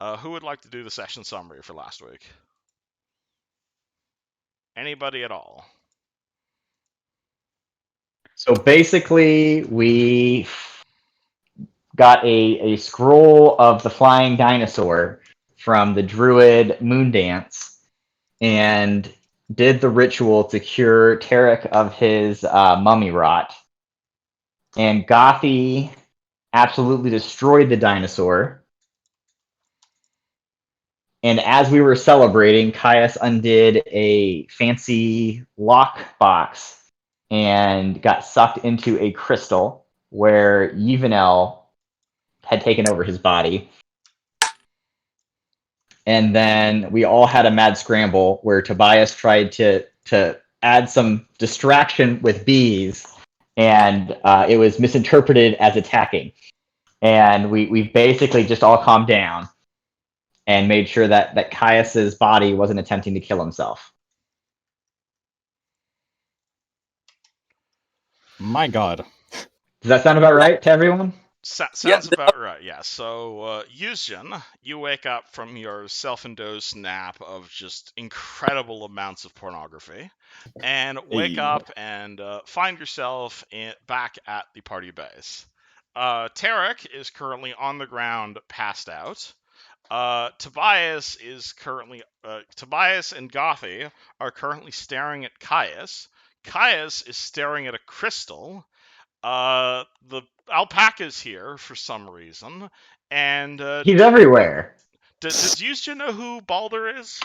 Who would like to do the session summary for last week? Anybody at all? So basically, we got a scroll of the flying dinosaur from the druid moon dance and did the ritual to cure Tarek of his mummy rot. And Gothy absolutely destroyed the dinosaur. And as we were celebrating, Caius undid a fancy lock box and got sucked into a crystal where Yuvenel had taken over his body. And then we all had a mad scramble where Tobias tried to add some distraction with bees, and it was misinterpreted as attacking. And we basically just all calmed down and made sure that Caius's body wasn't attempting to kill himself. My God. Does that sound about right to everyone? Sounds about right, yeah. So, Yuzjin, you wake up from your self-induced nap of just incredible amounts of pornography, and wake up and find yourself back at the party base. Tarek is currently on the ground, passed out. Tobias and Gothy are currently staring at Caius. Caius is staring at a crystal. The alpaca's here for some reason, and He's everywhere. does Yusha know who Balder is?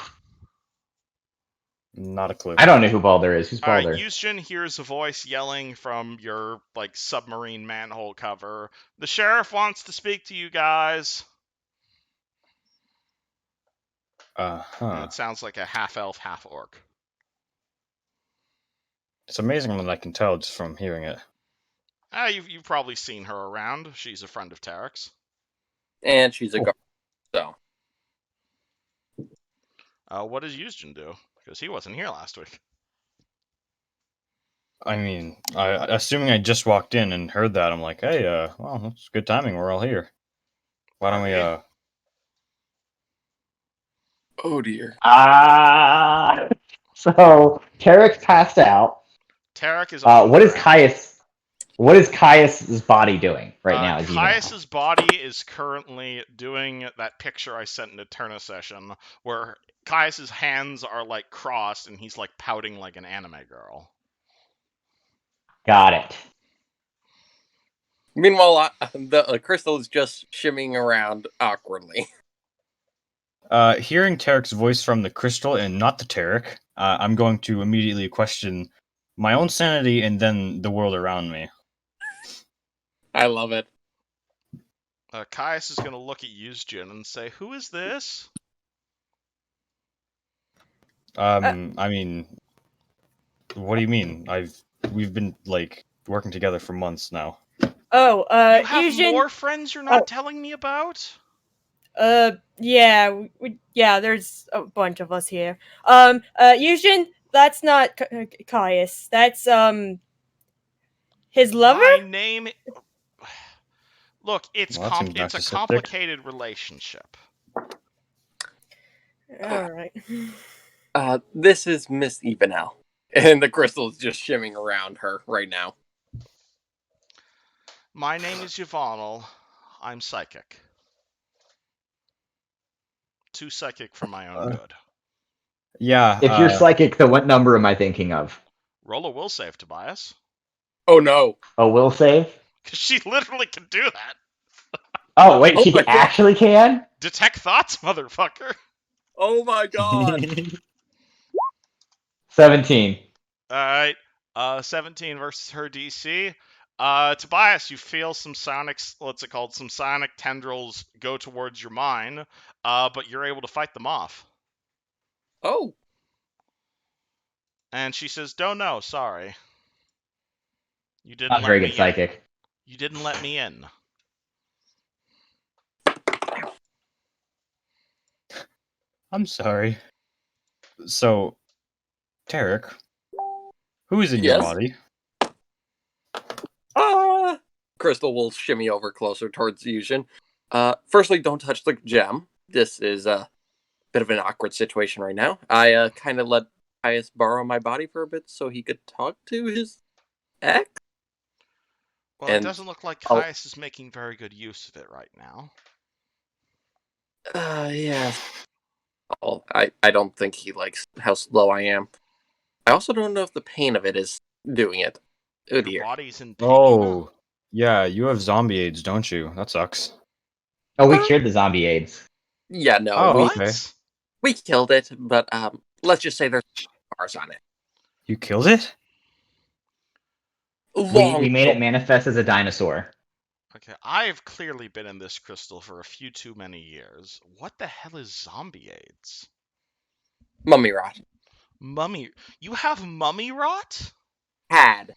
Not a clue. I don't know who Balder is. Who's Balder? Yushin hears a voice yelling from your submarine manhole cover. The sheriff wants to speak to you guys. And it sounds like a half elf, half orc. It's amazing that I can tell just from hearing it. You've probably seen her around. She's a friend of Tarek's. And she's a guard, so. What does Yusjin do? Because he wasn't here last week. I mean, assuming I just walked in and heard that, I'm like, hey, well, that's good timing. We're all here. Why don't we, Oh, dear. So Tarek passed out. Tarek is on what is Caius? What is Caius's body doing right now? Caius's body is currently doing that picture I sent in the Turner session, where Caius's hands are crossed and he's pouting like an anime girl. Got it. Meanwhile, the crystal is just shimmying around awkwardly. Hearing Tarek's voice from the crystal and not the Tarek, I'm going to immediately question my own sanity and then the world around me. I love it. Caius is going to look at Yuzjin and say, "Who is this?" I mean, what do you mean? We've been working together for months now. Oh, you have more friends you're not telling me about? Yeah, there's a bunch of us here. Yushin, that's not Caius. That's his lover. My name. Look, it's it's a complicated relationship. All right. This is Miss Evenel, and the crystal is just shimming around her right now. My name is Yvonne. I'm psychic. Too psychic for my own good. Yeah. If you're psychic, then what number am I thinking of? Roll a will save, Tobias. Oh no. A will save? Because she literally can do that. Oh wait, she actually can? Detect thoughts, motherfucker. Oh my god. 17. Alright. 17 versus her DC. Tobias, you feel some sonic, some sonic tendrils go towards your mind, but you're able to fight them off. Oh. And she says, "Don't know, sorry. You didn't Not let very me good psychic. in. You didn't let me in." I'm sorry. So, Tarek, who is in your body? Crystal will shimmy over closer towards Yushin. Firstly, don't touch the gem. this is a bit of an awkward situation right now. I kind of let Caius borrow my body for a bit so he could talk to his ex. Well, it And doesn't look like I'll- Caius is making very good use of it right now. Yeah. Oh, I don't think he likes how slow I am. I also don't know if the pain of it is doing it. Oh Your dear. body's in pain. Oh, yeah, you have zombie AIDS, don't you? That sucks. Oh, we cured the zombie AIDS. Yeah, no, Oh, we okay. we killed it, but let's just say there's scars on it. You killed it? We made it manifest as a dinosaur. Okay, I've clearly been in this crystal for a few too many years. What the hell is zombie AIDS? Mummy rot. Mummy. You have mummy rot? Had.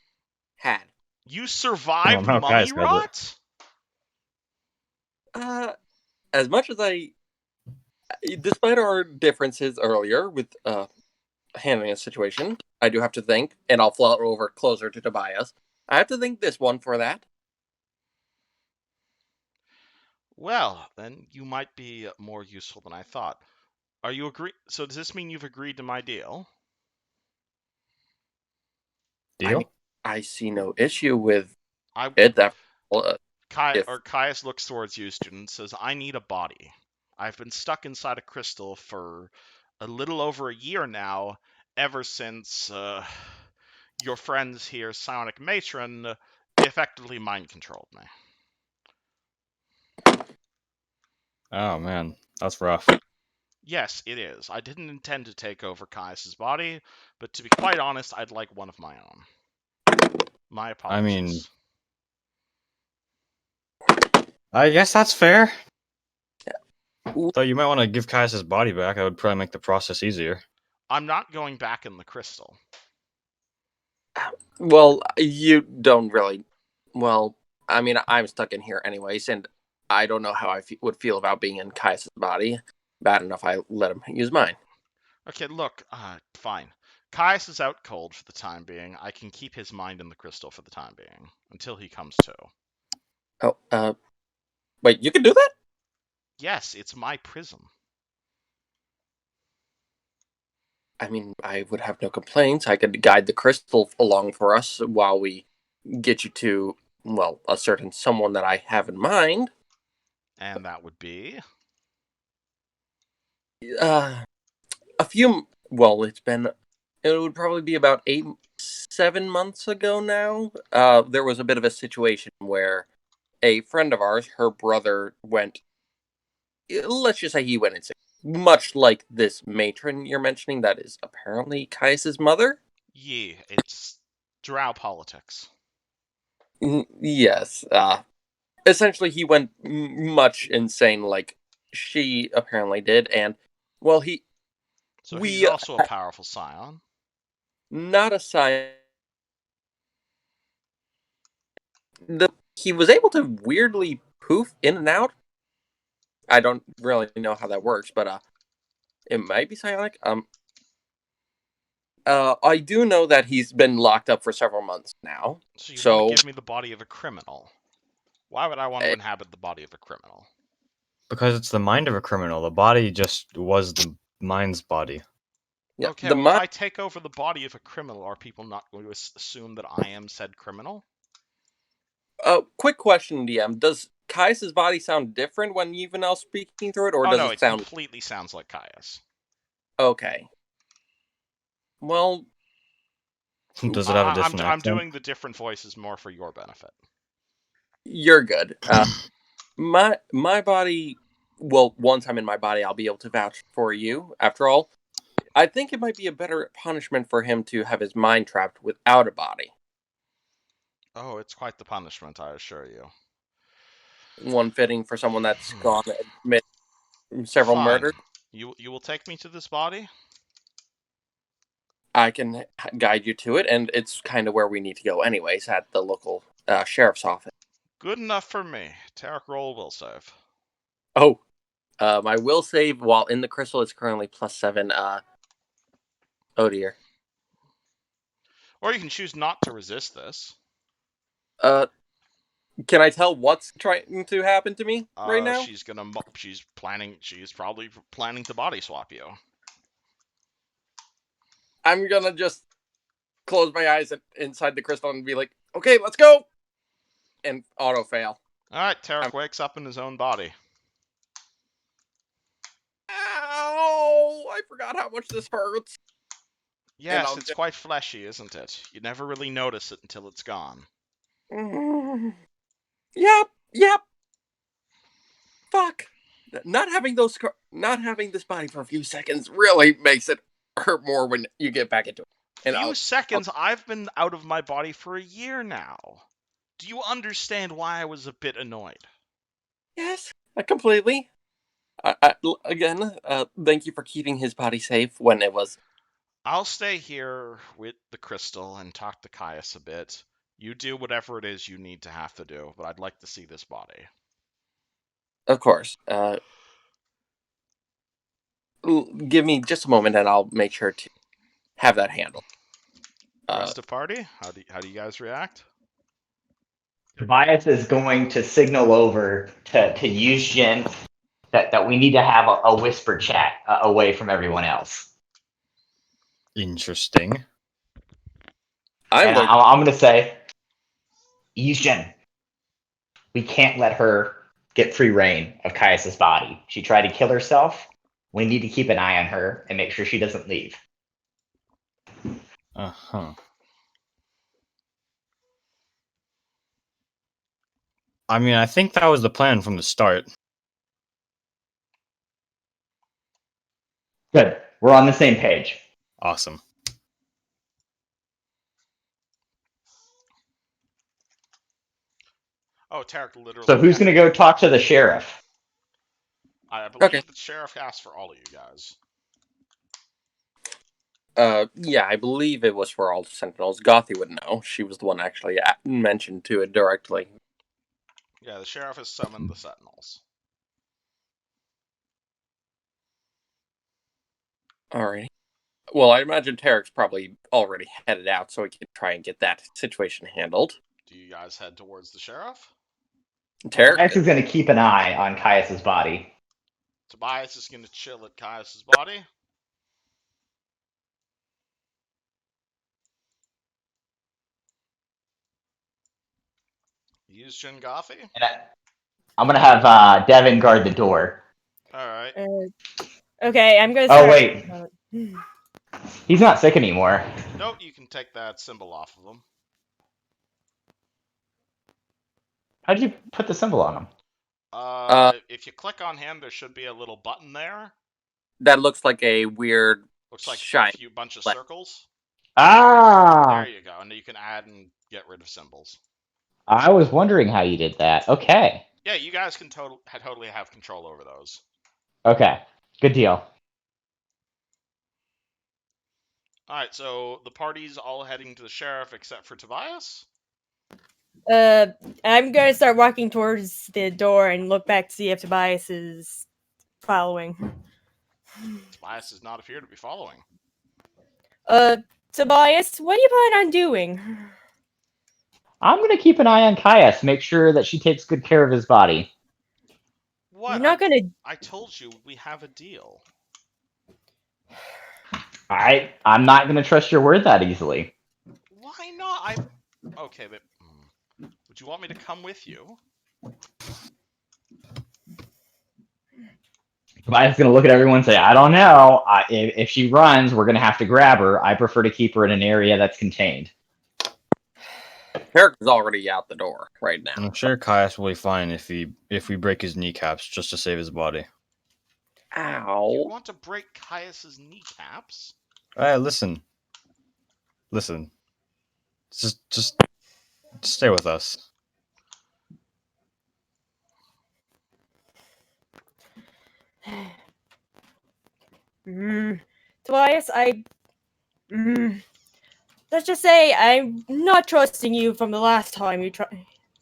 You survived now mummy Caius has it. As much as despite our differences earlier with handling a situation, I do have to think, and I'll float over closer to Tobias. I have to thank this one for that. Well, then you might be more useful than I thought. Are you agree? So does this mean you've agreed to my deal? Deal? I see no issue with I it. Caius looks towards you, student, and says, "I need a body. I've been stuck inside a crystal for a little over a year now, ever since your friends here, Psionic Matron, effectively mind controlled me." Oh man, that's rough. Yes, it is. I didn't intend to take over Caius's body, but to be quite honest, I'd like one of my own. My apologies. I guess that's fair. Ooh. Though you might want to give Caius his body back. That would probably make the process easier. I'm not going back in the crystal. Well, you don't really. Well, I mean, I'm stuck in here anyways, and I don't know how I would feel about being in Caius's body. Bad enough I let him use mine. Okay, look, fine. Caius is out cold for the time being. I can keep his mind in the crystal for the time being, until he comes to. Oh, wait, you can do that? Yes, it's my prism. I mean, I would have no complaints. I could guide the crystal along for us while we get you to, well, a certain someone that I have in mind. And that would be? A few, well, it would probably be about 7 months ago now. There was a bit of a situation where a friend of ours, her brother went, let's just say he went insane. Much like this matron you're mentioning, that is apparently Caius's mother. Yeah, it's drow politics. Yes. Essentially, he went much insane, like she apparently did, and well, So he's also a powerful scion. not a scion. He was able to weirdly poof in and out. I don't really know how that works, but it might be psionic. I do know that he's been locked up for several months now. So you want to give me the body of a criminal? Why would I want to inhabit the body of a criminal? Because it's the mind of a criminal. The body just was the mind's body. Yeah, Okay, well, if I take over the body of a criminal, are people not going to assume that I am said criminal? Quick question, DM. Does Caius's body sound different when even else speaking through it, or does it sound... completely sounds like Caius. Okay. Well... Does it have a different accent? I'm doing the different voices more for your benefit. You're good. My body... Well, once I'm in my body, I'll be able to vouch for you. After all, I think it might be a better punishment for him to have his mind trapped without a body. Oh, it's quite the punishment, I assure you. One fitting for someone that's gone and admit several murders. You will take me to this body? I can guide you to it, and it's kind of where we need to go anyways, at the local sheriff's office. Good enough for me. Tarek, roll will save. Oh, my will save while in the crystal is currently +7. Oh dear. Or you can choose not to resist this. Can I tell what's trying to happen to me right now? She's probably planning to body swap you. I'm gonna just close my eyes inside the crystal and be like, okay, let's go! And auto fail. Alright, Tarek wakes up in his own body. Ow! I forgot how much this hurts. Yes, it's quite fleshy, isn't it? You never really notice it until it's gone. Yep. Fuck. Not having this body for a few seconds really makes it hurt more when you get back into it. And seconds? I've been out of my body for a year now. Do you understand why I was a bit annoyed? Yes, completely. Again, thank you for keeping his body safe when it was. I'll stay here with the crystal and talk to Caius a bit. You do whatever it is you need to have to do, but I'd like to see this body. Of course. Give me just a moment and I'll make sure to have that handled. Rest of party? How do you guys react? Tobias is going to signal over to Yuzhin that we need to have a whisper chat away from everyone else. Interesting. I'm going to say, Yuzhin, we can't let her get free reign of Caius's body. She tried to kill herself. We need to keep an eye on her and make sure she doesn't leave. Uh-huh. I mean, I think that was the plan from the start. Good. We're on the same page. Awesome. Oh, Tarek literally... So who's going to go talk to the sheriff? I believe the sheriff asked for all of you guys. Yeah, I believe it was for all the Sentinels. Gothy would know. She was the one actually mentioned to it directly. Yeah, the sheriff has summoned the Sentinels. Alright. Well, I imagine Tarek's probably already headed out so he can try and get that situation handled. Do you guys head towards the sheriff? Tobias is going to keep an eye on Caius's body. Tobias is going to chill at Caius's body. Use Jin Gothy. I'm going to have Devin guard the door. Alright. Okay, I'm going to start... Oh, wait. He's not sick anymore. Nope, you can take that symbol off of him. How'd you put the symbol on him? If you click on him, there should be a little button there. That looks like a weird... Looks like shine. a bunch of circles. Ah! There you go, and you can add and get rid of symbols. I was wondering how you did that. Okay. Yeah, you guys can totally have control over those. Okay, good deal. Alright, so the party's all heading to the sheriff except for Tobias? I'm going to start walking towards the door and look back to see if Tobias is following. Tobias does not appear to be following. Tobias, what do you plan on doing? I'm going to keep an eye on Caius, make sure that she takes good care of his body. What? You're not gonna... I told you, we have a deal. I'm not going to trust your word that easily. Why not? Okay, but... Would you want me to come with you? Tobias is going to look at everyone and say, I don't know. If she runs, we're going to have to grab her. I prefer to keep her in an area that's contained. Tarek is already out the door right now. I'm sure Caius will be fine if we break his kneecaps just to save his body. Ow. You want to break Caius's kneecaps? Listen. Just stay with us. Tobias, let's just say I'm not trusting you from the last time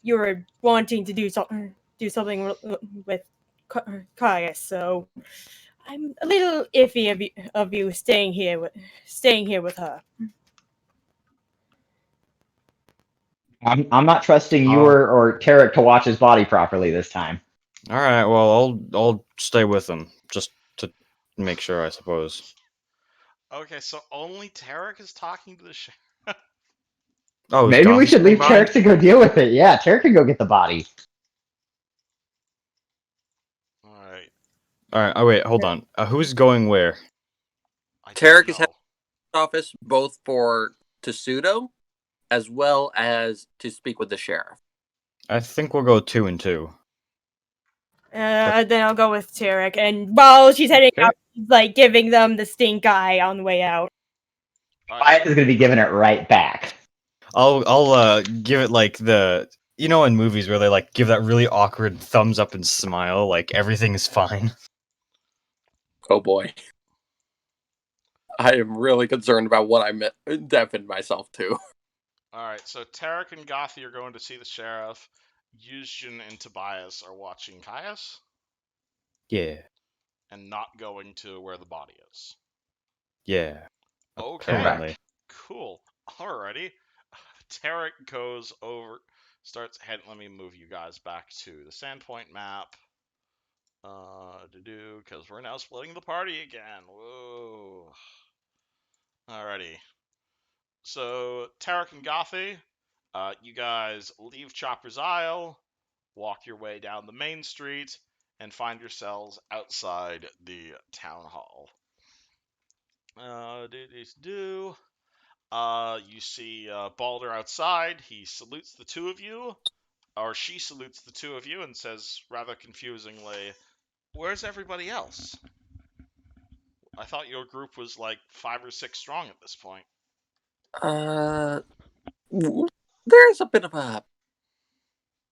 you were wanting to do something with Caius, so I'm a little iffy of you staying here with her. I'm not trusting you Oh. or Tarek to watch his body properly this time. All right. Well, I'll stay with him just to make sure, I suppose. Okay, so only Tarek is talking to the sheriff. Oh, is Maybe we Gotham should staying leave behind? Tarek to go deal with it. Yeah, Tarek can go get the body. All right. All right. Oh wait, hold on. Who's going where? I Tarek don't is heading know. to the office both for Tessuto as well as to speak with the sheriff. I think we'll go 2 and 2. Then I'll go with Tarek. And while she's heading Okay. out, she's like giving them the stink eye on the way out. All right. Wyatt is going to be giving it right back. I'll give it like the in movies where they like give that really awkward thumbs up and smile, like everything is fine. Oh boy. I am really concerned about what I deafened myself to. All right. So Tarek and Gothi are going to see the sheriff. Yuzjin and Tobias are watching Caius Yeah, and not going to where the body is. yeah. Okay. Apparently. Cool. Alrighty. Tarek goes over, starts head. Let me move you guys back to the Sandpoint map. Because we're now splitting the party again. Whoa. Alrighty. So Tarek and Gothi, you guys leave Chopper's Isle, walk your way down the main street, and find yourselves outside the town hall. You see Balder outside. He salutes the two of you, or she salutes the two of you, and says rather confusingly, "Where's everybody else? I thought your group was like 5 or 6 strong at this point." Uh, there's a bit of a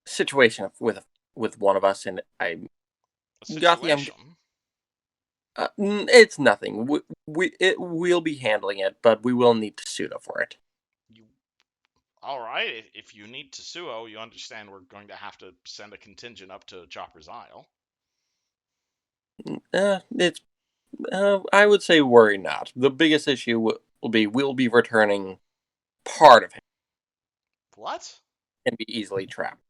situation with one of us, and A Gothi, situation. it's nothing. We'll be handling it, but we will need Tessuto for it. You all right? If you need Tetsuo, you understand we're going to have to send a contingent up to Chopper's Isle. It's I would say worry not. The biggest issue will be we'll be returning part of him What? and be easily trapped.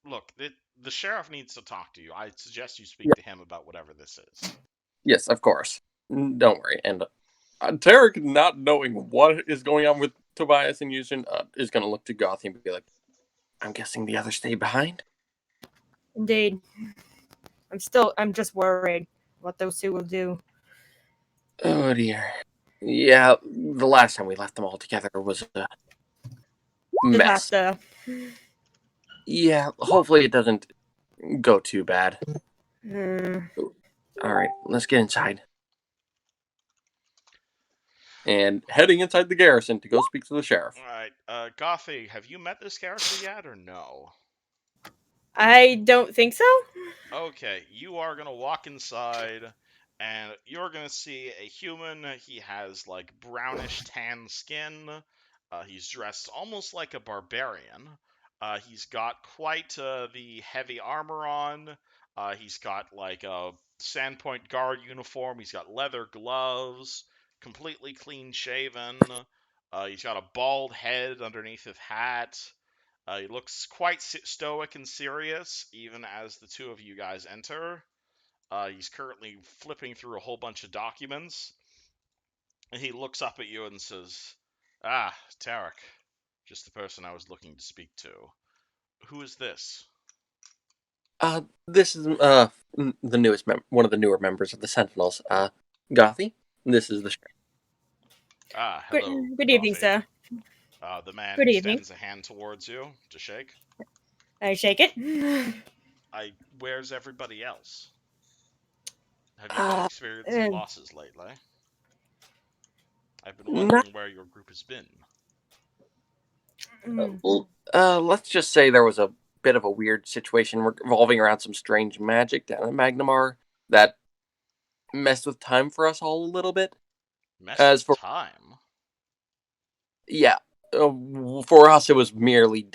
Look, the sheriff needs to talk to you. I suggest you speak Yeah. to him about whatever this is. Yes, of course. Don't worry. And Tarek, not knowing what is going on with Tobias and Yuzin, is going to look to Gothi and be like, I'm guessing the others stayed behind? Indeed. I'm just worried what those two will do. Oh dear. Yeah, the last time we left them all together was a mess. Disaster. Yeah, hopefully it doesn't go too bad. Hmm. Alright, let's get inside. And heading inside the garrison to go speak to the sheriff. All right, Gothi, have you met this character yet or no? I don't think so. Okay, you are gonna walk inside, and you're gonna see a human. He has like brownish tan skin. He's dressed almost like a barbarian. He's got quite the heavy armor on. He's got like a Sandpoint guard uniform. He's got leather gloves, completely clean shaven. He's got a bald head underneath his hat. He looks quite stoic and serious, even as the two of you guys enter. He's currently flipping through a whole bunch of documents. And he looks up at you and says, "Ah, Tarek. Just the person I was looking to speak to. Who is this?" This is the newest one of the newer members of the Sentinels. Gothi. This is the sheriff. Ah, Good, hello, good evening, Gothi. sir. The man Good evening. extends a hand towards you to shake. I shake it. Where's everybody else? Have you been experiencing losses lately? I've been wondering where your group has been. Let's just say there was a bit of a weird situation revolving around some strange magic down at Magnamar that messed with time for us all a little bit. Messed with time? Yeah. For us, it was merely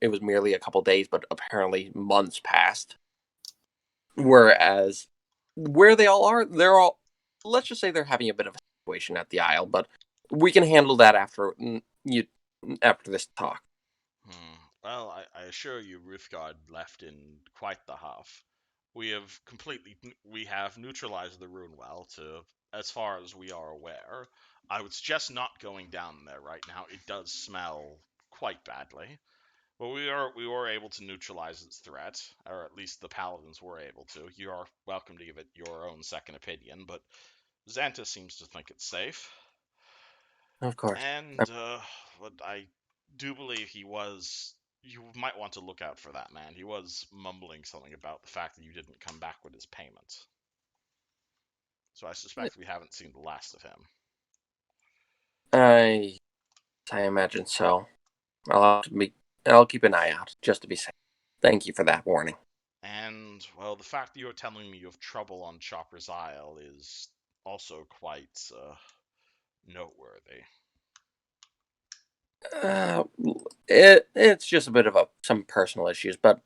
It was merely a couple days, but apparently months passed. Whereas, where they all are, they're all. Let's just say they're having a bit of a situation at the Isle, but we can handle that after this talk. Well, I assure you, Ruthgard left in quite the huff. We have neutralized the rune well to as far as we are aware. I would suggest not going down there right now. It does smell quite badly. But we were able to neutralize its threat, or at least the paladins were able to. You are welcome to give it your own second opinion, but Xanta seems to think it's safe. Of course. And but I do believe he was. You might want to look out for that man. He was mumbling something about the fact that you didn't come back with his payment. So I suspect we haven't seen the last of him. I imagine so. I'll keep an eye out just to be safe. Thank you for that warning. And well, the fact that you're telling me you have trouble on Chopper's Isle is also quite noteworthy. It's just a bit of some personal issues, but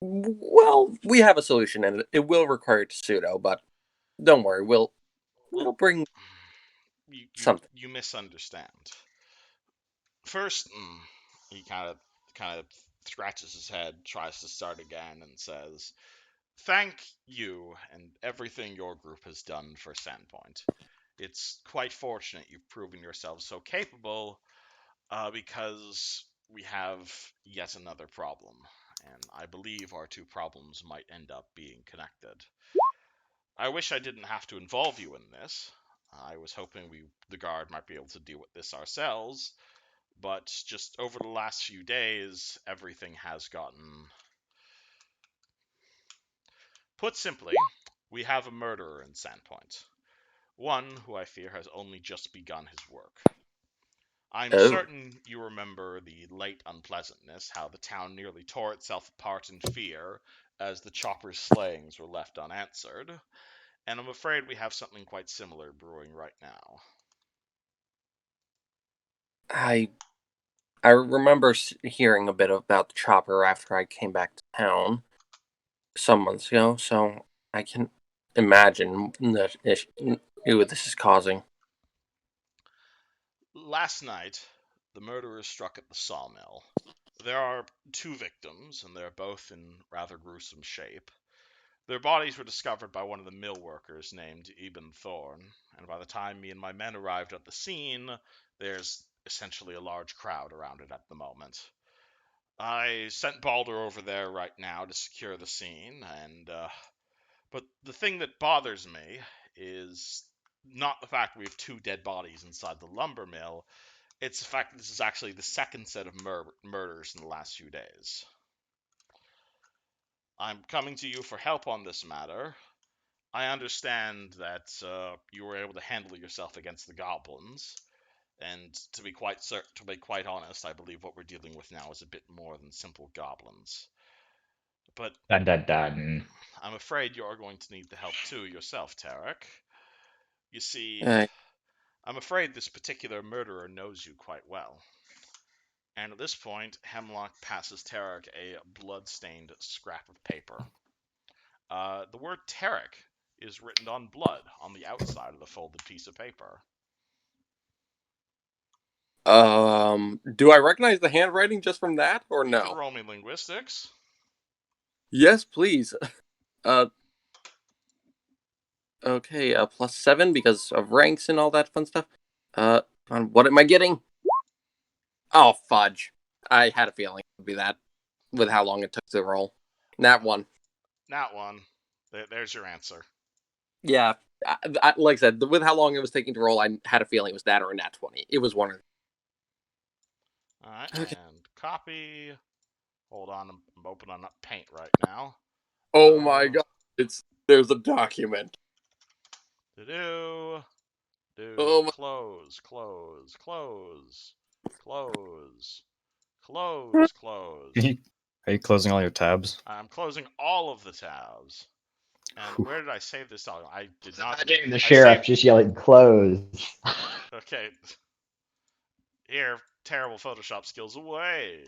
well, we have a solution, and it will require pseudo. But don't worry, we'll bring something. You misunderstand. First, he kind of scratches his head, tries to start again, and says, "Thank you and everything your group has done for Sandpoint. It's quite fortunate you've proven yourselves so capable, because we have yet another problem, and I believe our two problems might end up being connected. I wish I didn't have to involve you in this. I was hoping the guard might be able to deal with this ourselves, but just over the last few days, everything has gotten... Put simply, we have a murderer in Sandpoint. One who I fear has only just begun his work. I'm certain you remember the late unpleasantness, how the town nearly tore itself apart in fear as the Chopper's slayings were left unanswered, and I'm afraid we have something quite similar brewing right now." I remember hearing a bit about the Chopper after I came back to town some months ago, so I can imagine that what this is causing. Last night, the murderer struck at the sawmill. There are two victims, and they're both in rather gruesome shape. Their bodies were discovered by one of the mill workers named Eben Thorn, and by the time me and my men arrived at the scene, there's essentially a large crowd around it at the moment. I sent Balder over there right now to secure the scene, and but the thing that bothers me is not the fact we have two dead bodies inside the lumber mill. It's the fact that this is actually the second set of murders in the last few days. I'm coming to you for help on this matter. I understand that you were able to handle yourself against the goblins, and to be quite honest, I believe what we're dealing with now is a bit more than simple goblins. But Dun, dun, dun. I'm afraid you are going to need the help too yourself, Tarek. You see, I'm afraid this particular murderer knows you quite well. And at this point, Hemlock passes Tarek a blood-stained scrap of paper. The word Tarek is written on blood on the outside of the folded piece of paper. Do I recognize the handwriting just from that, or You no? can roll me linguistics. Yes, please. Okay, +7 because of ranks and all that fun stuff. What am I getting? Oh, fudge. I had a feeling it would be that, with how long it took to roll. Nat 1. Nat 1. There's your answer. Yeah, like I said, with how long it was taking to roll, I had a feeling it was that or a nat 20. It was one of them. Alright, Okay. and copy. Hold on, I'm opening up Paint right now. Oh my god, there's a document. Do Oh my... close. Are you closing all your tabs? I'm closing all of the tabs. And where did I save this document? I did not. Imagine the sheriff just yelling, "Close." Okay. Here, terrible Photoshop skills away.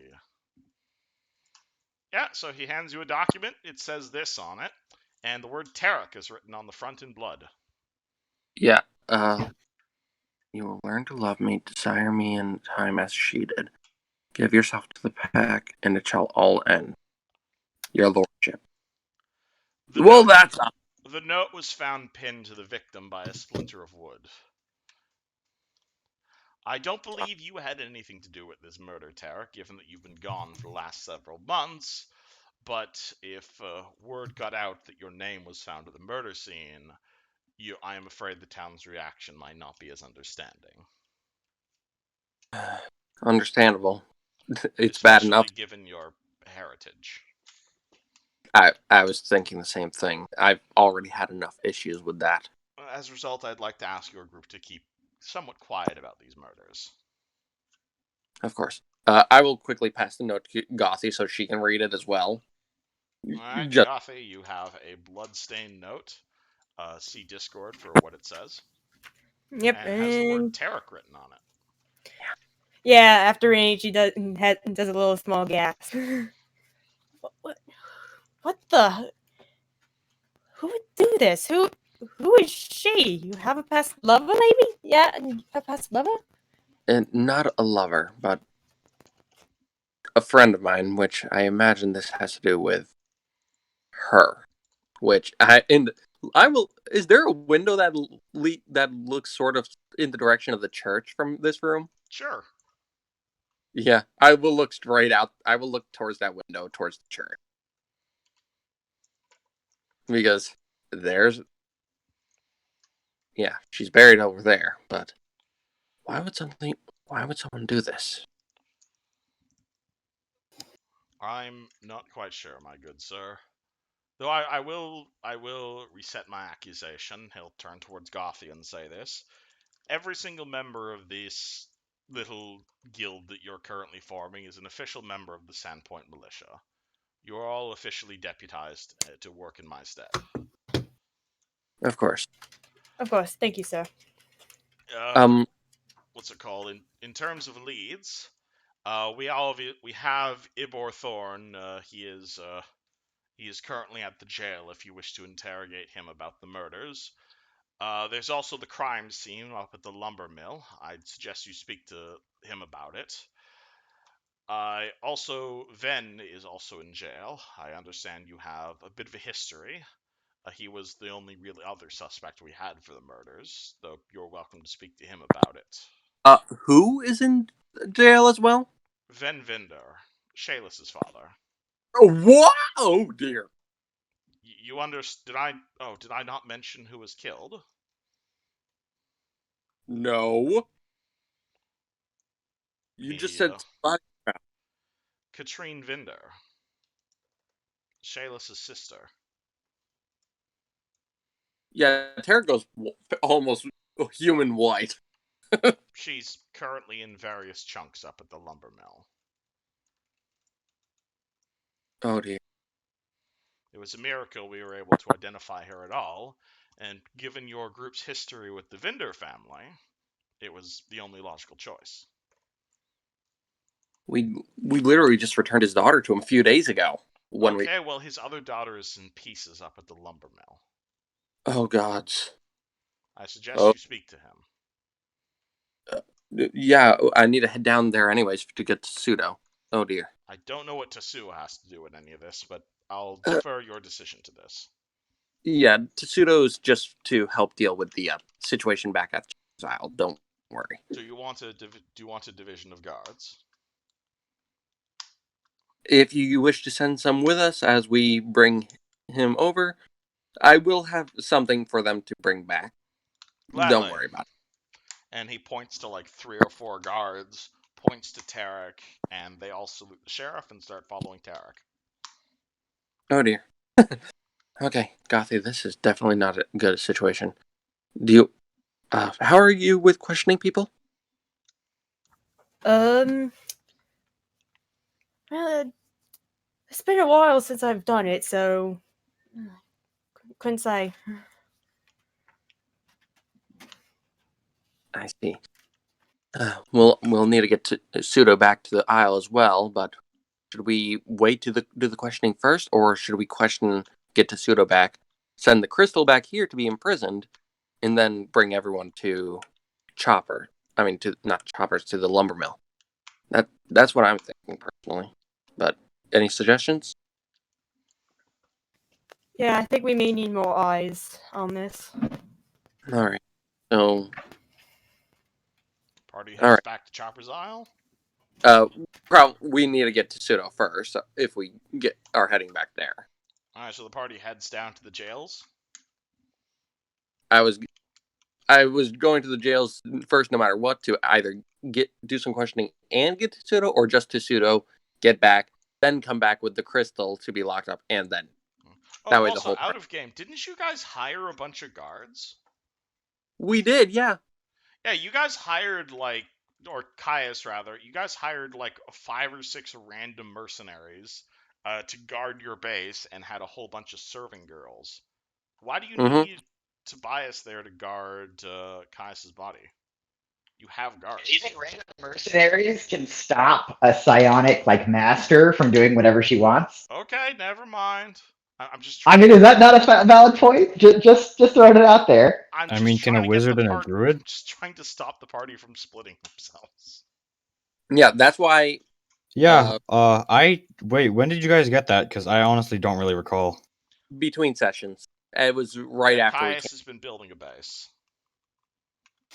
Yeah, so he hands you a document. It says this on it, and the word Tarek is written on the front in blood. Yeah, You will learn to love me, desire me in time as she did. Give yourself to the pack, and it shall all end. Your lordship. The Well, note, that's the note was found pinned to the victim by a splinter of wood. I don't believe you had anything to do with this murder, Tarek, given that you've been gone for the last several months. But if word got out that your name was found at the murder scene, I am afraid the town's reaction might not be as understanding. understandable. It's bad enough. Especially given your heritage. I was thinking the same thing. I've already had enough issues with that. As a result, I'd like to ask your group to keep somewhat quiet about these murders. Of course. I will quickly pass the note to Gothy so she can read it as well. Alright, Just, Gothy, you have a bloodstained note. See Discord for what it says. Yep, And has the word Tarek written on it. yeah. After reading, she does a little small gasp. What the? Who would do this? Who is she? You have a past lover, maybe? Yeah, you have a past lover? not a lover, but a friend of mine, which I imagine this has to do with her. Which I will. Is there a window that looks sort of in the direction of the church from this room? Sure. Yeah, I will look straight out. I will look towards that window, towards the church, because there's. Yeah, she's buried over there. But why would someone do this? I'm not quite sure, my good sir. Though I will reset my accusation. He'll turn towards Gothy and say this. Every single member of this little guild that you're currently forming is an official member of the Sandpoint Militia. You are all officially deputized to work in my stead. Of course. Of course. Thank you, sir. What's it called? In terms of leads, we have Ibor Thorn. He is currently at the jail if you wish to interrogate him about the murders. There's also the crime scene up at the lumber mill. I'd suggest you speak to him about it. Ven is also in jail. I understand you have a bit of a history. He was the only really other suspect we had for the murders, though you're welcome to speak to him about it. Who is in jail as well? Ven Vinder, Shayla's father. Oh, what? Oh dear. You understand? Did I not mention who was killed? No. You just said Katrine Vinder, Shayla's sister. Yeah, Tara goes almost human white. She's currently in various chunks up at the lumber mill. Oh dear. It was a miracle we were able to identify her at all, and given your group's history with the Vinder family, it was the only logical choice. We literally just returned his daughter to him a few days ago. Well, his other daughter is in pieces up at the lumber mill. Oh God. I suggest you speak to him. Yeah, I need to head down there anyways to get to Pseudo. Oh dear. I don't know what Tatsuo has to do with any of this, but I'll defer your decision to this. Yeah, Pseudo is just to help deal with the situation back at the Isle. Don't worry. So do you want a division of guards? If you wish to send some with us as we bring him over, I will have something for them to bring back. Gladly. Don't worry about it. And he points to like 3 or 4 guards, points to Tarek, and they all salute the sheriff and start following Tarek. Oh dear. Okay, Gothy, this is definitely not a good situation. Do you... how are you with questioning people? Well, it's been a while since I've done it, so couldn't say. I see. We'll need to get to Pseudo back to the Isle as well, but should we wait to do the questioning first, or should we get to Pseudo back, send the crystal back here to be imprisoned, and then bring everyone to chopper. I mean, not choppers, to the lumber mill. That's what I'm thinking personally. But any suggestions? Yeah, I think we may need more eyes on this. All right. So, Party All heads right. back to Chopper's Isle. we need to get to Pseudo first if we are heading back there. All right, so the party heads down to the jails. I was going to the jails first, no matter what, to either do some questioning and get to Pseudo, or just to Pseudo, get back, then come back with the crystal to be locked up, and then Oh, that way also, the whole out of game, didn't you guys hire a bunch of guards? we did, yeah. Yeah, you guys hired, like, or Caius, rather, you guys hired, like, 5 or 6 random mercenaries to guard your base and had a whole bunch of serving girls. Why do you Mhm. need Tobias there to guard Caius's body? You have guards. Do you think random mercenaries can stop a psionic master from doing whatever she wants? Okay, never mind. I'm just I trying mean, to is that not a valid point? Just throwing it out there. I'm I just mean, can trying a to get the wizard and a party. druid? I'm just trying to stop the party from splitting themselves. Yeah, that's why. Yeah. Wait. When did you guys get that? Because I honestly don't really recall. Between sessions, it was right Yeah, after we Caius came. has been building a base.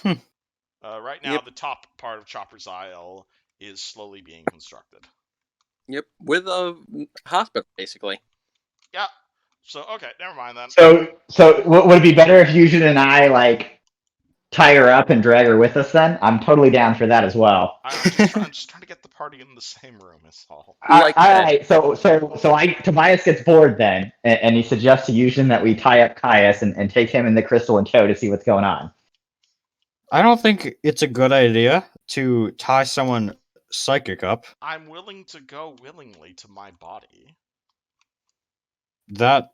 Hmm. Right now, Yep. the top part of Chopper's Isle is slowly being constructed. Yep, with a hospital, basically. Yeah. So, okay, never mind then. So would it be better if Yujin and I tie her up and drag her with us? Then I'm totally down for that as well. I'm just trying to get the party in the same room. Is all. Like All that. right, so Tobias gets bored then, and he suggests to Yujin that we tie up Caius and take him and the crystal in tow to see what's going on. I don't think it's a good idea to tie someone psychic up. I'm willing to go willingly to my body. That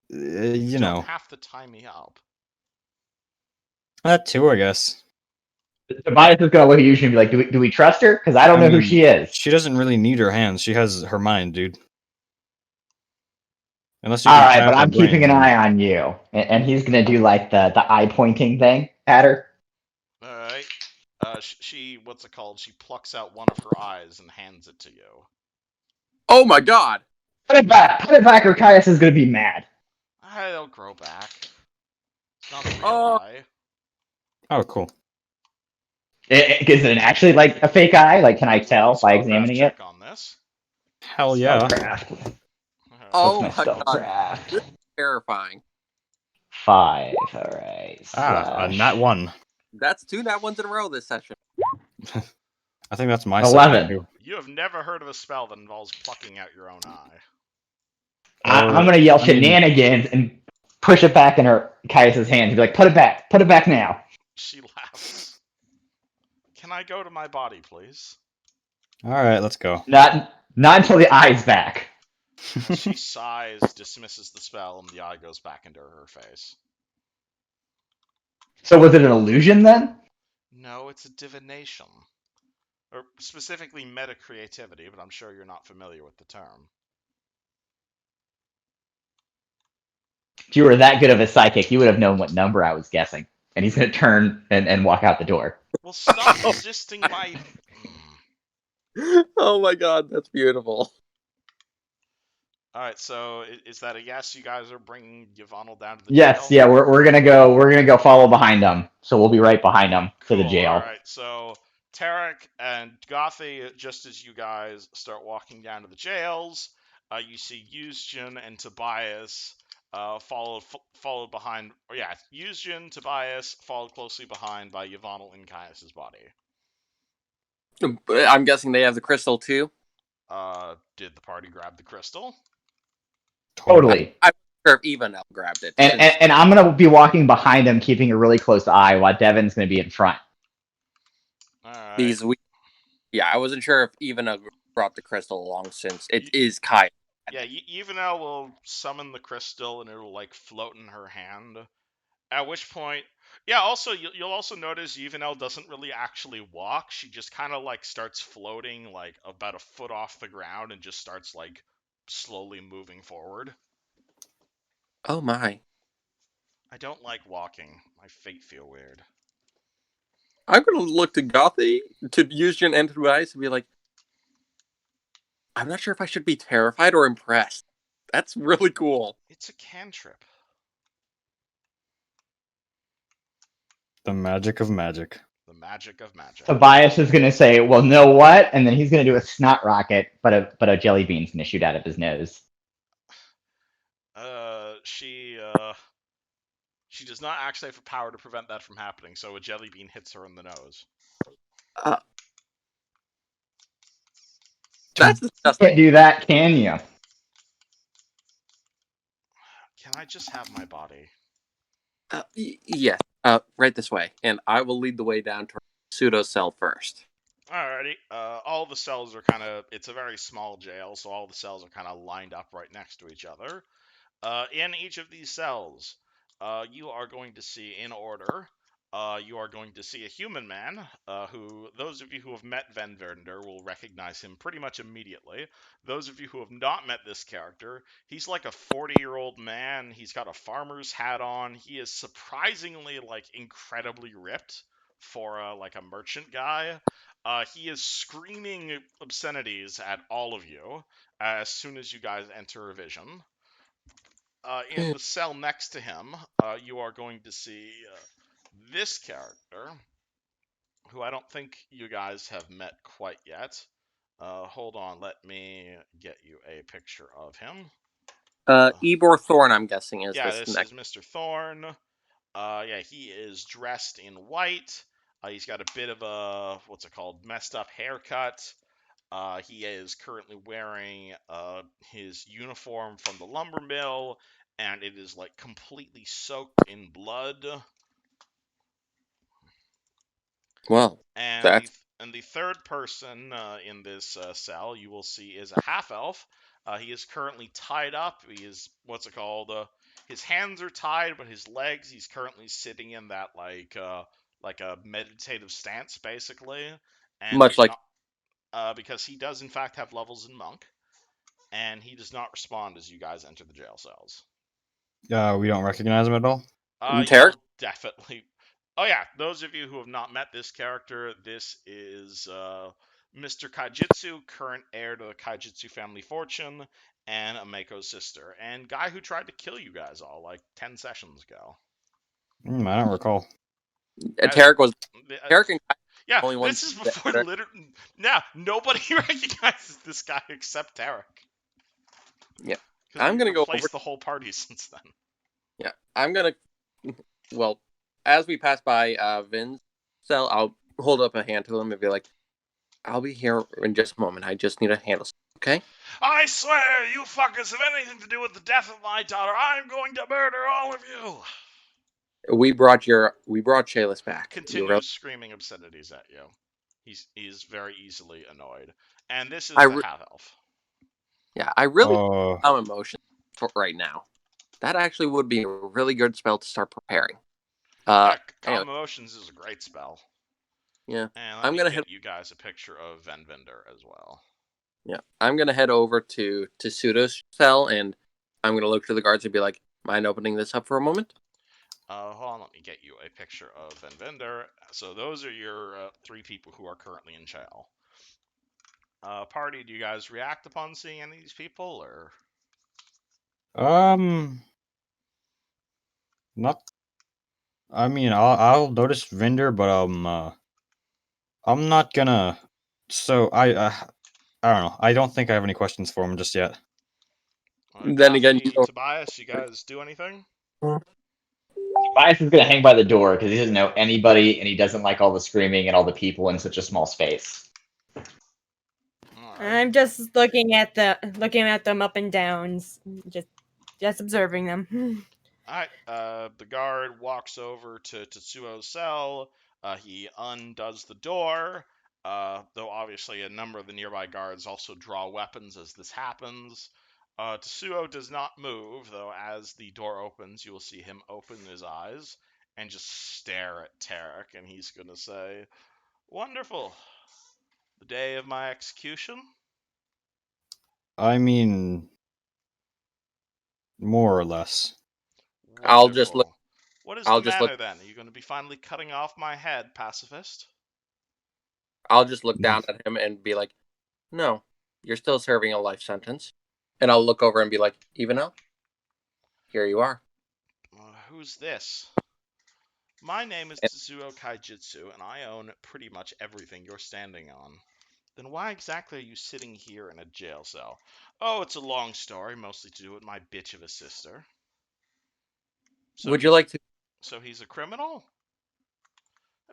You don't have to tie me up. that too, I guess. Tobias is gonna look at Yujin and be like, "Do we trust her? Because I don't know who she is." She doesn't really need her hands. She has her mind, dude. Unless you All can right, tie but up her I'm keeping brain, an then- eye on you, and he's gonna do the eye pointing thing at her. All right. She what's it called? She plucks out one of her eyes and hands it to you. Oh my god! Put it back, or Caius is gonna be mad. They'll grow back. It's not a real Oh. eye. Oh, cool. Is it actually a fake eye? Can I tell by Spellcraft examining check it? on this. Hell yeah. Spellcraft. Oh What's my my god! spellcraft? This is terrifying. 5. All right. Nat 1. That's 2 nat ones in a row this session. I think that's my 11. second, too. You have never heard of a spell that involves plucking out your own eye. I'm gonna yell I mean- shenanigans and push it back in Caius's hands and be like, "Put it back now." She laughs. Can I go to my body, please? All right, let's go. Not until the eye's back. She sighs, dismisses the spell, and the eye goes back into her face. So was it an illusion then? No, it's a divination. Or specifically meta-creativity, but I'm sure you're not familiar with the term. If you were that good of a psychic, you would have known what number I was guessing. And he's gonna turn and walk out the door. Well, stop resisting my... Oh my god, that's beautiful. Alright, so is that a yes? You guys are bringing Yvonne down to the Yes, jail? yeah, we're gonna go follow behind them. So we'll be right behind them to the Cool, jail. Alright, so Tarek and Gothy, just as you guys start walking down to the jails, you see Yuzjin and Tobias followed behind, Yuzjin, Tobias, followed closely behind by Yvonne in Caius's body. I'm guessing they have the crystal too. Did the party grab the crystal? Totally. I'm sure if Evanel grabbed it. And I'm gonna be walking behind them, keeping a really close eye, while Devin's gonna be in front. Alright. Yeah, I wasn't sure if Evanel brought the crystal along since it is Kai. Yeah, Evanel will summon the crystal and it'll float in her hand. At which point, also you'll also notice Evanel doesn't really actually walk. She just kind of starts floating about a foot off the ground and just starts slowly moving forward. Oh my. I don't like walking. My feet feel weird. I'm gonna look to Gothy to use your advice and be like, I'm not sure if I should be terrified or impressed. That's really cool. It's a cantrip. The magic of magic. The magic of magic. Tobias is gonna say, "Well, know what?" And then he's gonna do a snot rocket, but a jelly bean's gonna shoot out of his nose. She does not actually have power to prevent that from happening, so a jelly bean hits her in the nose. That's You disgusting. can't do that, can you? Can I just have my body? Yes. Right this way, and I will lead the way down to pseudo cell first. Alrighty. All the cells are kind of. It's a very small jail, so all the cells are kind of lined up right next to each other. In each of these cells, you are going to see, in order, you are going to see a human man, who, those of you who have met Van Verder will recognize him pretty much immediately. Those of you who have not met this character, he's like a 40-year-old man. He's got a farmer's hat on. He is surprisingly, incredibly ripped for, a merchant guy. He is screaming obscenities at all of you as soon as you guys enter a vision. In the cell next to him, you are going to see this character, who I don't think you guys have met quite yet. Hold on, let me get you a picture of him. Ebor Thorn, I'm guessing, is Yeah, this this next. is Mr. Thorn. Yeah, he is dressed in white. He's got a bit of a, messed up haircut. He is currently wearing his uniform from the lumber mill, and it is completely soaked in blood. Well, And that's the third person in this cell you will see is a half elf. He is currently tied up. He is his hands are tied, but his legs, he's currently sitting in that like a meditative stance basically. And much he's like not because he does in fact have levels in monk, and he does not respond as you guys enter the jail cells. We don't recognize him at all. You Tarek. will definitely. Oh yeah, those of you who have not met this character, this is Mr. Kajitsu, current heir to the Kajitsu family fortune, and Ameko's sister, and guy who tried to kill you guys all 10 sessions ago. I don't recall. Tarek was Tarek and Kai Yeah, only this ones is that before literally. Now nobody recognizes this guy except Tarek. Yeah, because I'm we gonna go replaced over. the whole party since then. Yeah, I'm gonna. Well, as we pass by Vin's cell, I'll hold up a hand to him and be like, "I'll be here in just a moment. I just need to handle something, okay?" I swear, you fuckers have anything to do with the death of my daughter, I'm going to murder all of you. We brought Shaylis back. Continues screaming obscenities at you. He's very easily annoyed, and this is I the re- half elf. Yeah, I really Uh, some emotion for right now. That actually would be a really good spell to start preparing. Yeah, Anyway, Calm Emotions is a great spell. yeah, And I'm gonna get you guys a picture of Van Vender as well. Yeah, I'm gonna head over to Pseudo's cell, and I'm gonna look to the guards and be like, "Mind opening this up for a moment?" Hold on, let me get you a picture of Van Vender. So those are your 3 people who are currently in jail. Party, do you guys react upon seeing any of these people, or? Not. I mean, I'll notice vendor, but I'm not gonna. So I don't know. I don't think I have any questions for him just yet. Then again, Tobias, you guys do anything? Tobias is gonna hang by the door because he doesn't know anybody and he doesn't like all the screaming and all the people in such a small space. I'm just looking at them up and down, just observing them. Alright, the guard walks over to Tetsuo's cell. He undoes the door, though obviously a number of the nearby guards also draw weapons as this happens. Tetsuo does not move, though as the door opens, you will see him open his eyes and just stare at Tarek, and he's going to say, "Wonderful. The day of my execution?" I mean, more or less. I'll just look. Wonderful. What is I'll the just matter look. then? Are you going to be finally cutting off my head, pacifist? I'll just look down at him and be like, "No, you're still serving a life sentence." And I'll look over and be like, "Evano, here you are." Who's this? My name is And Tetsuo Kajitsu, and I own pretty much everything you're standing on. Then why exactly are you sitting here in a jail cell? Oh, it's a long story, mostly to do with my bitch of a sister. would you like to? So he's a criminal?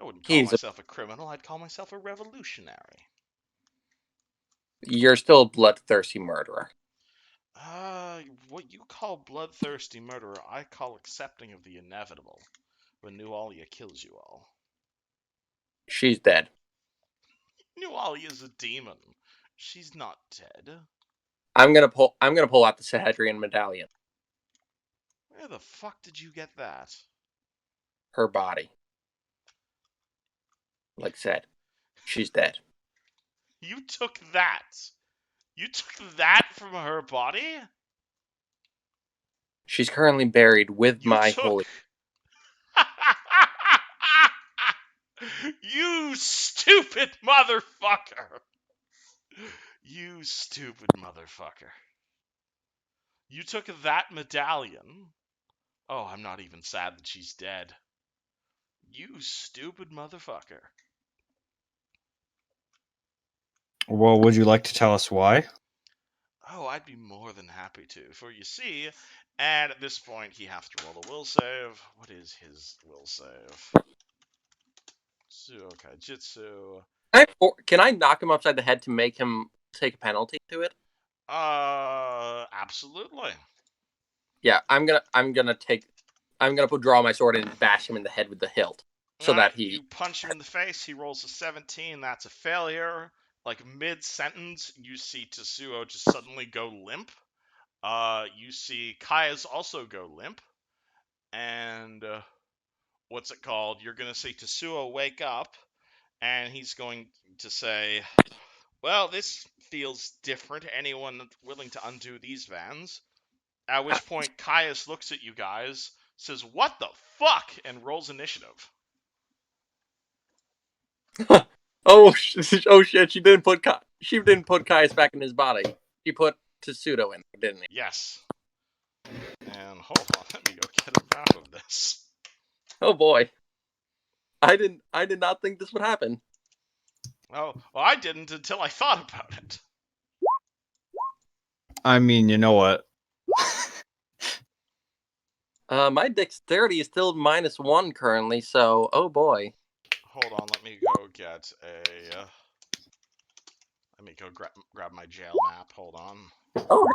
I wouldn't call He's. myself a criminal. I'd call myself a revolutionary. You're still a bloodthirsty murderer. What you call bloodthirsty murderer, I call accepting of the inevitable. When Nualia kills you all. She's dead. Nualia's a demon. She's not dead. I'm gonna pull out the Sahedrian medallion. Where the fuck did you get that? Her body. Like said, she's dead. You took that. You took that from her body? She's currently buried with You my took. holy. You stupid motherfucker. You stupid motherfucker. You took that medallion. Oh, I'm not even sad that she's dead. You stupid motherfucker. Well, would you like to tell us why? Oh, I'd be more than happy to. For you see, and at this point, he has to roll a will save. What is his will save? Suo Kaijitsu. Can I knock him upside the head to make him take a penalty to it? Absolutely. Yeah, I'm gonna draw my sword and bash him in the head with the hilt, so that You he. punch him in the face. He rolls a 17. That's a failure. Like mid-sentence, you see Tetsuo just suddenly go limp. You see Kaya's also go limp. And what's it called? You're gonna see Tetsuo wake up, and he's going to say, "Well, this feels different. Anyone willing to undo these vans?" At which point, Caius looks at you guys, says, "What the fuck?" and rolls initiative. Oh shit! She didn't put Caius back in his body. She put Tessuto in, didn't he? Yes. And hold on, let me go get a map of this. Oh boy. I did not think this would happen. Oh, well, I didn't until I thought about it. I mean, you know what? My dexterity is still -1 currently, so oh boy. Hold on, let me go get a. Let me go grab my jail map. Hold on. Oh,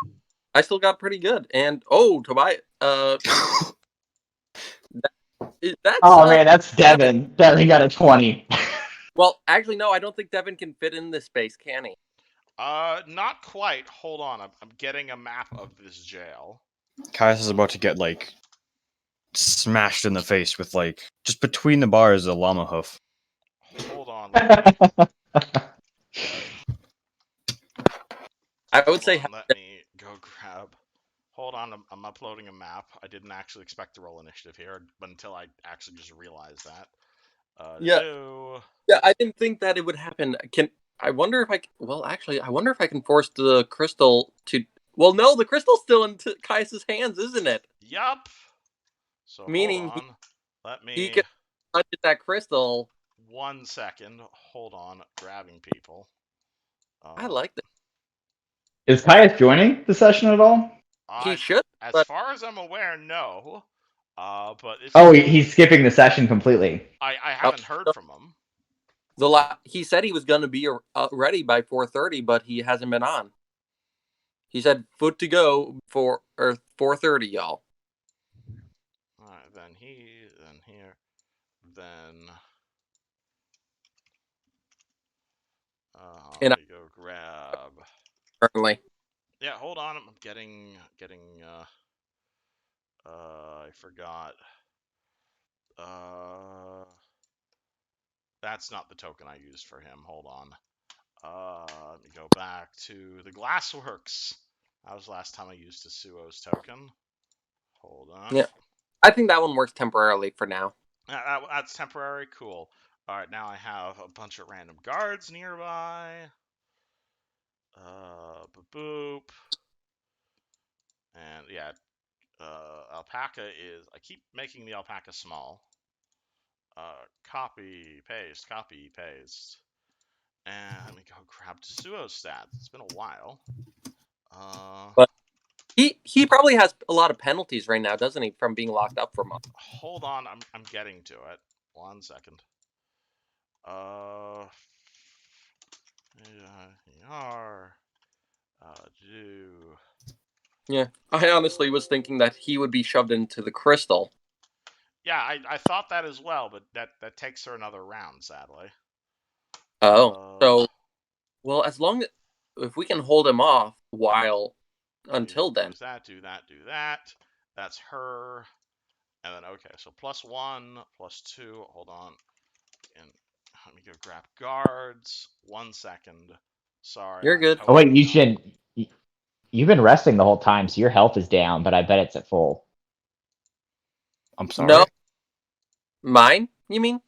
I still got pretty good. And Tobias, that's Oh man, that's Devin. Devin got a 20. well, actually, no, I don't think Devin can fit in this space, can he? Not quite. Hold on, I'm getting a map of this jail. Caius is about to get, like, smashed in the face with, like, just between the bars, a llama hoof. Hold on. I would say Let me go grab. Hold on, I'm uploading a map. I didn't actually expect to roll initiative here, but until I actually just realized that. Yeah. Yeah, I didn't think that it would happen. I wonder if I? Well, actually, I wonder if I can force the crystal to. Well, no, the crystal's still in Caius's hands, isn't it? Yup. So Meaning hold on. Let me. he can touch that crystal. 1 second. Hold on. Grabbing people. I like that. Is Caius joining the session at all? He should. As But far as I'm aware, no. But if Oh, he's skipping the session completely. I haven't heard from him. he said he was going to be ready by 4:30, but he hasn't been on. He said foot to go for 4:30, y'all. All right, then here, then. And Let me go grab. currently, Yeah, hold on. I'm getting. I forgot. That's not the token I used for him. Hold on. Let me go back to the Glassworks. That was the last time I used Tetsuo's token. Hold on. yeah. I think that one works temporarily for now. That's temporary. Cool. All right, now I have a bunch of random guards nearby. Boop. And yeah, alpaca is. I keep making the alpaca small. Copy, paste. And let me go grab Tsuo's stats. It's been a while. But he probably has a lot of penalties right now, doesn't he, from being locked up for months? Hold on, I'm getting to it. 1 second. Do. Yeah, I honestly was thinking that he would be shoved into the crystal. Yeah, I thought that as well, but that takes her another round, sadly. So, well, as long as if we can hold him off until then. Do that. That's her. And then, okay, so +1, +2, hold on. And let me go grab guards. 1 second. Sorry. You're good. Oh, wait, you've been resting the whole time, so your health is down, but I bet it's at full. I'm sorry. No. Mine, you mean?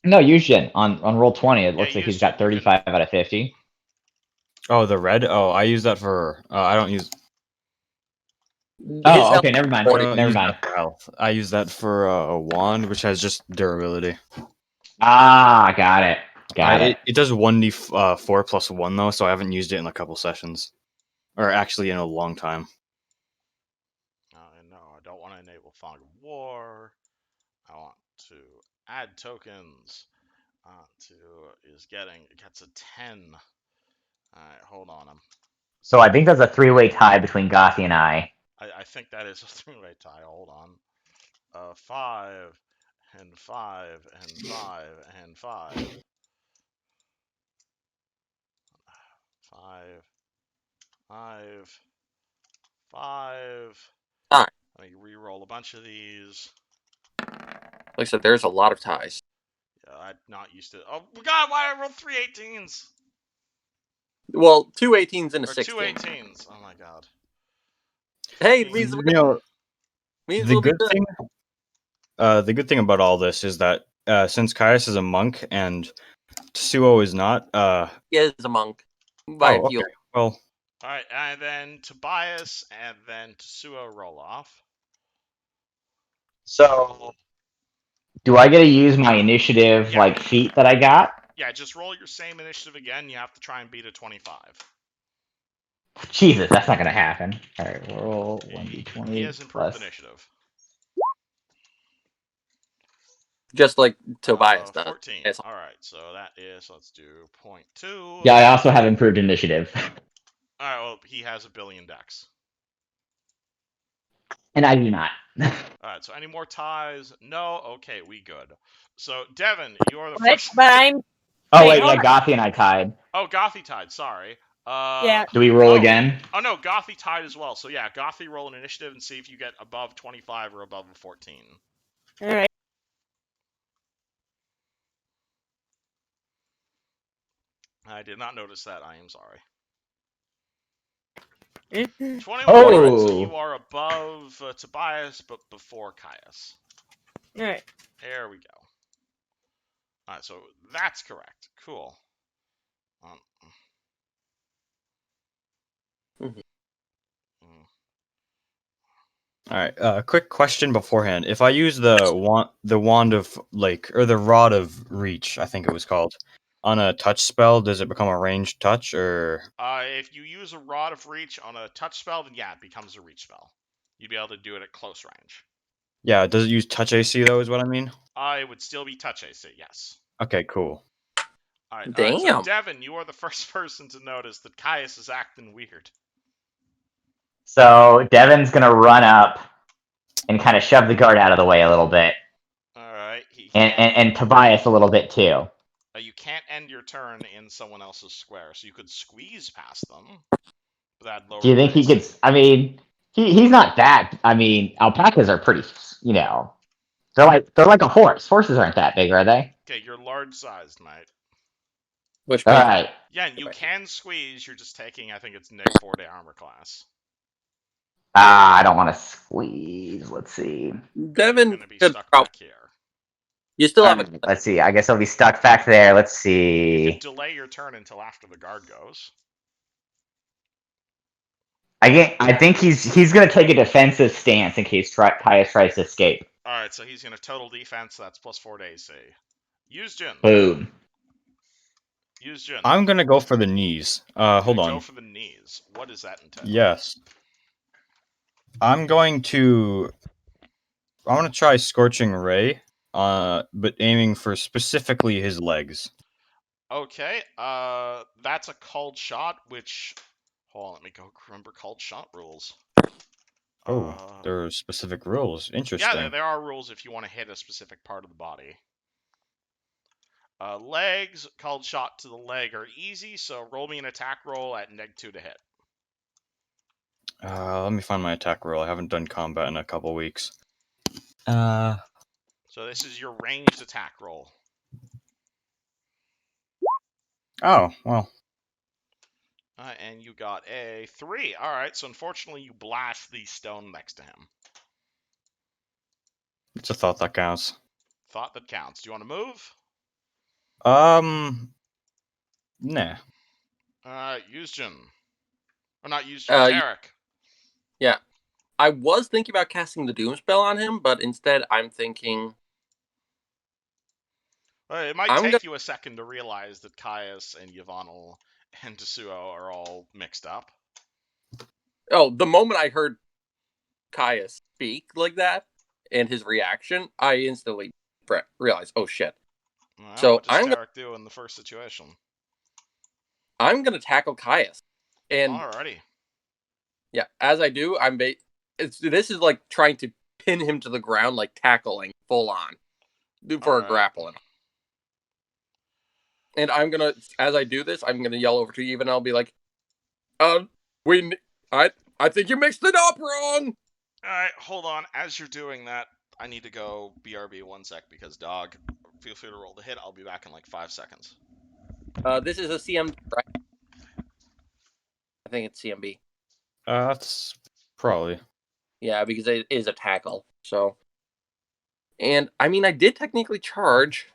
No, Yushin, on roll 20, it looks like he's got Yushin, 35 out of 50. Oh, the red? Oh, I use that for... I don't use... Oh, okay, never mind. I don't Never use mind. that for health. I use that for a wand, which has just durability. Ah, got it. Got it. It does 1d4 plus 1, though, so I haven't used it in a couple sessions. Or actually in a long time. No, I don't want to enable Fog of War. I want to add tokens. It gets a 10. Alright, hold on. So I think there's a three-way tie between Gothi and I. I think that is a three-way tie. Hold on. 5 and 5 and 5 and 5. 5. 5. Alright. Let me re-roll a bunch of these. Like I said, there's a lot of ties. Yeah, I'm not used to it. Oh god, why did I roll 3 18s? Well, 2 18s and a Or 16. 2 18s. Oh my god. Hey, it means, means the we'll good be good. thing... the good thing about all this is that since Caius is a monk and Tsuo is not... He is a monk. By okay. Well... Alright, and then Tobias, and then Tsuo roll off. So, do I get to use my initiative, feat that I got? Yeah, just roll your same initiative again. You have to try and beat a 25. Jesus, that's not going to happen. Alright, roll 1d20 He has improved plus... initiative. Just like Tobias does. 14. Yes. Alright, so that is, let's do 0.2. Yeah, I also have improved initiative. Alright, well, he has a billion dex. And I do not. Alright, so any more ties? No? Okay, we good. So, Devin, you're the But, first. but I'm. Oh, Wait, wait, hold yeah, on. Gothi and I tied. Oh, Gothy tied, sorry. Yeah. Do we roll again? Oh, no, Gothy tied as well. So, yeah, Gothy roll an initiative and see if you get above 25 or above a 14. Alright. I did not notice that. I am sorry. Mm-hmm. 21. Oh! So you are above Tobias, but before Caius. Alright. There we go. Alright, so that's correct. Cool. Alright, quick question beforehand. If I use the wand of or the rod of reach, I think it was called, on a touch spell, does it become a ranged touch, or? If you use a Rod of Reach on a touch spell, then yeah, it becomes a reach spell. You'd be able to do it at close range. Yeah, does it use touch AC though, is what I mean? It would still be touch AC, yes. Okay, cool. Alright, Damn. so Devin, you are the first person to notice that Caius is acting weird. So, Devin's going to run up and kind of shove the guard out of the way a little bit. Alright. And Tobias a little bit, too. You can't end your turn in someone else's square, so you could squeeze past them. But that'd lower Do you think he AC. could... I mean, he's not that... I mean, alpacas are pretty, They're like a horse. Horses aren't that big, are they? Okay, you're large-sized, mate. Which All makes right. Yeah, and you can squeeze. You're just taking, I think it's Nick 4-day armor class. I don't want to... squeeze. Let's see. Devin Going to be could stuck probably. back here. You still have a. Let's see. I guess I'll be stuck back there. Let's You see. can delay your turn until after the guard goes. I think he's gonna take a defensive stance in case Caius tries to escape. All right, so he's going to total defense. That's +4 to AC. Use Jin. Boom. Use Jin. I'm gonna go for the knees. Hold Go on. for the knees. What does that entail? Yes. I'm going to try Scorching Ray, but aiming for specifically his legs. Okay, that's a called shot, which... Hold on, let me go remember called shot rules. Oh, there are specific rules. Interesting. Yeah, there are rules if you want to hit a specific part of the body. Legs, called shot to the leg are easy, so roll me an attack roll at -2 to hit. Let me find my attack roll. I haven't done combat in a couple weeks. So this is your ranged attack roll. Oh, well. And you got a 3. Alright, so unfortunately you blast the stone next to him. It's a thought that counts. Thought that counts. Do you want to move? Nah. Yuzjin. Or not Yuzjin, Tarek. Yeah. I was thinking about casting the Doom spell on him, but instead I'm thinking... It might take you a second to realize that Caius and Yvonne and Tetsuo are all mixed up. Oh, the moment I heard Caius speak like that, and his reaction, I instantly realized, oh shit. Well, so what does Tarek do in the first situation? I'm going to tackle Caius. And alrighty. Yeah, as I do, this is like trying to pin him to the ground, like tackling full on. For a grappling. And I'm gonna, as I do this, I'm gonna yell over to Eve and I'll be like, I think you mixed it up wrong! Alright, hold on. As you're doing that, I need to go BRB 1 sec because dog. Feel free to roll the hit. I'll be back in like 5 seconds. This is a CMB, right? I think it's CMB. That's probably. Yeah, because it is a tackle. So, and I mean, I did technically charge.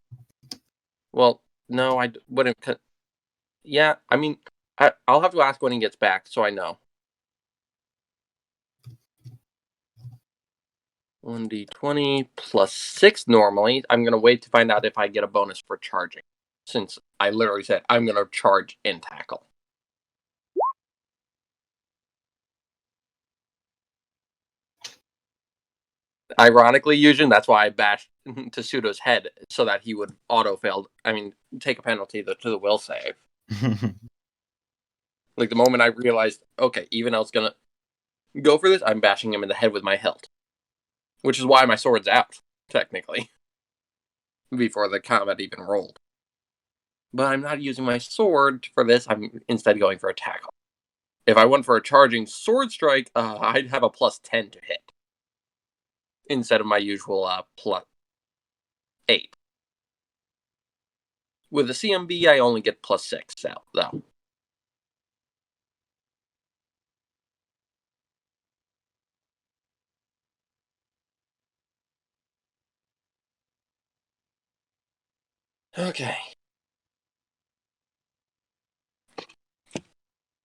Well, no, I wouldn't. Yeah, I mean, I'll have to ask when he gets back, so I know. 1d20 plus 6 normally. I'm going to wait to find out if I get a bonus for charging. Since I literally said I'm going to charge and tackle. Ironically, Yujin, that's why I bashed Tetsudo's head, so that he would auto-fail. I mean, take a penalty to the will save. Like, the moment I realized, okay, even I was going to go for this, I'm bashing him in the head with my hilt. Which is why my sword's out, technically. Before the combat even rolled. But I'm not using my sword for this, I'm instead going for a tackle. If I went for a charging sword strike, I'd have a plus 10 to hit. Instead of my usual plus 8. With the CMB, I only get plus 6, though. Okay.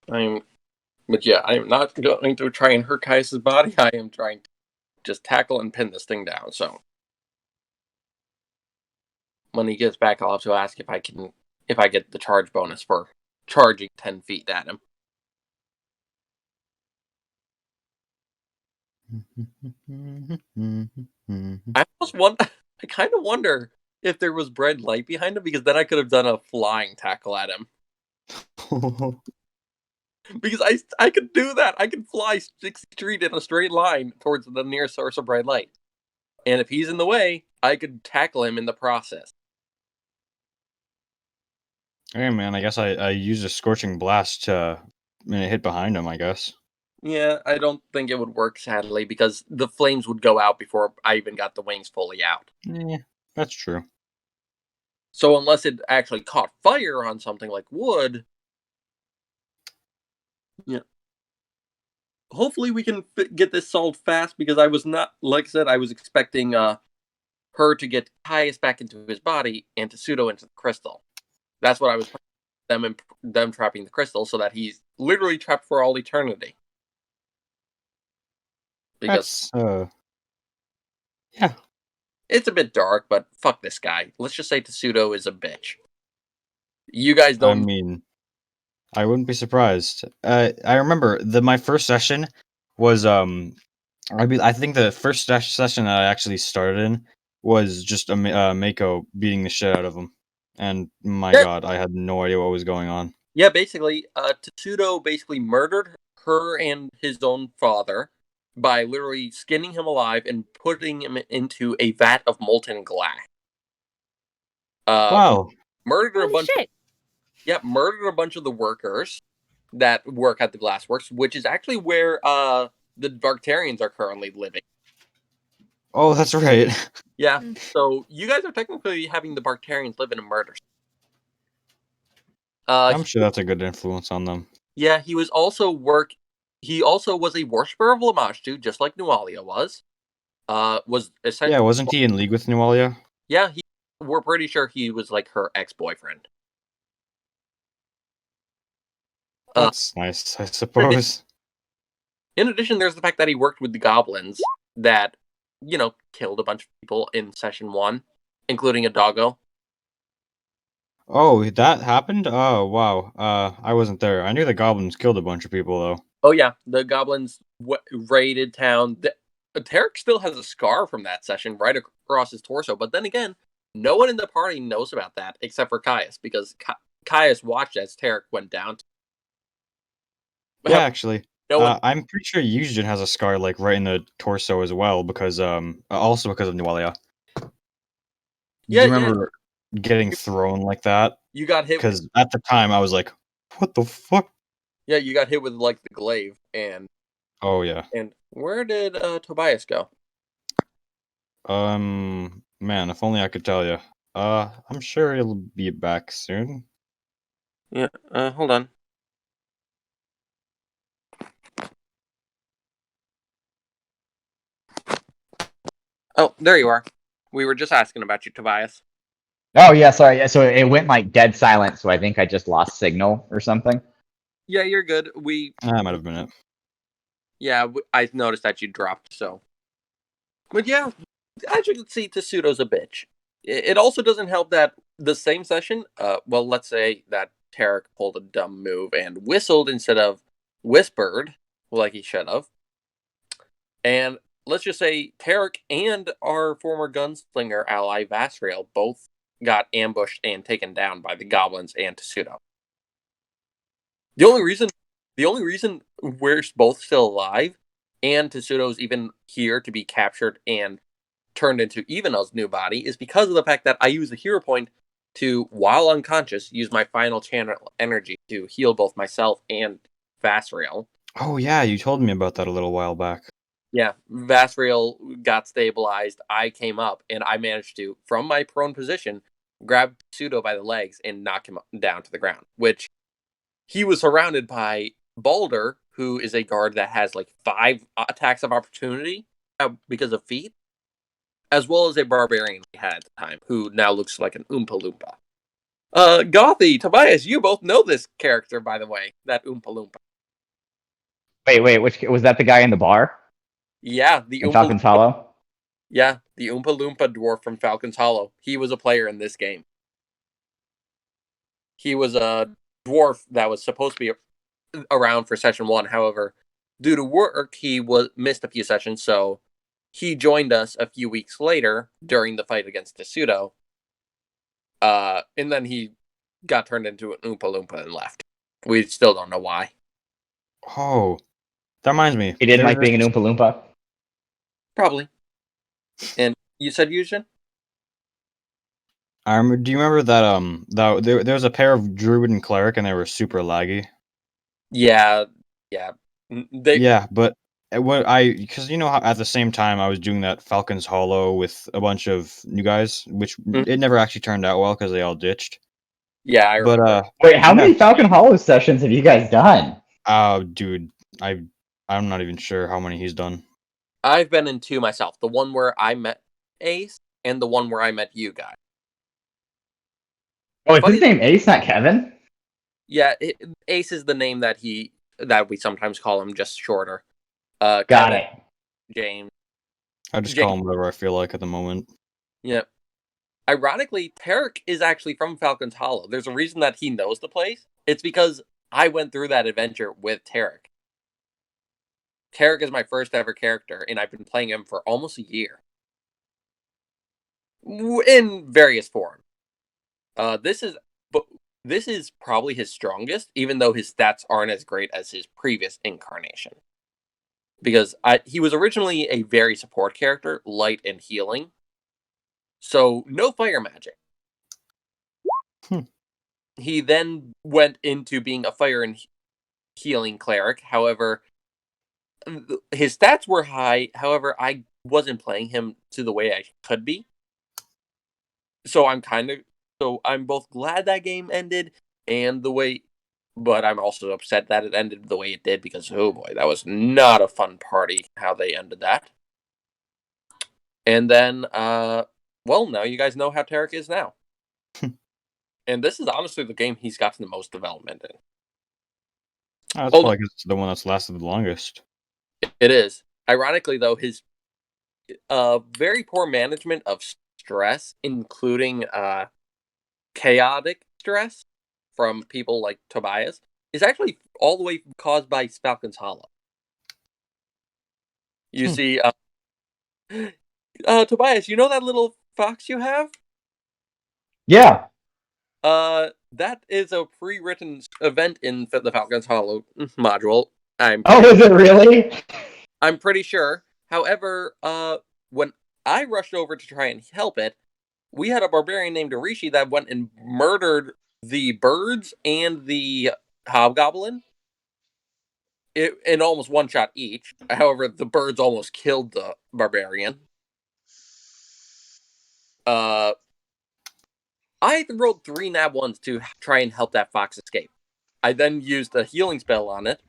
But yeah, I'm not going to try and hurt Caius' body. I am trying to just tackle and pin this thing down, so. When he gets back, I'll have to ask if I get the charge bonus for charging 10 feet at him. I kind of wonder if there was red light behind him, because then I could have done a flying tackle at him. Because I could do that. I could fly 6 feet in a straight line towards the nearest source of bright light. And if he's in the way, I could tackle him in the process. Hey man, I guess I used a scorching blast to hit behind him, I guess. Yeah, I don't think it would work, sadly, because the flames would go out before I even got the wings fully out. Yeah, that's true. So unless it actually caught fire on something like wood... Yeah. hopefully we can get this solved fast, because I was not, like I said, I was expecting her to get Caius back into his body and Tessuto into the crystal. That's what I was them trapping the crystal, so that he's literally trapped for all eternity. Because yeah. it's a bit dark, but fuck this guy. Let's just say Tessuto is a bitch. You guys don't. I mean, I wouldn't be surprised. I remember my first session was I think the first session that I actually started in was just Mako beating the shit out of him, and my god, I had no idea what was going on. Yeah, basically, Tessuto basically murdered her and his own father by literally skinning him alive and putting him into a vat of molten glass. Wow. Murdered a Holy bunch. shit. Murdered a bunch of the workers that work at the glassworks, which is actually where the Varktarians are currently living. Oh, that's right. Yeah, so you guys are technically having the Varktarians live in a murder. I'm sure that's a good influence on them. Yeah, he also was a worshiper of Lamashtu, just like Nualia was. Was essentially. Yeah, wasn't he in league with Nualia? Yeah, we're pretty sure he was like her ex-boyfriend. That's nice, I suppose. In addition, there's the fact that he worked with the goblins that, killed a bunch of people in session 1, including a doggo. Oh, that happened? Oh, wow. I wasn't there. I knew the goblins killed a bunch of people, though. Oh yeah, the goblins raided town. Tarek still has a scar from that session right across his torso, but then again, no one in the party knows about that except for Caius, because Caius watched as Tarek went down. Yeah, actually. No I'm pretty sure Yujin has a scar like right in the torso as well, because also because of Nualia. Yeah, do you remember getting thrown like that? You got hit because at the time I was like, "What the fuck?" Yeah, you got hit with like the glaive, and Oh yeah. And where did Tobias go? Man, if only I could tell you. I'm sure he'll be back soon. Yeah, hold on. Oh, there you are. We were just asking about you, Tobias. Oh yeah, sorry. So it went like dead silent. So I think I just lost signal or something. Yeah, you're good. That might have been it. Yeah, I noticed that you dropped. So, but yeah, as you can see, Tessuto's a bitch. It also doesn't help that the same session. Well, let's say that Tarek pulled a dumb move and whistled instead of whispered, like he should have. And let's just say Tarek and our former gunslinger ally Vasriel both got ambushed and taken down by the goblins and Tessuto. The only reason we're both still alive and Tessuto's even here to be captured and turned into Ivanel's new body is because of the fact that I use the hero point to, while unconscious, use my final channel energy to heal both myself and Vasriel. Oh yeah, you told me about that a little while back. Yeah, Vasriel got stabilized. I came up and I managed to, from my prone position, grab Pseudo by the legs and knock him down to the ground, which he was surrounded by Balder, who is a guard that has like 5 attacks of opportunity because of feet, as well as a barbarian we had at the time, who now looks like an Oompa Loompa. Gothy, Tobias, you both know this character, by the way, that Oompa Loompa. Wait, which was that? The guy in the bar? Yeah, the in Falcon's Hollow. Yeah, the Oompa Loompa dwarf from Falcon's Hollow. He was a player in this game. He was a dwarf that was supposed to be around for session 1. However, due to work, he missed a few sessions, so he joined us a few weeks later during the fight against Tessuto. And then he got turned into an Oompa Loompa and left. We still don't know why. Oh, that reminds me. He didn't like being an Oompa Loompa. Probably. And you said Yujin? Do you remember that there was a pair of druid and cleric and they were super laggy? Yeah. Yeah, but because how at the same time I was doing that Falcon's Hollow with a bunch of new guys, which it never actually turned out well because they all ditched. Yeah, I remember. Wait, how many Falcon Hollow sessions have you guys done? Oh, dude, I'm not even sure how many he's done. I've been in 2 myself. The one where I met Ace, and the one where I met you guys. Oh, is Funny- his name Ace, not Kevin? Yeah, Ace is the name that we sometimes call him, just shorter. Got Kevin, it. James. I just Jake. call him whatever I feel like at the moment. Yeah. Ironically, Tarek is actually from Falcon's Hollow. There's a reason that he knows the place. It's because I went through that adventure with Tarek. Tarek is my first ever character, and I've been playing him for almost a year. In various forms. This is probably his strongest, even though his stats aren't as great as his previous incarnation. Because he was originally a very support character, light and healing. So, no fire magic. He then went into being a fire and healing cleric. However, his stats were high. However, I wasn't playing him to the way I could be. So I'm both glad that game ended but I'm also upset that it ended the way it did because, oh boy, that was not a fun party how they ended that. And then, well, now you guys know how Tarek is now. And this is honestly the game he's gotten the most development in. That's probably the one that's lasted the longest. It is. Ironically, though, his very poor management of stress, including chaotic stress from people like Tobias, is actually all the way caused by Falcon's Hollow. You see, Tobias, you know that little fox you have? Yeah. That is a pre-written event in the Falcon's Hollow module. Oh, is it really? I'm pretty sure. However, when I rushed over to try and help it, we had a barbarian named Arishi that went and murdered the birds and the hobgoblin. In almost one shot each. However, the birds almost killed the barbarian. I rolled 3 nat 1s to try and help that fox escape. I then used a healing spell on it.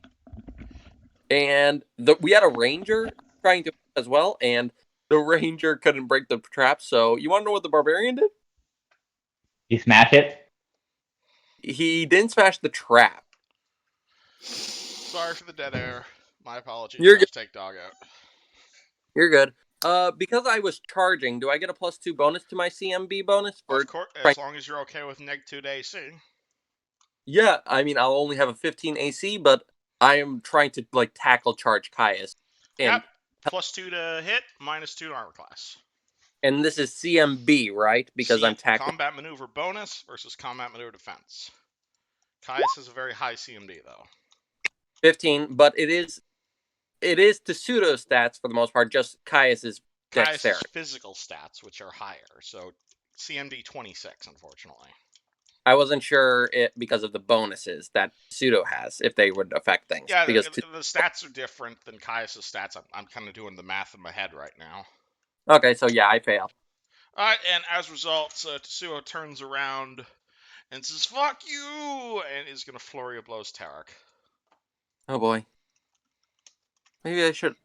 And we had a ranger trying to as well, and the ranger couldn't break the trap. So you want to know what the barbarian did? He smashed it? He didn't smash the trap. Sorry for the dead air. My apologies. You're good. Take dog out. You're good. Because I was charging, do I get a +2 bonus to my CMB bonus? Of course, as long as you're okay with -2 to AC. Yeah, I mean, I'll only have a 15 AC, but I am trying to tackle charge Caius. And yep, +2 to hit, -2 to armor class. And this is CMB, right? Because I'm tackling. Combat maneuver bonus versus combat maneuver defense. Caius has a very high CMD though. 15, but it is to pseudo stats for the most part. Just Caius's dexterity. Physical stats, which are higher. So CMD 26, unfortunately. I wasn't sure because of the bonuses that pseudo has, if they would affect things. Yeah, because the stats are different than Caius's stats. I'm kind of doing the math in my head right now. Okay, so yeah, I fail. All right, and as a result, Tetsuo turns around and says, "Fuck you!" and is going to flurry of blows Tarek. Oh boy. Maybe I should.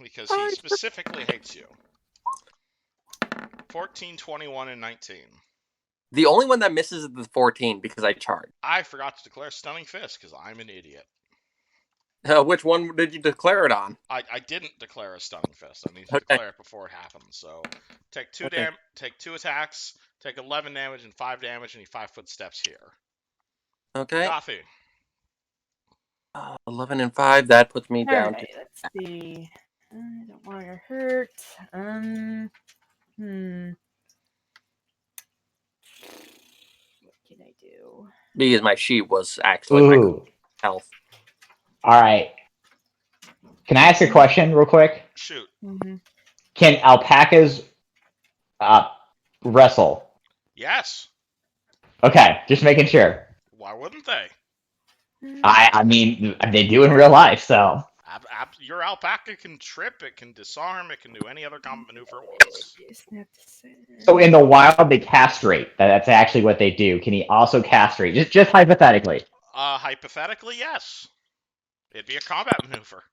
Because he specifically hates you. 14, 21, and 19. The only one that misses is the 14 because I charged. I forgot to declare Stunning Fist because I'm an idiot. Which one did you declare it on? I didn't declare a Stunning Fist. I need to declare it before it happens. So take 2 take 2 attacks, take 11 damage and 5 damage, and he 5 footsteps here. Okay. Coffee. 11 and 5. That puts me down to. Let's see. I don't want to hurt. What can I do? Because my sheet was actually my health. All right. Can I ask a question real quick? Shoot. Mm-hmm. Can alpacas wrestle? Yes. Okay, just making sure. Why wouldn't they? I mean, they do in real life, so. Your alpaca can trip, it can disarm, it can do any other combat maneuver it wants. So in the wild, they castrate. That's actually what they do. Can he also castrate? Just hypothetically. Hypothetically, yes. It'd be a combat maneuver.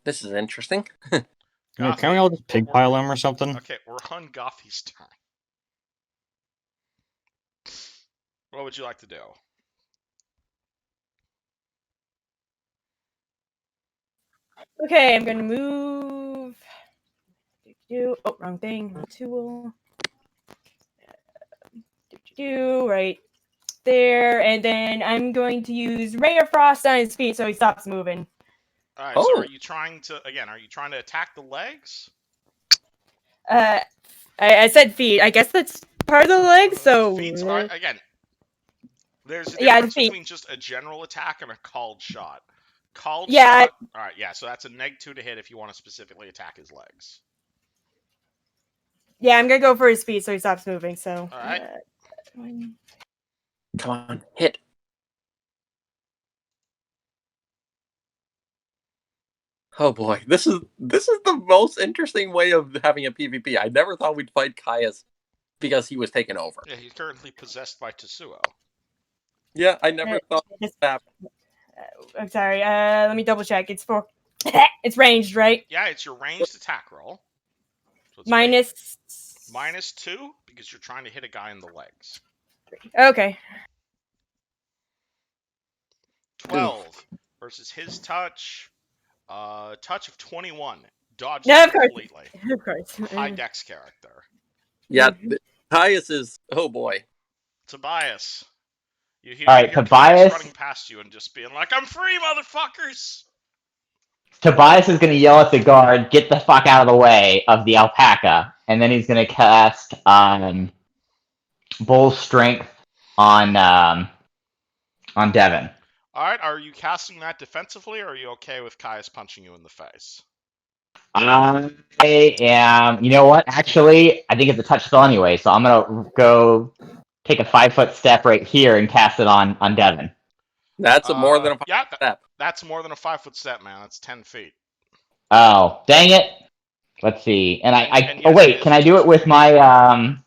This is interesting. Yeah, can't we all just pig pile him or something? Okay, we're on Gothy's turn. What would you like to do? Okay, I'm gonna move. Oh, wrong thing. Wrong tool. Right there, and then I'm going to use Ray of Frost on his feet so he stops moving. All right. So Oh. are you trying to attack the legs? I said feet. I guess that's part of the leg. So Feet. Again, there's a yeah, difference feet. between just a general attack and a called shot. Called Yeah. shot. All right. Yeah. So that's a -2 to hit if you want to specifically attack his legs. Yeah, I'm gonna go for his feet so he stops moving. So. All right. Come on, hit. Oh boy, this is the most interesting way of having a PvP. I never thought we'd fight Caius because he was taken over. Yeah, he's currently possessed by Tetsuo. Yeah, I never thought that. I'm sorry. Let me double check. It's for. It's ranged, right? Yeah, it's your ranged attack roll. So it's Minus. -2 because you're trying to hit a guy in the legs. Okay. 12 versus his touch. Touch of 21. Dodges No, of course. completely. Of course. High dex character. Yeah, Caius is. Oh boy. Tobias. You hear, All right, Caius Tobias. running past you and just being like, "I'm free, motherfuckers!" Tobias is going to yell at the guard, "Get the fuck out of the way of the alpaca," and then he's going to cast Bull Strength on Devin. All right, are you casting that defensively, or are you okay with Caius punching you in the face? I am. You know what? Actually, I think it's a touch spell anyway, so I'm gonna go take a 5-foot step right here and cast it on Devin. That's more than a step. That's more than a 5-foot step, man. That's 10 feet. Oh, dang it! Let's see. And yes, oh wait, can I do it with my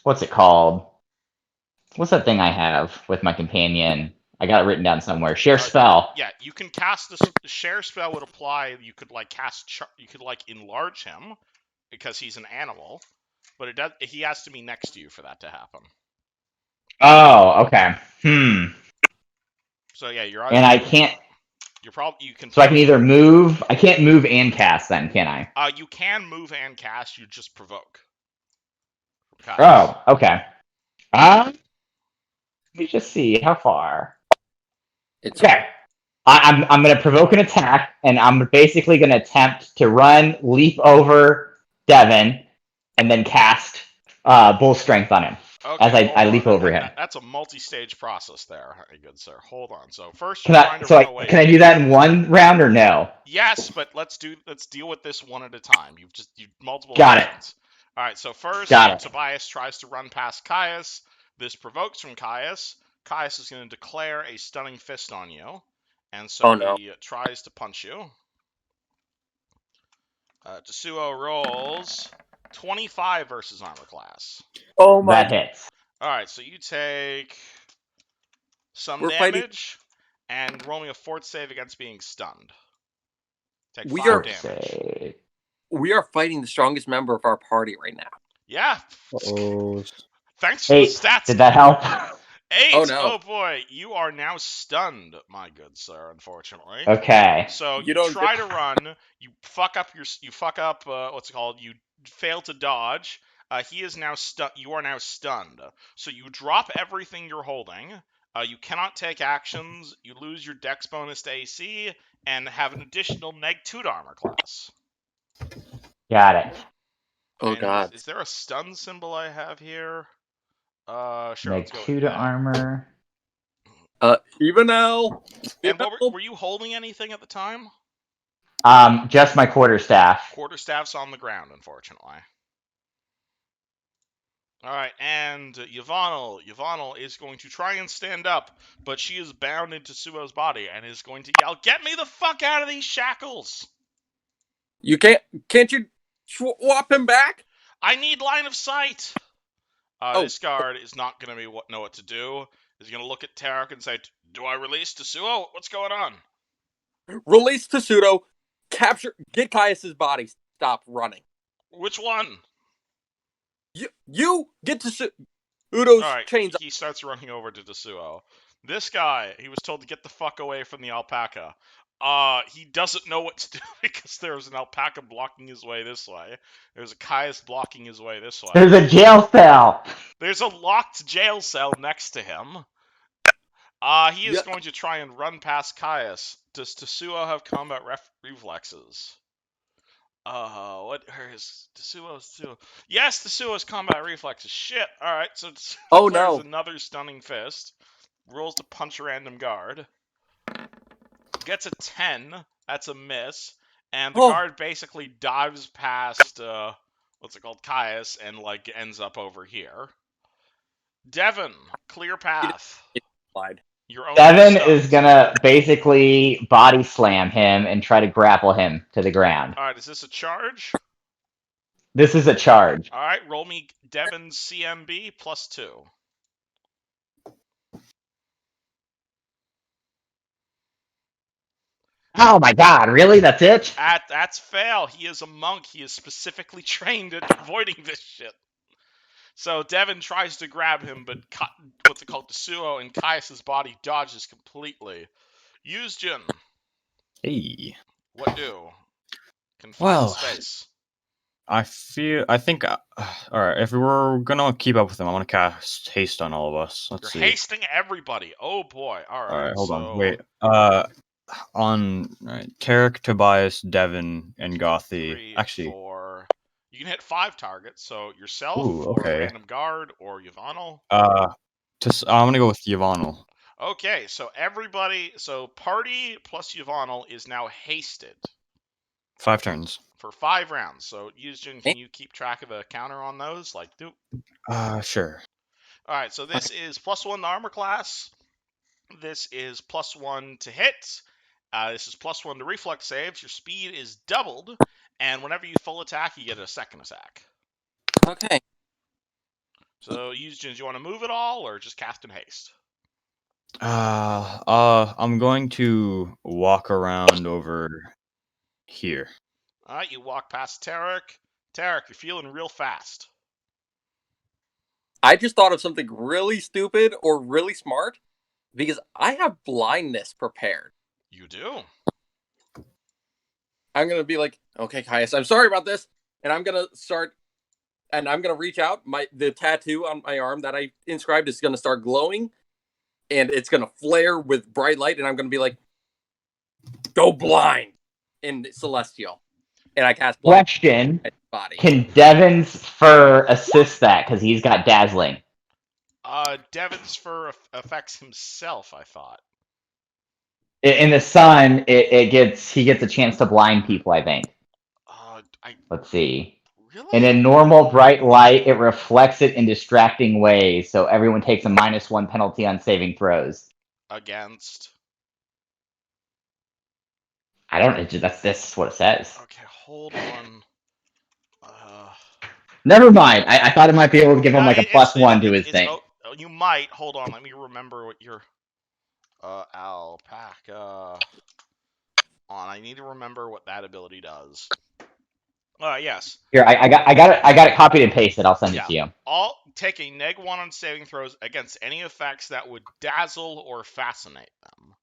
what's it called? What's that thing I have with my companion? I got it written down somewhere. Share spell. Yeah, you can cast the share spell would apply. You could like you could like enlarge him because he's an animal, but it does. He has to be next to you for that to happen. Oh, okay. So yeah, you're. And I can't. You can. So I can either move. I can't move and cast then, can I? You can move and cast. You just provoke. Oh, okay. Let me just see how far. Okay. I'm going to provoke an attack, and I'm basically going to attempt to run, leap over Devin, and then cast Bull Strength on him as I leap over him. That's a multi-stage process there, good sir. Hold on. So first, can I do that in one round or no? Yes, but let's deal with this one at a time. You've multiple Got options. All right. So first, Tobias tries to run past Caius. This provokes from Caius. Caius is going to declare a stunning fist on you, and so he tries to punch you. Tetsuo rolls 25 versus armor class. Oh my! That hits. All right, so you take some damage and roll me a fort save against being stunned. Take 5 damage. We are fighting the strongest member of our party right now. Yeah. Oh. Thanks for the stats. Did that help? 8. Oh no! Oh boy, you are now stunned, my good sir. Unfortunately. Okay. So you try to run. You fuck up what's it called? You fail to dodge. He is now stunned. You are now stunned. So you drop everything you're holding. You cannot take actions. You lose your dex bonus to AC and have an additional -2 to armor class. Got it. Oh god. Is there a stun symbol I have here? Sure. -2 to armor. Even now. And were you holding anything at the time? Just my quarterstaff. Quarterstaff's on the ground, unfortunately. All right, and Yvonne is going to try and stand up, but she is bound into Tetsuo's body and is going to yell, "Get me the fuck out of these shackles!" You can't you swap him back? I need line of sight. This guard is not going to know what to do. He's going to look at Tarek and say, "Do I release Tetsuo? What's going on?" Release Tetsuo. Get Caius's body. Stop running. Which one? You get to Udo's All right, chains. he starts running over to Dasuo. This guy, he was told to get the fuck away from the alpaca. He doesn't know what to do because there's an alpaca blocking his way this way. There's a Caius blocking his way this way. There's a jail cell. There's a locked jail cell next to him. He is going to try and run past Caius. Does Dasuo have combat reflexes? What is Dasuo? Yes, Dasuo's combat reflexes. Shit. All right, so Oh, declares no. another stunning fist. Rolls to punch a random guard. Gets a 10. That's a miss. And the guard basically dives past what's it called, Caius, and like ends up over here. Devin, clear path. Your own Devin stones. is gonna basically body slam him and try to grapple him to the ground. All right, is this a charge? This is a charge. All right, roll me Devin's CMB +2. Oh my god, really? That's it? That's fail. He is a monk. He is specifically trained at avoiding this shit. So Devin tries to grab him, but what's it called, Dasuo and Caius's body dodges completely. Yuzjin. Hey. What do? Confine Well, space. I think. All right, if we were gonna keep up with him, I want to cast haste on all of us. Let's You're see. hasting everybody. Oh boy. All right. All right, hold so... on. Wait. On Tarek, Tobias, Devin, and Gothy. 3, Actually, 4. You can hit 5 targets. So yourself, Ooh, or okay. random guard, or Yvonne. I'm gonna go with Yvonne. Okay, so everybody, party plus Yvonne is now hasted 5 turns. for 5 rounds. So Yuzjin, can you keep track of a counter on those? Like, do. Sure. All right, so this is +1 to armor class. This is +1 to hit. This is +1 to reflex saves. Your speed is doubled, and whenever you full attack, you get a second attack. Okay. So, Yuzjin, do you want to move at all, or just cast in haste? I'm going to walk around over here. All right, you walk past Tarek. Tarek, you're feeling real fast. I just thought of something really stupid or really smart because I have blindness prepared. You do. I'm going to be like, okay, Caius, I'm sorry about this. And I'm going to start, and I'm going to reach out. The tattoo on my arm that I inscribed is going to start glowing, and it's going to flare with bright light, and I'm going to be like, go blind in Celestial. And I cast blind. Question. Body. Can Devin's fur assist that? Because he's got dazzling. Devin's fur affects himself, I thought. In the sun, he gets a chance to blind people, I think. Let's see. Really? And in normal bright light, it reflects it in distracting ways, so everyone takes a -1 penalty on saving throws. Against? I don't know. That's what it says. Okay, hold on. Never mind. I thought it might be able to give him like a +1 to his thing. You might. Hold on. Let me remember what your alpaca on. I need to remember what that ability does. Yes. Here, I got it copied and pasted. I'll send it to you. Take a -1 on saving throws against any effects that would dazzle or fascinate them.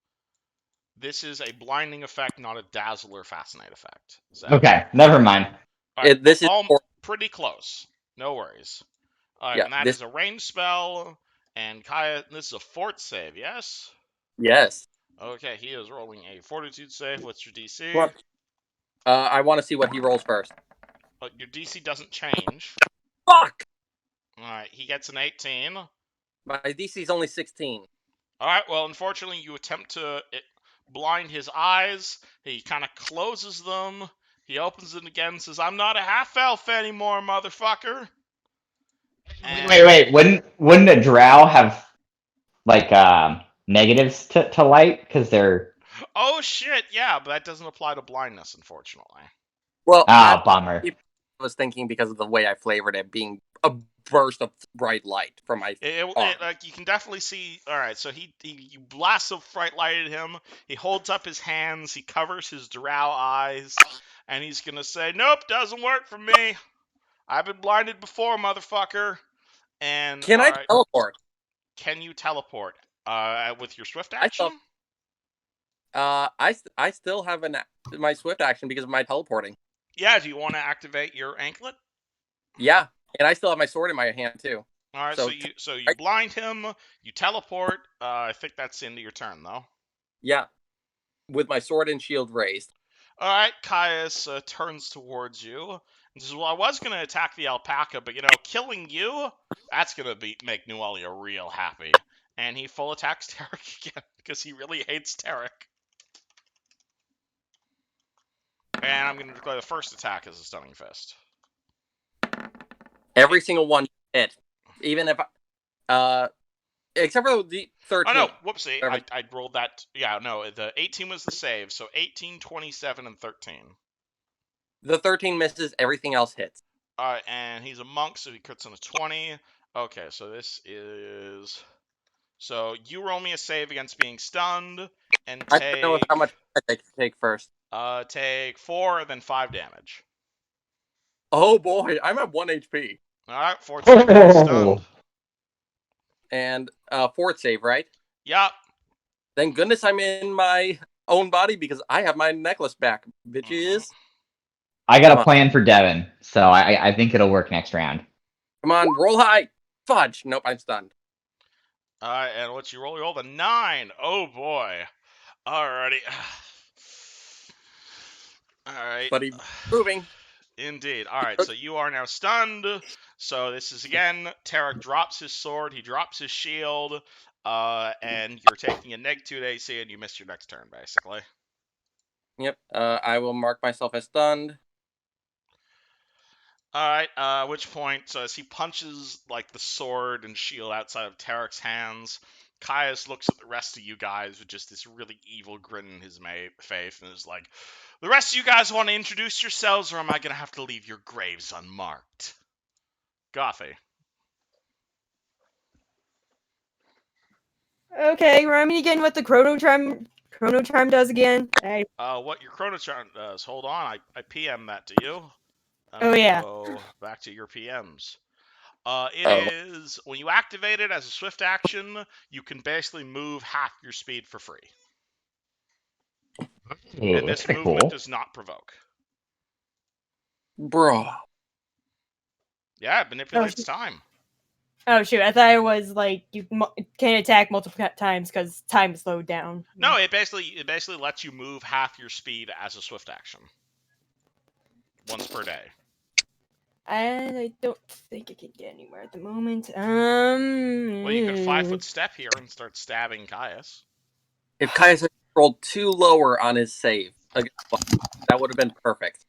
This is a blinding effect, not a dazzle or fascinate effect. Okay, never mind. Right, this is pretty close. No worries. Alright, and that is a ranged spell, and Kaya, this is a fort save, yes? Yes. Okay, he is rolling a fortitude save. What's your DC? What? I want to see what he rolls first. Your DC doesn't change. Fuck! Alright, he gets an 18. My DC is only 16. Alright, well, unfortunately, you attempt to blind his eyes. He kind of closes them. He opens it again and says, I'm not a half-elf anymore, motherfucker. And... Wait. Wouldn't a drow have, like, negatives to light? Because they're... Oh, shit, yeah, but that doesn't apply to blindness, unfortunately. Well, bummer. I was thinking because of the way I flavored it being a burst of bright light from my arm. Like you can definitely see. All right, so he blasts a bright light at him. He holds up his hands. He covers his drow eyes, and he's gonna say, "Nope, doesn't work for me. I've been blinded before, motherfucker." And Can I teleport? Can you teleport? With your swift I action? I still have my swift action because of my teleporting. Yeah. Do you want to activate your anklet? Yeah, and I still have my sword in my hand too. All right. So you blind him. You teleport. I think that's the end of your turn, though. Yeah, with my sword and shield raised. All right. Caius turns towards you and says, "Well, I was gonna attack the alpaca, but killing you, that's gonna make Nualia real happy." And he full attacks Tarek again because he really hates Tarek. And I'm going to declare the first attack as a stunning fist. Every single one hit, even if except for the 13. Oh no, whoopsie! I rolled that. Yeah, no, the 18 was the save, so 18, 27, and 13. The 13 misses. Everything else hits. And he's a monk, so he crits on a 20. Okay, so this is. So you roll me a save against being stunned, and I don't know how much I take first. Take 4 and then 5 damage. Oh boy, I'm at 1 HP. All right, 4 stunned. And fourth save, right? Yep. Thank goodness I'm in my own body because I have my necklace back, bitches. I got a plan for Devin, so I think it'll work next round. Come on, roll high. Fudge. Nope, I'm stunned. And what you roll? You rolled a 9. Oh boy. Alrighty. Alright. But he's moving. Indeed. Alright, so you are now stunned. So this is again, Tarek drops his sword, he drops his shield, and you're taking a -2 to AC and you missed your next turn, basically. Yep. I will mark myself as stunned. Alright, at which point, so as he punches like the sword and shield outside of Tarek's hands, Caius looks at the rest of you guys with just this really evil grin in his face and is like, "The rest of you guys want to introduce yourselves, or am I going to have to leave your graves unmarked?" Gothy. Okay, remind me again what the chrono charm does again. What your chrono charm does? Hold on, I PM that to you. Yeah. Go back to your PMs. It is when you activate it as a swift action, you can basically move half your speed for free. Ooh, And this movement does not provoke. Bro. Yeah, it manipulates time. Oh shoot! I thought it was like you can't attack multiple times because time is slowed down. No, it basically lets you move half your speed as a swift action. Once per day. And I don't think I can get anywhere at the moment. Well, you could 5-foot step here and start stabbing Caius. If Caius had rolled 2 lower on his save, that would have been perfect.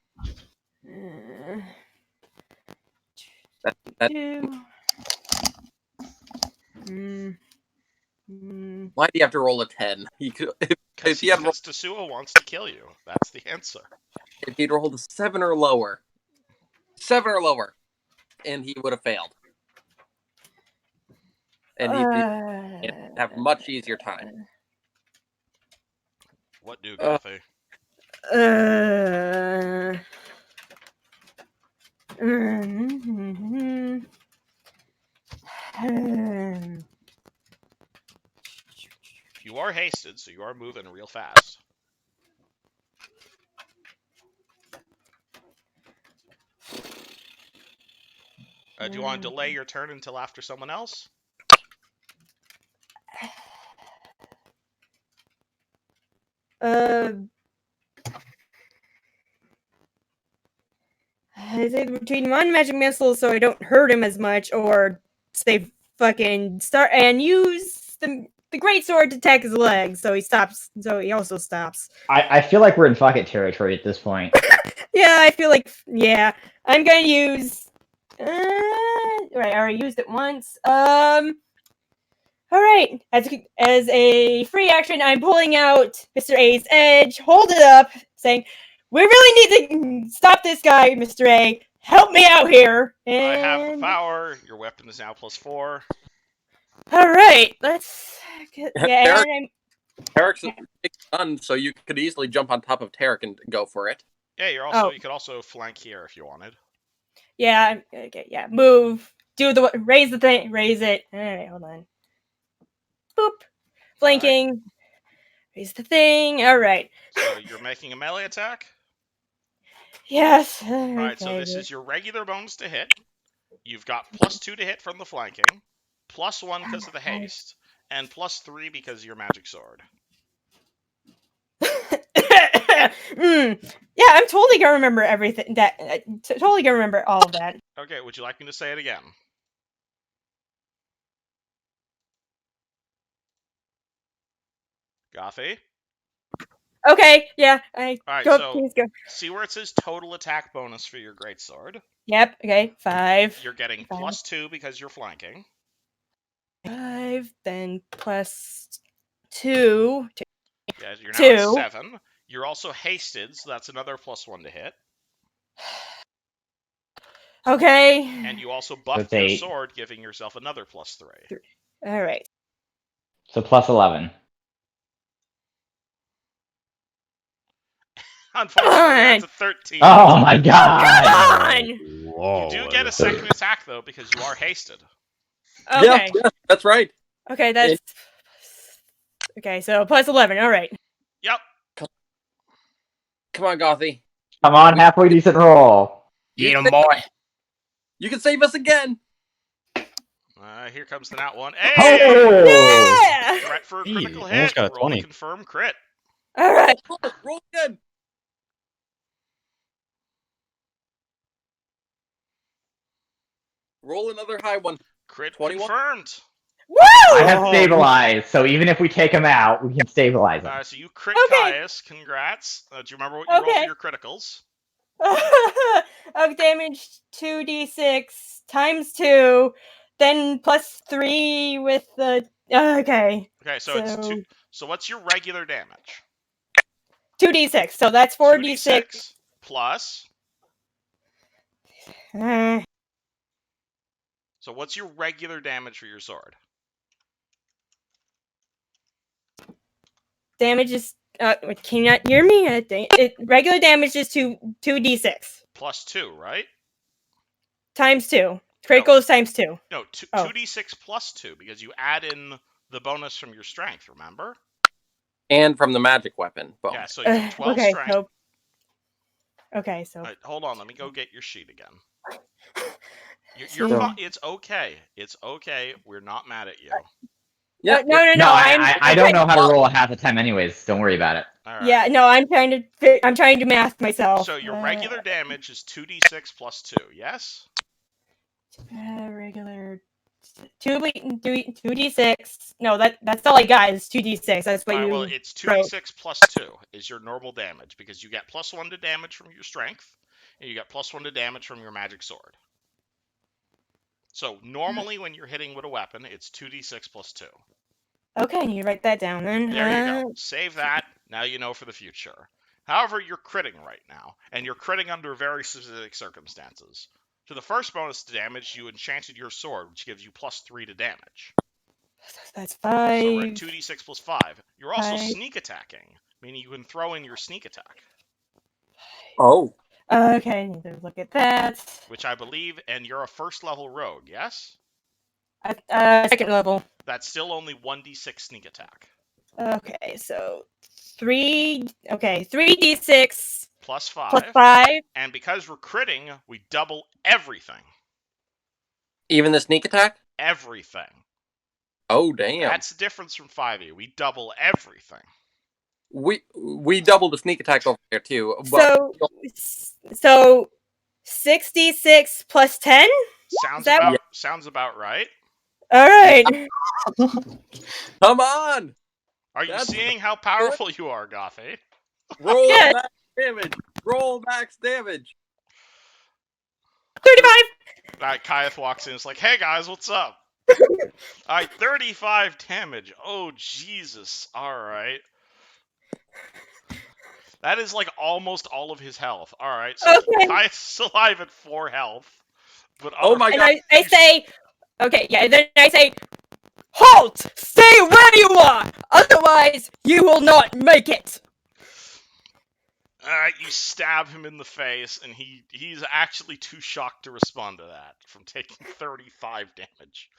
Why do you have to roll a 10? Because Tetsuo wants to kill you. That's the answer. If he'd rolled a 7 or lower, and he would have failed. And he'd have a much easier time. What do, Gothy? You are hasted, so you are moving real fast. Do you want to delay your turn until after someone else? I think between one magic missile so I don't hurt him as much, or say fucking start and use the great sword to attack his legs so he stops. So he also stops. I feel like we're in fuck it territory at this point. Yeah, I feel like I'm gonna use. Right, I already used it once. All right. As a free action, I'm pulling out Mr. A's edge, hold it up, saying, "We really need to stop this guy, Mr. A. help me out here. And... I have the power. Your weapon is now +4. All right, let's get... Yeah, Tarek, and Tarek's a big gun, so you could easily jump on top of Tarek and go for it. Yeah, you Oh. could also flank here if you wanted. Yeah, okay, yeah. Move. Do the raise the thing. Raise it. All right, hold on. Boop. Flanking. Right. Raise the thing. All right. So you're making a melee attack? Yes. All right, so this is your regular bonus to hit. You've got +2 to hit from the flanking, +1 because of the haste, and +3 because of your magic sword. Yeah, I'm totally gonna remember everything. Totally gonna remember all of that. Okay, would you like me to say it again? Gothy? Okay, yeah. Alright, go, so please go. See where it says total attack bonus for your greatsword? Yep, okay, 5. You're getting 5. +2 because you're flanking. 5, then +2. Yeah, you're now at 7. You're also hasted, so that's another +1 to hit. Okay. And you also buffed your sword, giving yourself another +3. Alright. So +11. Unfortunately, that's a 13. Oh my god! Come on! You do get a second attack, though, because you are hasted. Okay. Yeah, that's right. Okay, that's... Okay, so +11, alright. Yep. Come on, Gothy. Come on, halfway decent roll. Get him, boy. You can save us again. Here comes the nat 1. Hey! Yeah! Threat for a Hey, critical almost hit. got a Roll 20. a confirm crit. Alright. Roll again. Roll another high one. Crit 21. confirmed. Woo! I have stabilized, so even if we take him out, we can stabilize him. So you crit Okay. Caius. Congrats. Do you remember what you rolled for your criticals? Of damage 2d6 times 2, then +3 with the... Okay. Okay, so it's 2. So what's your regular damage? 2d6, so that's 4d6. 2d6 plus... So what's your regular damage for your sword? Damage is... can you not hear me? Regular damage is 2d6. +2, right? Times 2. Critical is times 2. No, 2d6 +2, because you add in the bonus from your strength, remember? And from the magic weapon bonus. Yeah, so you have 12 okay, strength. Okay, so... Right, hold on, let me go get your sheet again. You're fine. It's okay. It's okay. We're not mad at you. Yeah. No, I don't know how to roll a half a 10 anyways. Don't worry about it. All right. Yeah, no, I'm trying to math myself. So your regular damage is 2d6 +2, yes? Regular 2d6. No, that's all I got is 2d6. That's what you... Well, it's 2d6 +2 is your normal damage, because you get +1 to damage from your strength, and you get +1 to damage from your magic sword. So normally when you're hitting with a weapon, it's 2d6 +2. Okay, you write that down then. There you go. Save that. Now you know for the future. However, you're critting right now, and you're critting under very specific circumstances. To the first bonus to damage, you enchanted your sword, which gives you +3 to damage. That's 5. So we're at 2d6 +5. You're also 5. sneak attacking, meaning you can throw in your sneak attack. Oh. Okay, I need to look at that. Which I believe, and you're a first level rogue, yes? Second level. That's still only 1d6 sneak attack. Okay, so 3d6 +5. +5. And because we're critting, we double everything. Even the sneak attack? Everything. Oh, damn. That's the difference from 5e. We double everything. We doubled the sneak attack over there too. But... So 66 + 10? Sounds about right. All right. Come on! Are you seeing how powerful you are, Gothy? Roll max damage. Roll max damage. 35. Alright, Kayeth walks in and is like, hey guys, what's up? Alright, 35 damage. Oh, Jesus. Alright. That is like almost all of his health. All right, so Okay. Kai's still alive at 4 health. But Oh my And god! I say, okay, yeah, and then I say, halt! Stay where you are! Otherwise, you will not make it! Alright, you stab him in the face, and he's actually too shocked to respond to that from taking 35 damage.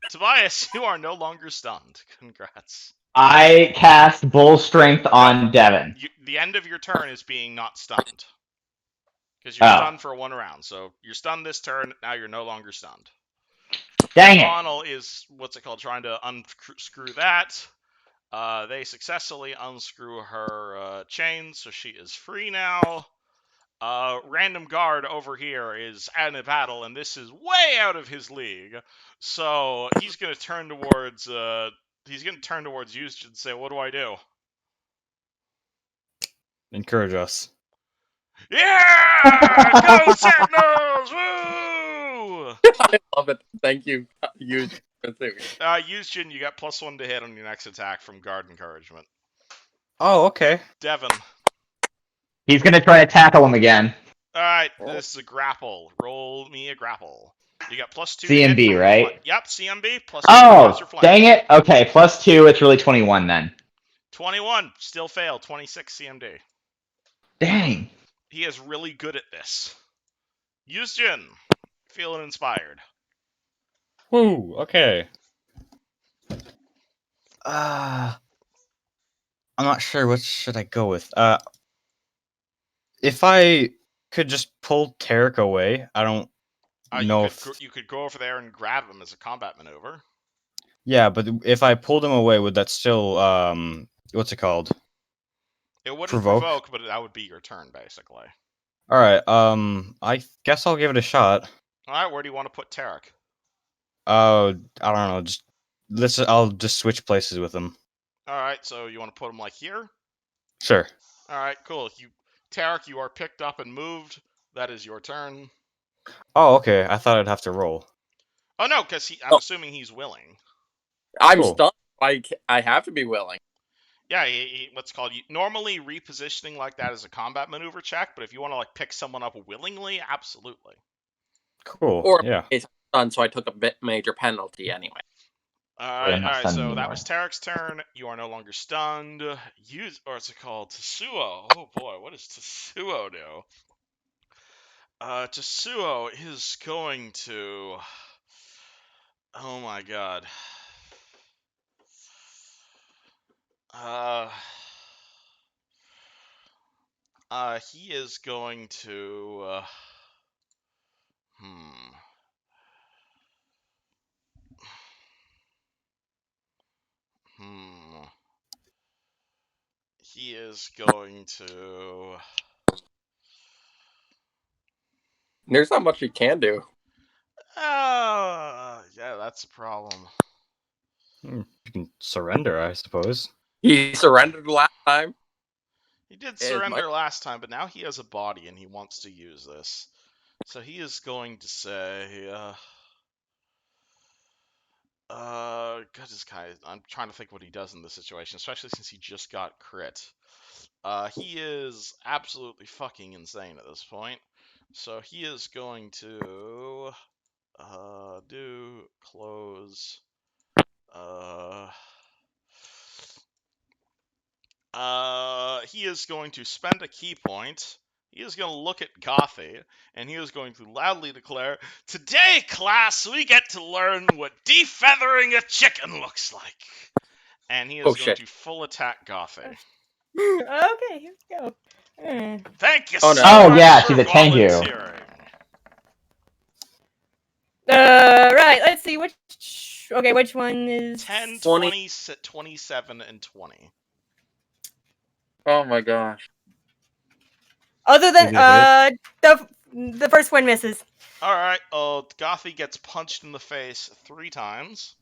Tobias, you are no longer stunned. Congrats. I cast Bull Strength on Devin. The end of your turn is being not stunned. Because you're Oh. stunned for 1 round. So you're stunned this turn, now you're no longer stunned. Dang it! Fawnal is, trying to unscrew that. They successfully unscrew her chain, so she is free now. Random guard over here is in a battle, and this is way out of his league. So he's gonna turn towards Yushin and say, "What do I do?" Encourage us. Yeah, go Sentinels! Woo! I love it. Thank you, Yushin. Yushin, you got +1 to hit on your next attack from guard encouragement. Oh, okay. Devin. He's gonna try to tackle him again. Alright, this is a grapple. Roll me a grapple. You got +2 to CMB, hit from right? Yep, CMB, +2 Oh, as your flank. dang it! Okay, +2. It's really 21 then. 21, still failed. 26 CMD. Dang. He is really good at this. Yusjin, feeling inspired. Woo, okay. I'm not sure what should I go with. If I could just pull Tarek away, I don't know You could go over there and grab him as a combat maneuver. Yeah, but if I pulled him away, would that still what's it called? It wouldn't Provoke? provoke, but that would be your turn, basically. All right. I guess I'll give it a shot. All right, where do you want to put Tarek? I don't know. I'll just switch places with him. All right, so you want to put him like here? Sure. All right, cool. Tarek, you are picked up and moved. That is your turn. Oh, okay. I thought I'd have to roll. Oh no, because I'm assuming he's willing. I'm Cool. stunned. I have to be willing. Yeah, what's called normally repositioning like that is a combat maneuver check, but if you want to like pick someone up willingly, absolutely. Cool. Or yeah. it's stunned, so I took a major penalty anyway. All I'm not right. stunned So anymore. that was Tarek's turn. You are no longer stunned. What's it called? Tetsuo. Oh boy, what does Tetsuo do? Tetsuo is going to. Oh my god. He is going to. He is going to. There's not much you can do. Yeah, that's a problem. You can surrender, I suppose. He surrendered last time. He did surrender last time, but now he has a body and he wants to use this. So he is going to say, God, this guy, I'm trying to think what he does in this situation, especially since he just got crit. He is absolutely fucking insane at this point. So he is going to, do close, he is going to spend a key point. He is going to look at Gothy, and he is going to loudly declare, "Today, class, we get to learn what defeathering a chicken looks like." And he is going to full attack Gothy. Okay, here we go. Thank you Oh, so no. much yeah, for she's a Tengu. volunteering. Right, let's see which. Okay, which one is 10, 20. 20, 27, and 20. Oh my gosh. Other than Did the first one misses. Alright, Gothy gets punched in the face 3 times,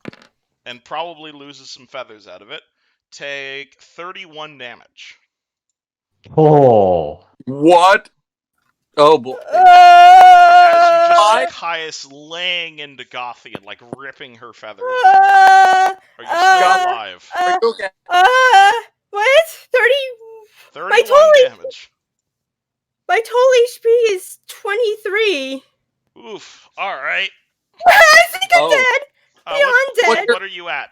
and probably loses some feathers out of it. Take 31 damage. Oh. What? Oh boy. As you just see Uh, Caius laying into Gothy and, like, ripping her feathers out. Are you still alive? Are you okay? What? 30? 31 damage. My total HP is 23. Oof. All right. I think I'm Oh. dead. Beyond dead. What are you at?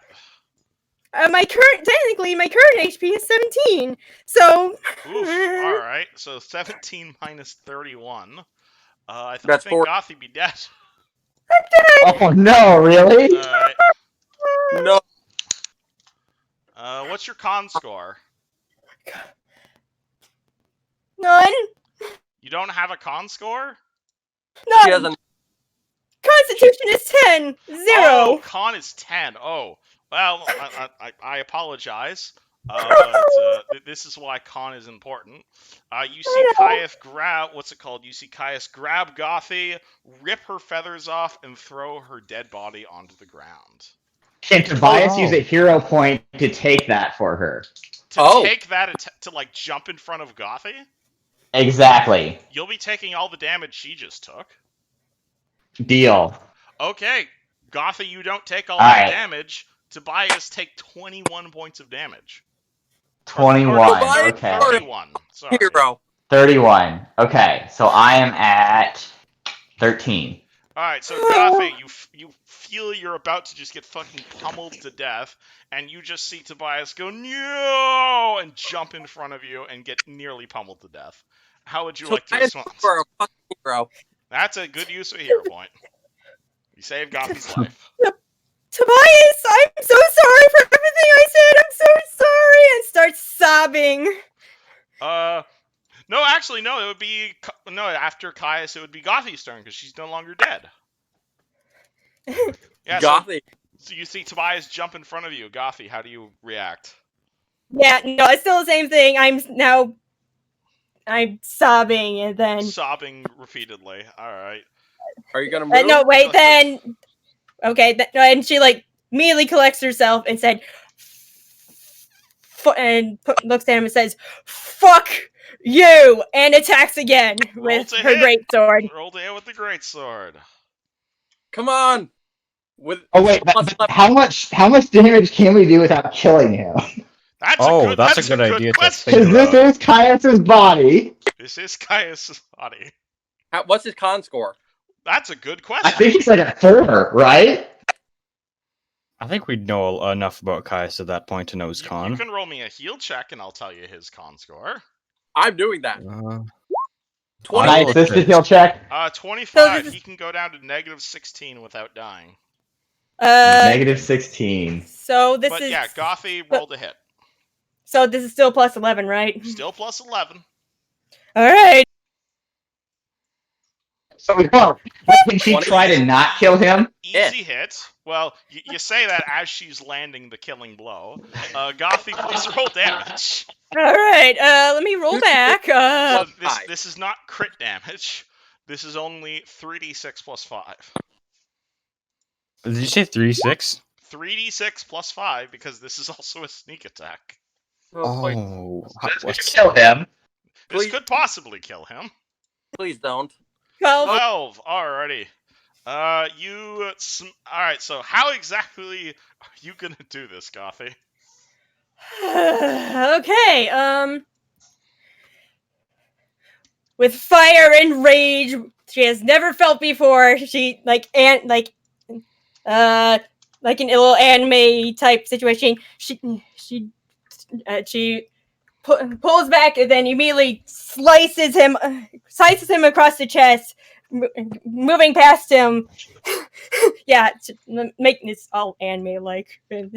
My current HP is 17. So. Oof. All right. So 17 minus 31. I That's think 4. Gothy be dead. Oh no, really? All right. No. What's your con score? None. You don't have a con score? None. She doesn't. Constitution is 10. 0. Oh, con is 10. Oh, well, I apologize. But this is why con is important. You see Caius grab, what's it called? You see Caius grab Gothy, rip her feathers off, and throw her dead body onto the ground. Can Tobias use a hero point to take that for her? To take that, to like jump in front of Gothy? Exactly. You'll be taking all the damage she just took. Deal. Okay, Gothy, you don't take all All that right. damage. Tobias take 21 points of damage. 21. Tobias, Okay. 31. Sorry. Hero. 31. Okay, so I am at 13. Alright, so Gothy, you feel you're about to just get fucking pummeled to death, and you just see Tobias go, no, and jump in front of you and get nearly pummeled to death. How would you like to Tobias, respond? you are a fucking hero. That's a good use of a hero point. You saved Gothy's life. Tobias, I'm so sorry for everything I said. I'm so sorry. And starts sobbing. No, actually, no, it would be, no, after Caius, it would be Gothy's turn, because she's no longer dead. Yeah, Gothy. So you see Tobias jump in front of you. Gothy, how do you react? Yeah, no, it's still the same thing. I'm sobbing, and then Sobbing repeatedly. Alright. Are you gonna move? no, wait, then okay, and she like immediately collects herself and said, looks at him and says, "Fuck you," and attacks again with to her hit. great sword. Roll to hit with the greatsword. Come on. With Oh wait, but how much damage can we do without killing him? That's a good idea to question. think Because this is Caius's body. This is Caius' body. what's his con score? That's a good I question. think he's like a 4, right? I think we'd know enough about Caius at that point to know his You con. can roll me a heal check, and I'll tell you his con score. I'm doing that. 20. Nice, this is heal check. 25. He can go down to negative 16 without dying. Negative 16. So this But is yeah, Gothy rolled a hit. So this is still plus 11, right? Still plus 11. All right. So can she try to not kill him? Easy hit. Well, you say that as she's landing the killing blow. Gothy, please roll damage. All right. Let me roll back. So this is not crit damage. This is only 3d6 plus 5. Did you say 3-6? 3d6 plus 5 because this is also a sneak attack. Oh, Kill him. This could possibly kill him. Please don't. 12. Alrighty. Alright, so how exactly are you gonna do this, Gothy? Okay. With fire and rage she has never felt before, she like an little anime type situation. She pulls back and then immediately slices him across the chest, moving past him. Yeah, making this all anime like, and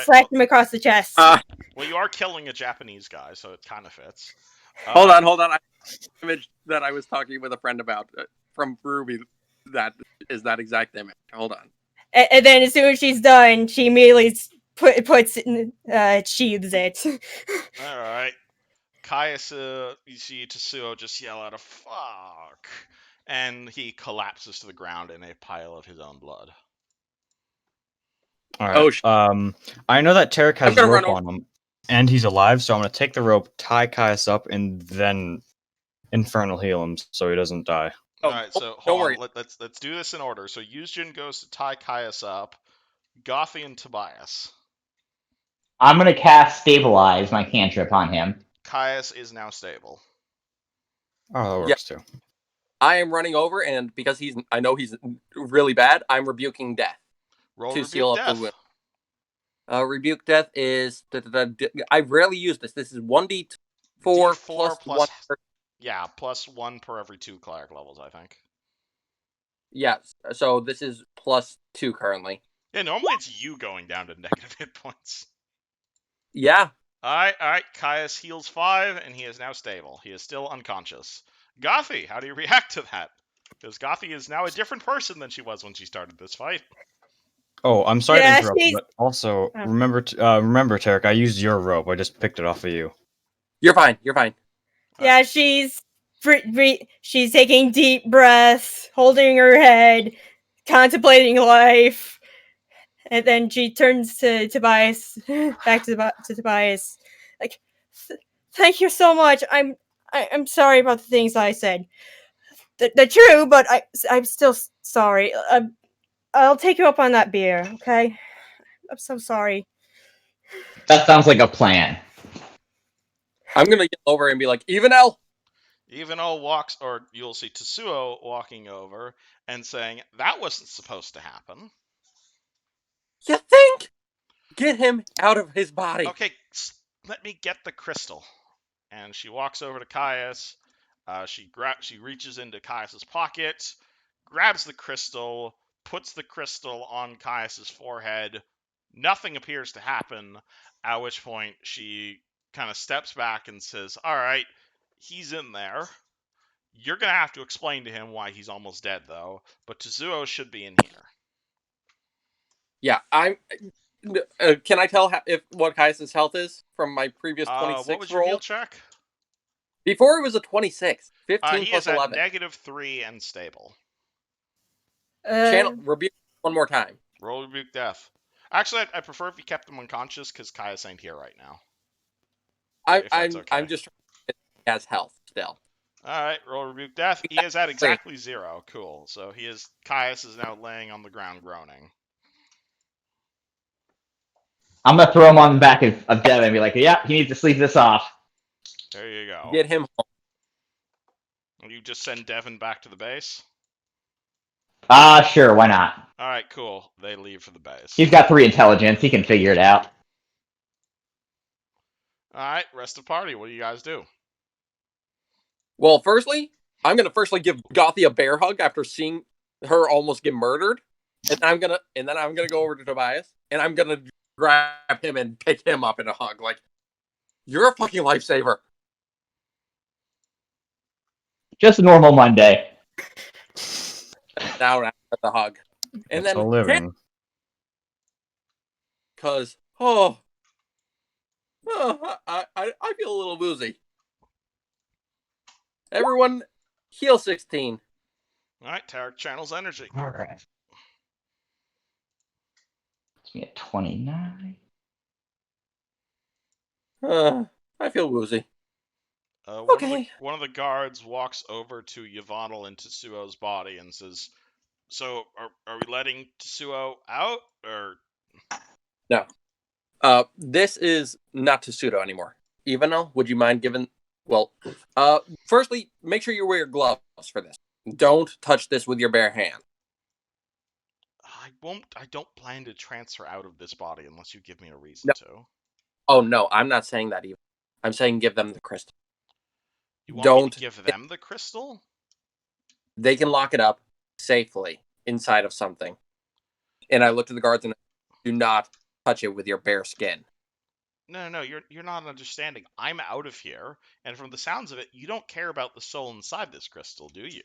slash him across the chest. Well, you are killing a Japanese guy, so it kind of fits. Hold on. Image that I was talking with a friend about from Ruby. That is that exact image. Hold on. And then as soon as she's done, she immediately sheathes it. Alright. Caius, you see Tetsuo just yell out a fuck, and he collapses to the ground in a pile of his own blood. Alright. I know that Tarek has rope on him, and he's alive, so I'm gonna take the rope, tie Caius up, and then infernal heal him so he doesn't die. Alright, so hold on. Let's do this in order. So Yuzjin goes to tie Caius up. Gothy and Tobias. I'm gonna cast Stabilize, my cantrip, on him. Caius is now stable. Oh, that works too. I am running over, and because I know he's really bad, I'm rebuking death Roll to rebuke seal up the death. wound. Rebuke death is. I rarely use this. This is 1d4 D4 plus 1. Yeah, plus 1 per every 2 cleric levels, I think. Yes. So this is plus 2 currently. Yeah, normally it's you going down to negative hit points. Yeah. Alright, Caius heals 5, and he is now stable. He is still unconscious. Gothy, how do you react to that? Because Gothy is now a different person than she was when she started this fight. Oh, I'm sorry Yeah, to interrupt, she's- but also Oh. remember, Tarek, I used your rope. I just picked it off of you. You're fine. You're fine. Yeah, she's she's taking deep breaths, holding her head, contemplating life, and then she turns to Tobias, back to Tobias, like, "Thank you so much. I'm sorry about the things I said. They're true, but I'm still sorry. I'll take you up on that beer, okay? I'm so sorry." That sounds like a plan. I'm gonna get over and be like, Evanel. Evano walks, or you'll see Tetsuo walking over and saying, that wasn't supposed to happen. You think? Get him out of his body. Okay, let me get the crystal. And she walks over to Caius. She reaches into Caius's pocket, grabs the crystal, puts the crystal on Caius's forehead. Nothing appears to happen, at which point she kind of steps back and says, all right, he's in there. You're going to have to explain to him why he's almost dead, though. But Tetsuo should be in here. Yeah, I'm. Can I tell what Caius' health is from my previous 26 What was your roll? heal check? Before it was a 26. 15 He plus is at 11. -3 and stable. Channel rebuke one more time. Roll rebuke death. Actually, I prefer if you kept him unconscious because Caius ain't here right now. If that's okay. I'm just trying to get he has health still. Alright, roll rebuke death. He is at exactly 0. Cool. So Caius is now laying on the ground groaning. I'm gonna throw him on the back of Devin and be like, yeah, he needs to sleep this off. There you go. Get him home. You just send Devin back to the base? Sure, why not? Alright, cool. They leave for the base. He's got 3 intelligence. He can figure it out. Alright, rest of party. What do you guys do? Well, firstly, I'm gonna give Gothy a bear hug after seeing her almost get murdered, and then I'm gonna go over to Tobias and I'm gonna grab him and pick him up in a hug. Like, you're a fucking lifesaver. Just a normal Monday. Now after the hug, and It's then a living. because I feel a little woozy. Everyone, heal 16. Alright, Tarek channels energy. Alright. It's me at 29. I feel woozy. Okay. One of the guards walks over to Yvonne and Tetsuo's body and says, so, are we letting Tetsuo out, or...? No. This is not Tetsuo anymore. Evanel, would you mind giving... Well, firstly, make sure you wear gloves for this. Don't touch this with your bare hand. I don't plan to transfer out of this body unless you give me a reason to. Oh, no, I'm not saying that even. I'm saying give them the crystal. You want me to give them the crystal? They can lock it up safely inside of something. And I looked at the guards and do not touch it with your bare skin. No, you're not understanding. I'm out of here, and from the sounds of it, you don't care about the soul inside this crystal, do you?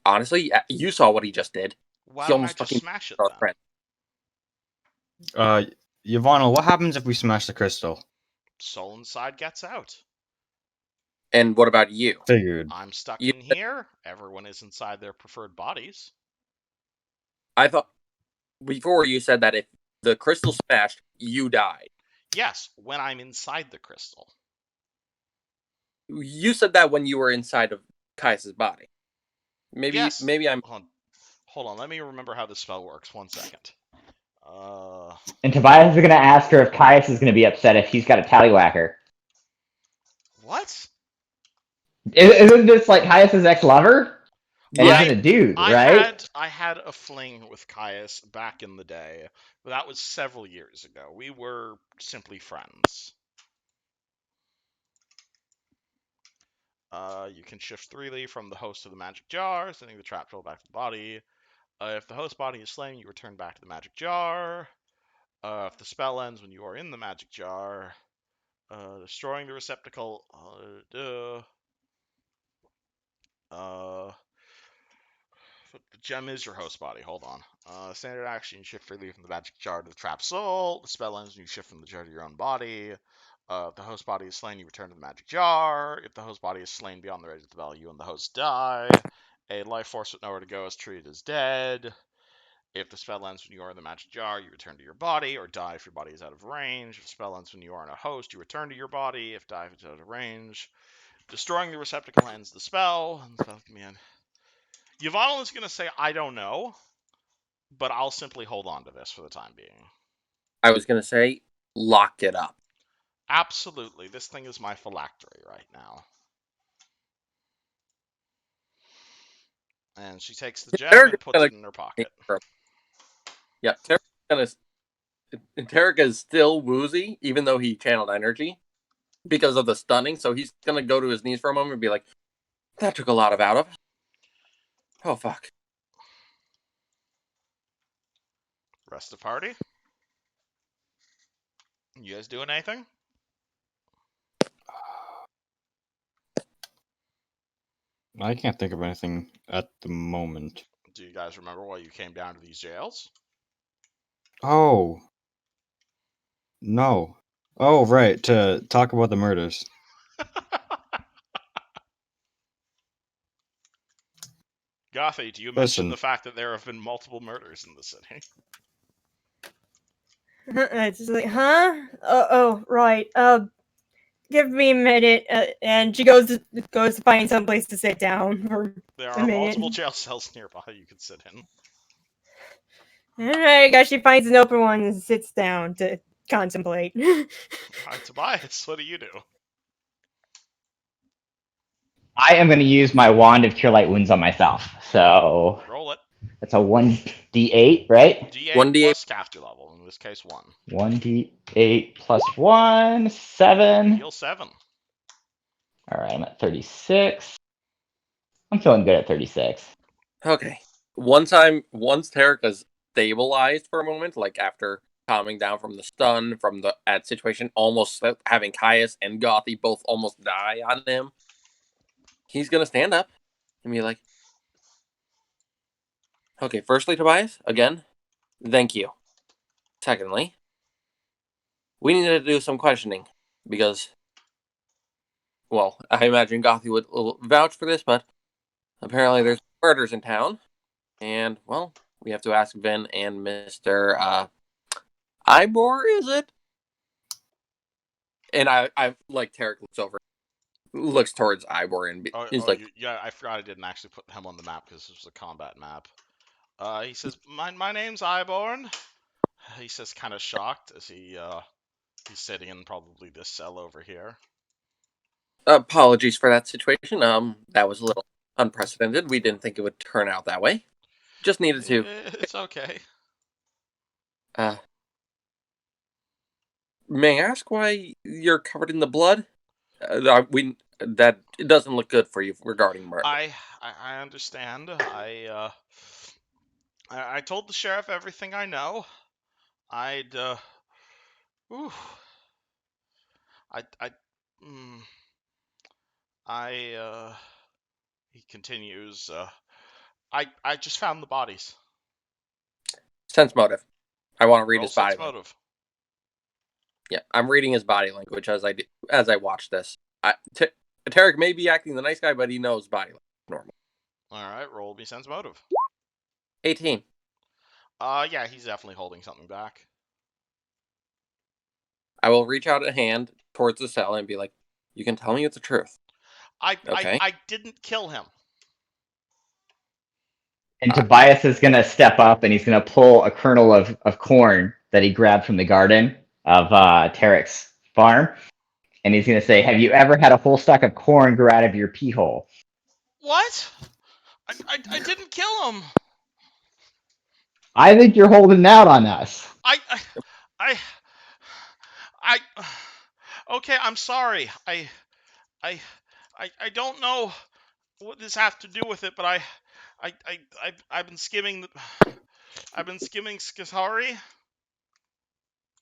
Honestly, you saw what he just did. Why don't I just smash it then? Yvonne, what happens if we smash the crystal? Soul inside gets out. And what about you? Figured. I'm stuck in here. Everyone is inside their preferred bodies. I thought before you said that if the crystal smashed, you died. Yes, when I'm inside the crystal. You said that when you were inside of Caius's body. Maybe I'm... Hold on. Let me remember how this spell works. 1 second. And Tobias is going to ask her if Caius is going to be upset if he's got a tallywhacker. What? Isn't this like Caius's ex-lover? And Yeah. he's been a dude, right? I had a fling with Caius back in the day, but that was several years ago. We were simply friends. You can shift freely from the host to the magic jar, sending the trap troll back to the body. If the host body is slain, you return back to the magic jar. If the spell ends when you are in the magic jar, destroying the receptacle. The gem is your host body. Hold on. Standard action, you shift freely from the magic jar to the trap soul. The spell ends when you shift from the jar to your own body. If the host body is slain, you return to the magic jar. If the host body is slain beyond the range of the spell, you and the host die. A life force with nowhere to go is treated as dead. If the spell ends when you are in the magic jar, you return to your body, or die if your body is out of range. If the spell ends when you are in a host, you return to your body. If die if it's out of range. Destroying the receptacle ends the spell. And the spell can be end. Yvonne is going to say, I don't know, but I'll simply hold on to this for the time being. I was going to say, lock it up. Absolutely. This thing is my phylactery right now. And she takes the gem and puts it in her pocket. Yeah, Tarek is still woozy, even though he channeled energy because of the stunning. So he's going to go to his knees for a moment and be like, that took a lot of out of. Oh, fuck. Rest of party? You guys doing anything? I can't think of anything at the moment. Do you guys remember why you came down to these jails? Oh. No. Oh, right, to talk about the murders. Gothy, do you Listen. mention the fact that there have been multiple murders in the city? It's just like, huh? Right. Give me a minute, and she goes to find some place to sit down for There a are minute. multiple jail cells nearby you could sit in. Alright, I guess she finds an open one and sits down to contemplate. Alright, Tobias, what do you do? I am going to use my wand of cure light wounds on myself. So Roll it. that's a 1d8, right? D8 1d8 plus caster level, in this case 1. 1d8 plus 1, 7. Heal 7. All right, I'm at 36. I'm feeling good at 36. Okay. Once Tarek is stabilized for a moment, like after calming down from the stun, from the ad situation, almost having Caius and Gothy both almost die on him, he's going to stand up and be like, okay, firstly, Tobias, again, thank you. Secondly, we need to do some questioning because, well, I imagine Gothy would vouch for this, but apparently there's murders in town. And, well, we have to ask Vin and Mr. Ivor, is it? And I like, Tarek looks towards Ivor and he's like, yeah, I forgot I didn't actually put him on the map because this was a combat map. He says, my name's Iborn. He says, kind of shocked as he's sitting in probably this cell over here. apologies for that situation. That was a little unprecedented. We didn't think it would turn out that way. Just needed to. It's okay. May I ask why you're covered in the blood? That it doesn't look good for you regarding murder. I understand. I told the sheriff everything I know. He continues, I just found the bodies. Sense motive. I want to read Roll his body sense language. motive. Yeah, I'm reading his body language as I watch this. Tarek may be acting the nice guy, but he knows body language normal. Alright, roll me sense motive. 18. Yeah, he's definitely holding something back. I will reach out a hand towards the cell and be like, you can tell me it's the truth. Okay. I didn't kill him. And Tobias is going to step up and he's going to pull a kernel of corn that he grabbed from the garden of Tarek's farm. And he's going to say, have you ever had a whole stalk of corn grow out of your pee hole? What? I didn't kill him. I think you're holding out on us. I okay, I'm sorry. I don't know what this has to do with it, but I've been skimming Skitari.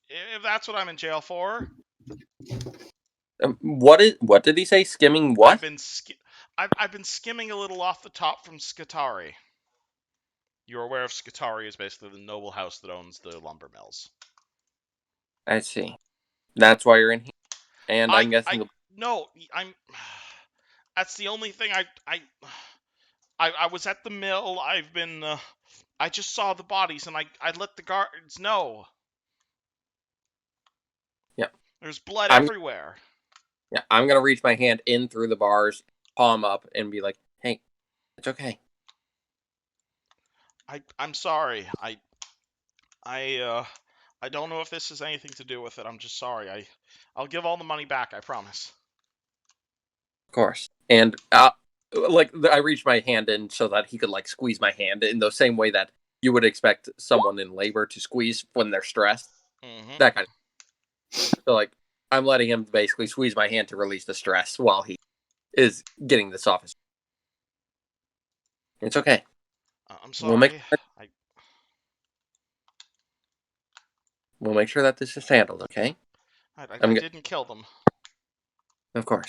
If that's what I'm in jail for. What did he say? Skimming what? I've been skimming a little off the top from Skitari. You're aware of Skitari is basically the noble house that owns the lumber mills. I see. That's why you're in here. And I'm guessing no, I'm. That's the only thing I was at the mill. I've been. I just saw the bodies and I let the guards know. Yeah. There's blood everywhere. Yeah, I'm gonna reach my hand in through the bars, palm up, and be like, "Hey, it's okay." I'm sorry. I don't know if this has anything to do with it. I'm just sorry. I'll give all the money back. I promise. Of course. And I reached my hand in so that he could like squeeze my hand in the same way that you would expect someone in labor to squeeze when they're stressed. Mm-hmm. That kind of. So like I'm letting him basically squeeze my hand to release the stress while he is getting this off his. It's okay. I'm sorry. We'll make sure that this is handled, okay? I didn't kill them. Of course.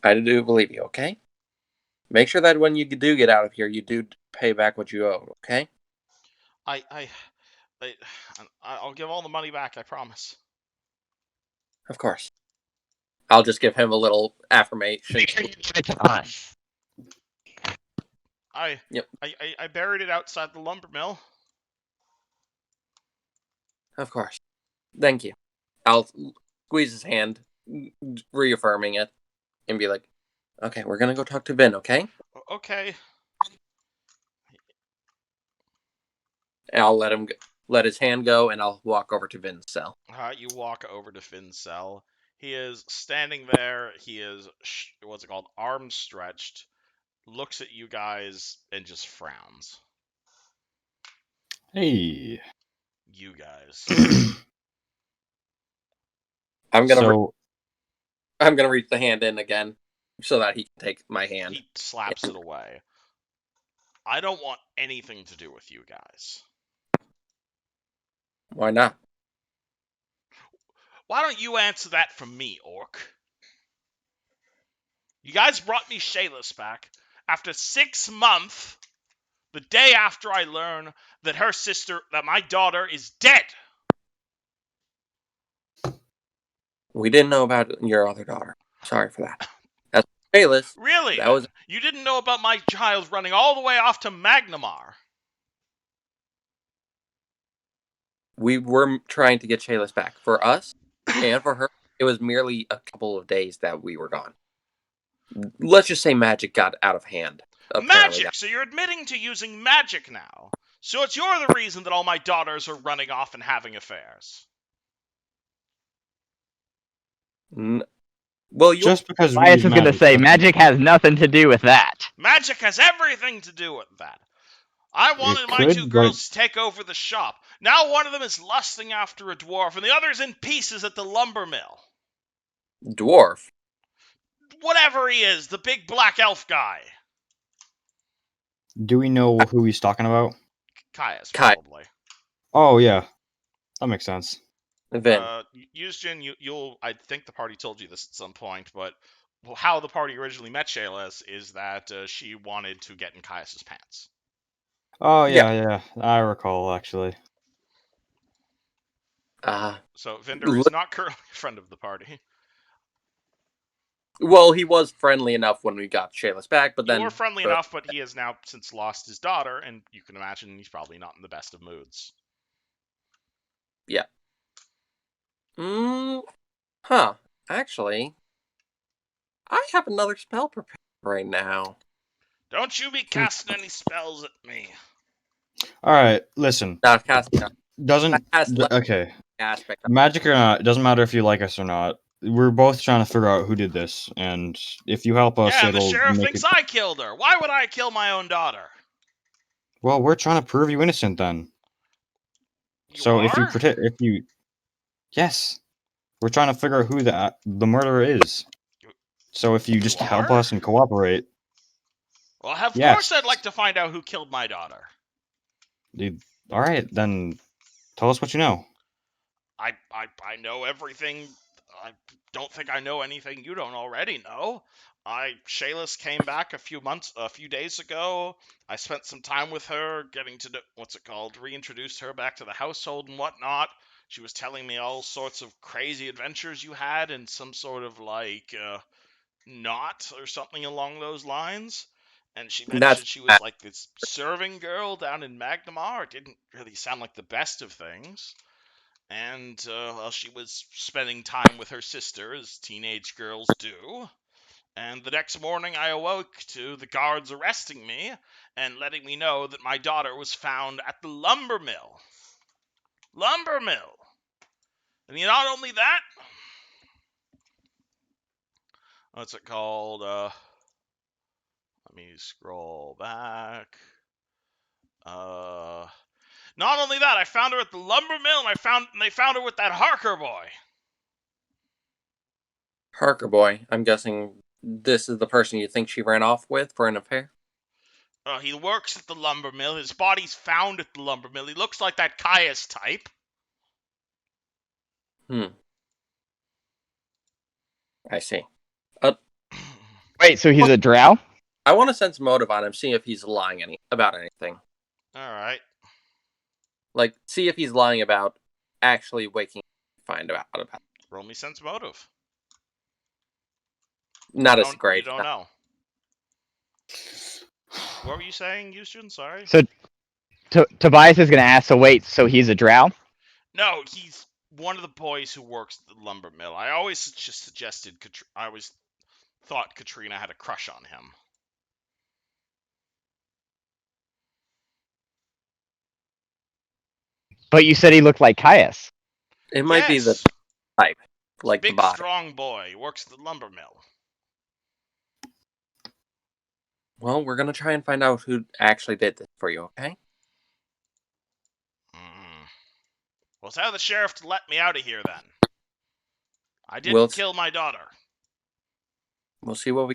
I do believe you, okay? Make sure that when you do get out of here, you do pay back what you owe, okay? I'll give all the money back, I promise. Of course. I'll just give him a little affirmation. I buried it outside the lumber mill. Of course. Thank you. I'll squeeze his hand, reaffirming it, and be like, okay, we're gonna go talk to Vin, okay? Okay. And I'll let his hand go, and I'll walk over to Vin's cell. You walk over to Finn's cell. He is standing there. He is, arms stretched, looks at you guys, and just frowns. Hey. You guys. I'm gonna reach the hand in again so that he can take my hand. He slaps it away. I don't want anything to do with you guys. Why not? Why don't you answer that for me, Orc? You guys brought me Shayla's back after 6 months, the day after I learn that that my daughter is dead. We didn't know about your other daughter. Sorry for that. That's Shayla's. Really? You didn't know about my child running all the way off to Magnamar? We were trying to get Shayla's back. For us and for her, it was merely a couple of days that we were gone. Let's just say magic got out of hand. Magic! So you're admitting to using magic now. So you're the reason that all my daughters are running off and having affairs. Well, just because Bias is going to say magic has nothing to do with that. Magic has everything to do with that. I wanted my two girls to take over the shop. Now one of them is lusting after a dwarf, and the other's in pieces at the lumber mill. Dwarf? Whatever he is, the big black elf guy. Do we know who he's talking about? Caius, probably. Oh, yeah. That makes sense. Vin. You'll. I think the party told you this at some point, but how the party originally met Shayla is that she wanted to get in Caius's pants. Oh, yeah. I recall, actually. So Vinder is not currently a friend of the party. Well, he was friendly enough when we got Shayla's back, but then... You were friendly enough, but he has now since lost his daughter, and you can imagine he's probably not in the best of moods. Yeah. Huh. Actually, I have another spell prepared right now. Don't you be casting any spells at me. All right, listen. Not casting. Doesn't Cast less okay. aspect. Magic or not, it doesn't matter if you like us or not. We're both trying to figure out who did this, and if you help us, Yeah, and the it'll sheriff make thinks it. I killed her. Why would I kill my own daughter? Well, we're trying to prove you innocent then. You So if you are? yes, we're trying to figure out who the murderer is. So if you just help are? us and cooperate, Well, of yes. course I'd like to find out who killed my daughter. All right, then tell us what you know. I know everything. I don't think I know anything you don't already know. Shaylis came back a few days ago. I spent some time with her, getting to reintroduce her back to the household and whatnot. She was telling me all sorts of crazy adventures you had in some sort of knot or something along those lines. And she That's mentioned she was like this serving girl down in Magnamar. It didn't really sound like the best of things. And she was spending time with her sister, as teenage girls do. And the next morning, I awoke to the guards arresting me and letting me know that my daughter was found at the lumber mill. Lumber mill! And not only that, what's it called? Let me scroll back. Not only that, I found her at the lumber mill, and they found her with that Harker boy. Harker boy. I'm guessing this is the person you think she ran off with for an affair. He works at the lumber mill. His body's found at the lumber mill. He looks like that Caius type. I see. Wait, so he's a drow? I want to sense motive on him, see if he's lying about anything. All right. Like, see if he's lying about actually waking. Find out about it. Roll me sense motive. Not as great. You don't know. What were you saying, Yushin? Sorry. So Tobias is going to ask, so wait, so he's a drow? No, he's one of the boys who works at the lumber mill. I always just suggested, I always thought Katrina had a crush on him. But you said he looked like Caius. It might be the type, like big, the body. Strong boy. He works at the lumber mill. Well, we're gonna try and find out who actually did this for you, okay? Well, tell the sheriff to let me out of here then. I didn't kill my daughter. We'll see what we.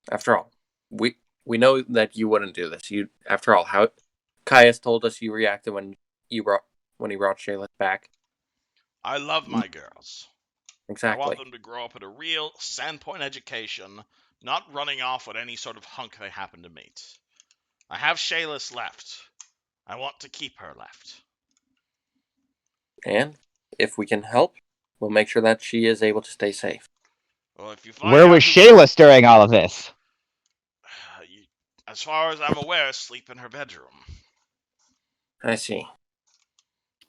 After all, we know that you wouldn't do this. After all, how Caius told us you reacted when he brought Shayla back. I love my girls. Exactly. I want them to grow up at a real Sandpoint education, not running off with any sort of hunk they happen to meet. I have Shayla's left. I want to keep her left. And if we can help, we'll make sure that she is able to stay safe. Well, if you find Where was Shayla during all of this? As far as I'm aware, sleep in her bedroom. I see.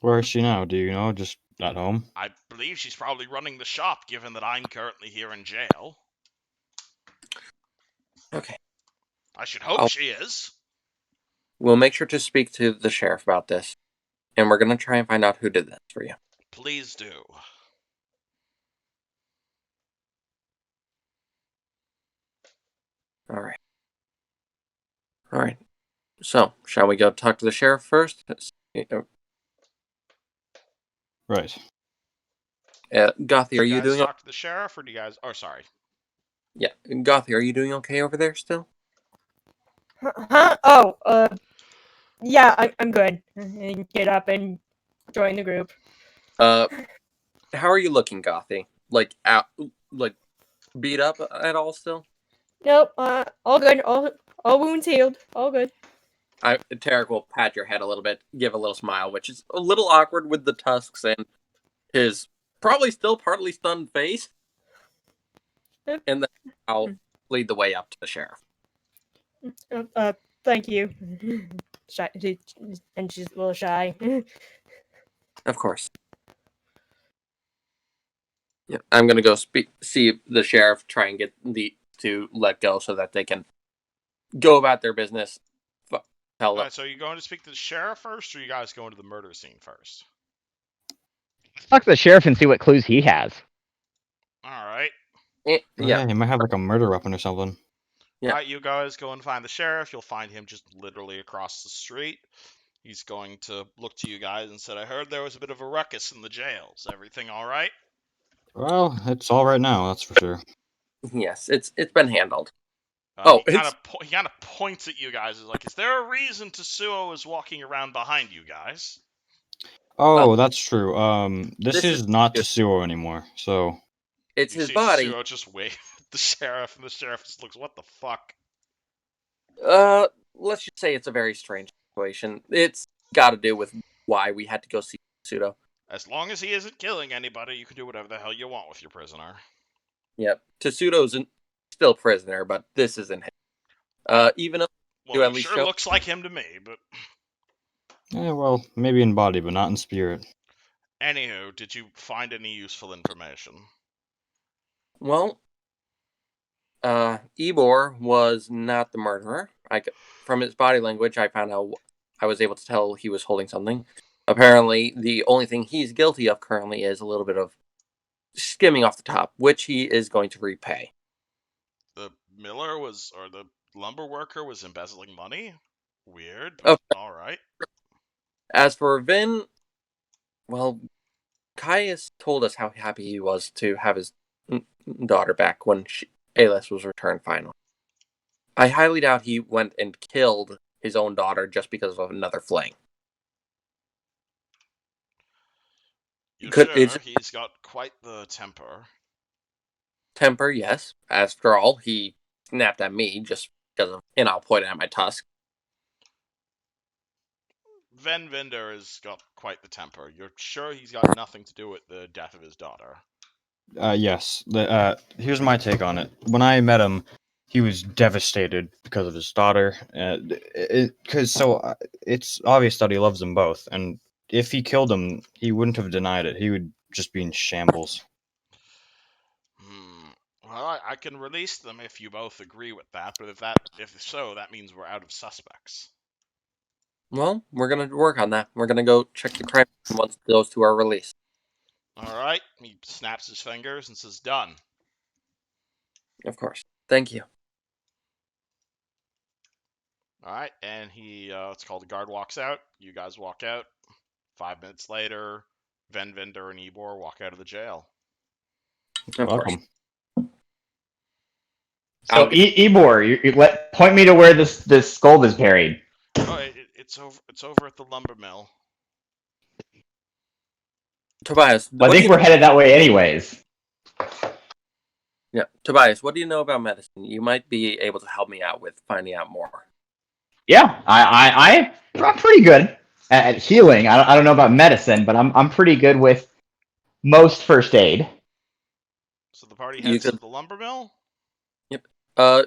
Where is she now? Do you know? Just at home? I believe she's probably running the shop, given that I'm currently here in jail. Okay. I should hope she is. We'll make sure to speak to the sheriff about this, and we're going to try and find out who did this for you. Please do. All right. So, shall we go talk to the sheriff first? Right. Gothy, are you doing? Talk to the sheriff, or do you guys? Oh, sorry. Yeah, Gothy, are you doing okay over there still? Huh? Oh, yeah, I'm good. And get up and join the group. How are you looking, Gothy? Like beat up at all still? Nope. All good. All wounds healed. All good. Tarek will pat your head a little bit, give a little smile, which is a little awkward with the tusks and his probably still partly stunned face. And then I'll lead the way up to the sheriff. Thank you. Shy, and she's a little shy. Of course. Yeah, I'm gonna go see the sheriff, try and get to let go so that they can go about their business. Tell All them. right, so are you going to speak to the sheriff first, or are you guys going to the murder scene first? Talk to the sheriff and see what clues he has. All right. Oh, Yeah, yeah, he might have like a murder weapon or something. Yeah. All right, you guys go and find the sheriff. You'll find him just literally across the street. He's going to look to you guys and said, "I heard there was a bit of a ruckus in the jails. Everything all right?" Well, it's all right now, that's for sure. Yes, it's been handled. He kind of points at you guys. Is like, "Is there a reason Tetsuo is walking around behind you guys?" Oh, that's true. This this is is not good. Tetsuo anymore, so It's You his see body. Tetsuo just wave at the sheriff, and the sheriff just looks, "What the fuck?" Let's just say it's a very strange situation. It's got to do with why we had to go see Pseudo. As long as he isn't killing anybody, you can do whatever the hell you want with your prisoner. Yep, Tessuto's still prisoner, but this isn't him. Even if Well, you he at least sure show. looks like him to me, but yeah, well, maybe in body, but not in spirit. anywho, did you find any useful information? Well, Ebor was not the murderer. From his body language, I found out. I was able to tell he was holding something. Apparently, the only thing he's guilty of currently is a little bit of skimming off the top, which he is going to repay. The miller was, or the lumber worker was embezzling money? Weird, Oh. but alright. As for Vin, well, Caius told us how happy he was to have his daughter back when Alis was returned finally. I highly doubt he went and killed his own daughter just because of another fling. You're It's sure he's got quite the temper? temper, yes. After all, he snapped at me just because of, and I'll point at my tusk. Ven Vinder has got quite the temper. You're sure he's got nothing to do with the death of his daughter? Yes. Here's my take on it. When I met him, he was devastated because of his daughter. It's obvious that he loves them both, and if he killed them, he wouldn't have denied it. He would just be in shambles. Well, I can release them if you both agree with that, but if so, that means we're out of suspects. Well, we're gonna work on that. We're gonna go check the crime once those two are released. Alright, he snaps his fingers and says, "Done." Of course. Thank you. Alright, and let's call the guard walks out. You guys walk out. 5 minutes later, Ven Vinder and Ebor walk out of the jail. Of course. Welcome. So, Ebor, point me to where this gold is buried. Oh, it's over at the lumber mill. Tobias, Well, I think we're headed that way anyways. Yeah, Tobias, what do you know about medicine? You might be able to help me out with finding out more. Yeah, I'm pretty good at healing. I don't know about medicine, but I'm pretty good with most first aid. So the party heads to the lumber mill? Yep.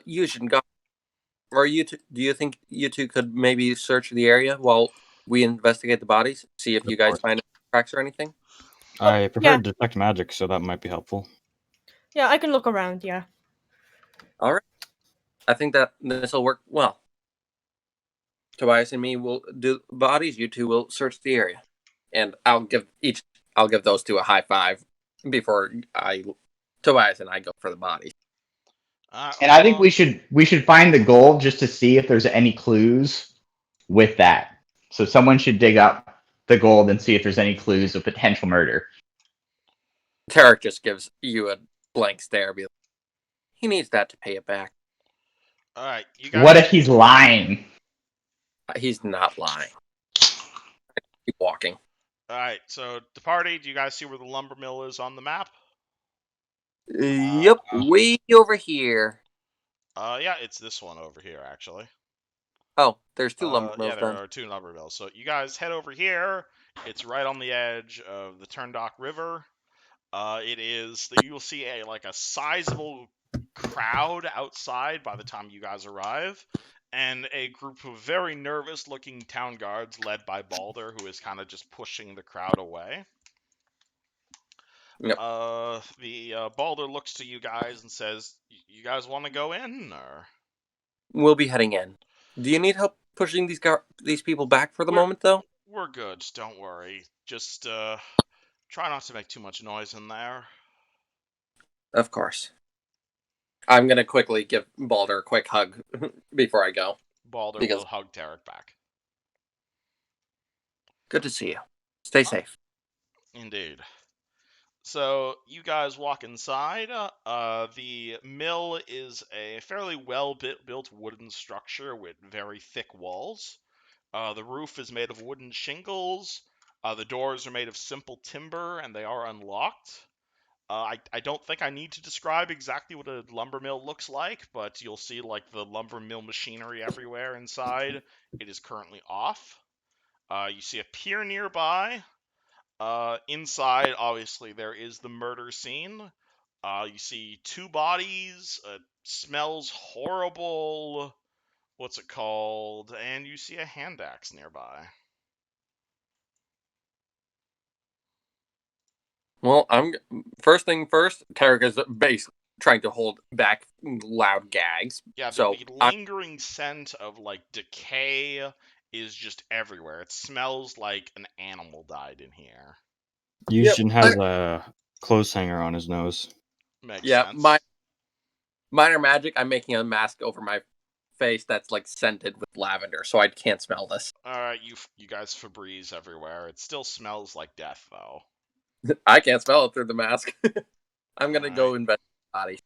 You should go. Or do you think you two could maybe search the area while we investigate the bodies? See if you guys find cracks or anything? I prefer yeah. to detect magic, so that might be helpful. Yeah, I can look around, yeah. All right. I think that this will work well. Tobias and me will do bodies. You two will search the area, and I'll give those two a high five before Tobias and I go for the bodies. And I think we should find the gold just to see if there's any clues with that. So someone should dig up the gold and see if there's any clues of potential murder. Tarek just gives you a blank stare. He needs that to pay it back. All right, you guys. What if he's lying? He's not lying. Keep walking. All right, so the party. Do you guys see where the lumber mill is on the map? Yep, way over here. Yeah, it's this one over here, actually. Oh, there's two lumber mills. Yeah, there are two lumber mills. So you guys head over here. It's right on the edge of the Turndock River. You'll see a sizable crowd outside by the time you guys arrive, and a group of very nervous-looking town guards led by Balder, who is kind of just pushing the crowd away. Yep. The Balder looks to you guys and says, "You guys want to go in, or We'll be heading in. Do you need help pushing these people back for the moment, though? we're good? Don't worry. Just try not to make too much noise in there." Of course. I'm gonna quickly give Balder a quick hug before I go. Balder Because will hug Tarek back. good to see you. Stay safe. Indeed. So you guys walk inside. The mill is a fairly well-built wooden structure with very thick walls. The roof is made of wooden shingles. The doors are made of simple timber, and they are unlocked. I don't think I need to describe exactly what a lumber mill looks like, but you'll see like the lumber mill machinery everywhere inside. It is currently off. You see a pier nearby. Inside, obviously, there is the murder scene. You see two bodies. Smells horrible. What's it called? And you see a hand axe nearby. Well, first thing first. Tarek is basically trying to hold back loud gags. Yeah, So the lingering scent of like decay is just everywhere. It smells like an animal died in here. Yushin has a clothes hanger on his nose. Makes sense. Minor magic. I'm making a mask over my face that's like scented with lavender, so I can't smell this. Alright, you guys Febreze everywhere. It still smells like death, though. I can't smell it through the mask. I'm gonna go Alright. investigate the body.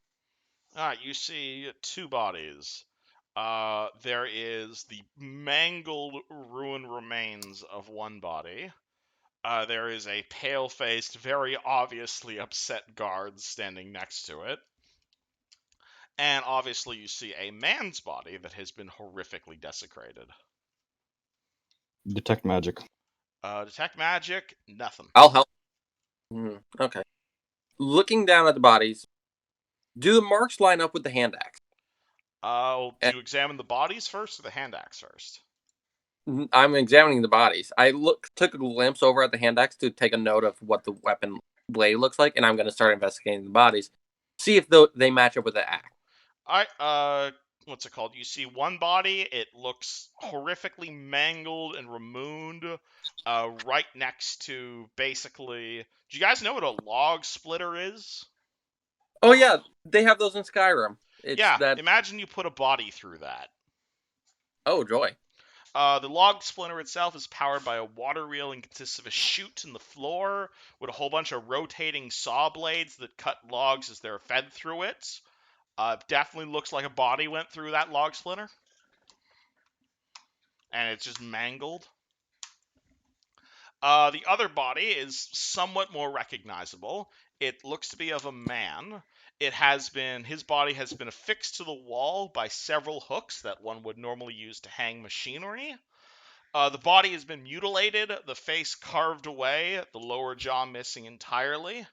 Alright, you see two bodies. There is the mangled, ruined remains of one body. There is a pale-faced, very obviously upset guard standing next to it. And obviously you see a man's body that has been horrifically desecrated. Detect magic. Detect magic, nothing. I'll help. Okay. Looking down at the bodies, do the marks line up with the hand axe? Do you examine the bodies first or the hand axe first? I'm examining the bodies. I took a glimpse over at the hand axe to take a note of what the weapon blade looks like, and I'm going to start investigating the bodies, see if they match up with the axe. What's it called? You see one body. It looks horrifically mangled and removed. Right next to basically. Do you guys know what a log splitter is? Oh yeah, they have those in Skyrim. Imagine you put a body through that. Oh joy. The log splinter itself is powered by a water reel and consists of a chute in the floor with a whole bunch of rotating saw blades that cut logs as they're fed through it. Definitely looks like a body went through that log splinter. And it's just mangled. The other body is somewhat more recognizable. It looks to be of a man. His body has been affixed to the wall by several hooks that one would normally use to hang machinery. The body has been mutilated, the face carved away, the lower jaw missing entirely.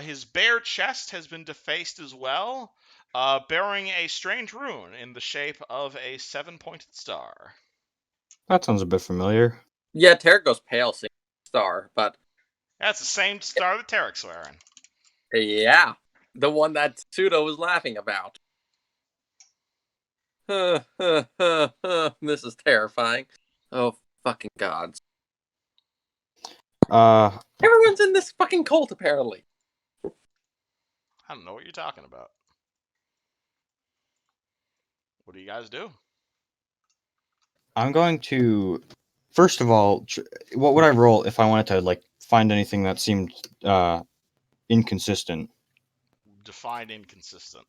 His bare chest has been defaced as well, bearing a strange rune in the shape of a 7-pointed star. That sounds a bit familiar. Yeah, Tarek goes pale seeing star, but That's the same star that Tarek's wearing. yeah, the one that Pseudo was laughing about. This is terrifying. Oh fucking gods! Everyone's in this fucking cult apparently. I don't know what you're talking about. What do you guys do? I'm going to, first of all, what would I roll if I wanted to like find anything that seemed inconsistent? Define inconsistent.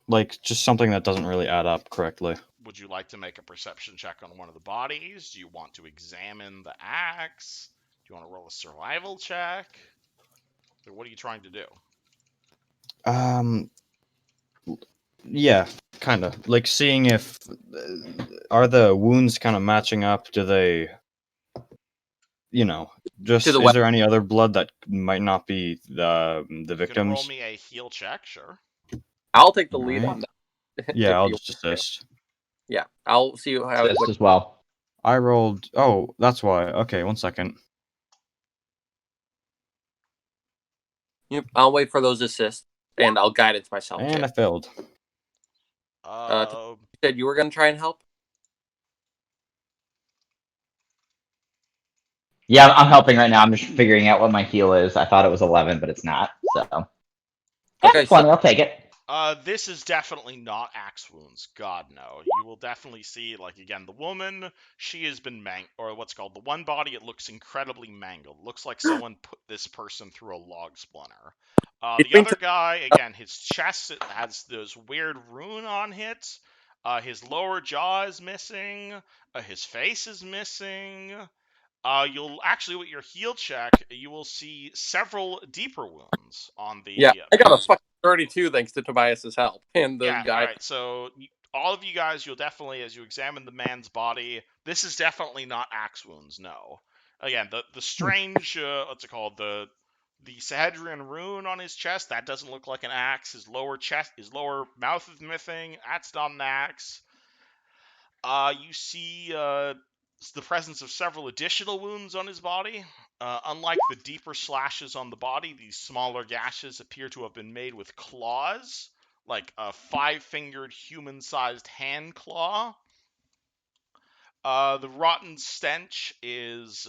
Like just something that doesn't really add up correctly. Would you like to make a perception check on one of the bodies? Do you want to examine the axe? Do you want to roll a survival check? Or what are you trying to do? Yeah, kind of like seeing if are the wounds kind of matching up? Do they, just is there any other blood that might not be the victims? You can roll me a heal check, sure. I'll take the lead on that. Yeah, I'll just assist. Yeah, I'll see how it looks as well. I rolled. Oh, that's why. Okay, 1 second. Yep, I'll wait for those assists, and I'll guidance myself. And I failed. You said you were going to try and help? Yeah, I'm helping right now. I'm just figuring out what my heal is. I thought it was 11, but it's not. So, Okay, 20. I'll take it. This is definitely not axe wounds. God, no. You will definitely see, like, again, the woman, she has been or what's called the one body, it looks incredibly mangled. Looks like someone put this person through a log splinter. The other guy, again, his chest has this weird rune on it. His lower jaw is missing. His face is missing. You'll actually, with your heal check, you will see several deeper wounds on the. Yeah, I got a fucking 32 thanks to Tobias's help and the guy. All right. So all of you guys, you'll definitely, as you examine the man's body, this is definitely not axe wounds. No. Again, the strange, what's it called, the Sahedrian rune on his chest, that doesn't look like an axe. His lower mouth is missing. That's not an axe. You see the presence of several additional wounds on his body. Unlike the deeper slashes on the body, these smaller gashes appear to have been made with claws, like a 5-fingered human-sized hand claw. The rotten stench is,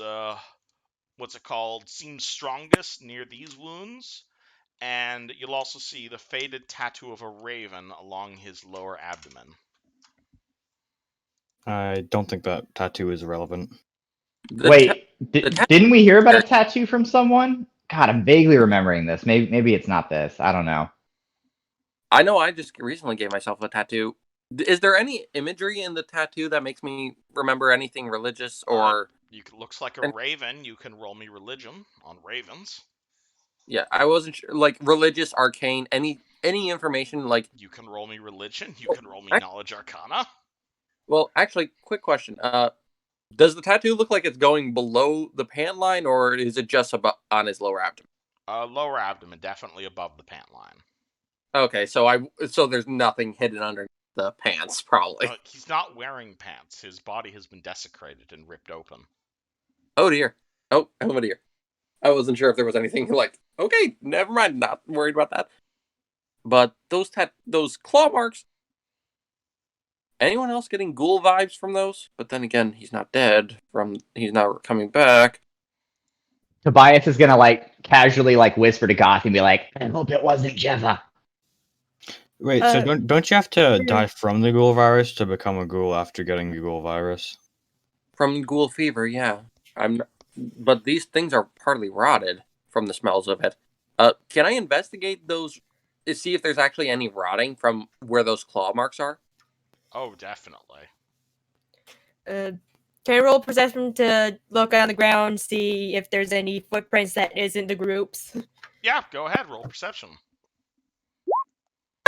seems strongest near these wounds. And you'll also see the faded tattoo of a raven along his lower abdomen. I don't think that tattoo is relevant. Wait, didn't we hear about a tattoo from someone? God, I'm vaguely remembering this. Maybe it's not this. I don't know. I know I just recently gave myself a tattoo. Is there any imagery in the tattoo that makes me remember anything religious or... looks like a raven. You can roll me religion on ravens. Yeah, I wasn't sure. Like, religious, arcane, any information, like... You can roll me religion. You can roll me knowledge arcana. Well, actually, quick question. Does the tattoo look like it's going below the pant line, or is it just on his lower abdomen? Lower abdomen, definitely above the pant line. Okay, so there's nothing hidden under the pants, probably. He's not wearing pants. His body has been desecrated and ripped open. Oh dear. Oh dear. I wasn't sure if there was anything like, okay, never mind, not worried about that. But those claw marks, anyone else getting ghoul vibes from those? But then again, he's not dead. He's not coming back. Tobias is gonna casually whisper to Goth and be like, "I hope it wasn't Jeva." Wait, so don't you have to die from the ghoul virus to become a ghoul after getting the ghoul virus? From ghoul fever, yeah. But these things are partly rotted from the smells of it. Can I investigate those to see if there's actually any rotting from where those claw marks are? Oh, definitely. Can I roll perception to look on the ground, see if there's any footprints that isn't the groups? Yeah, go ahead, roll perception.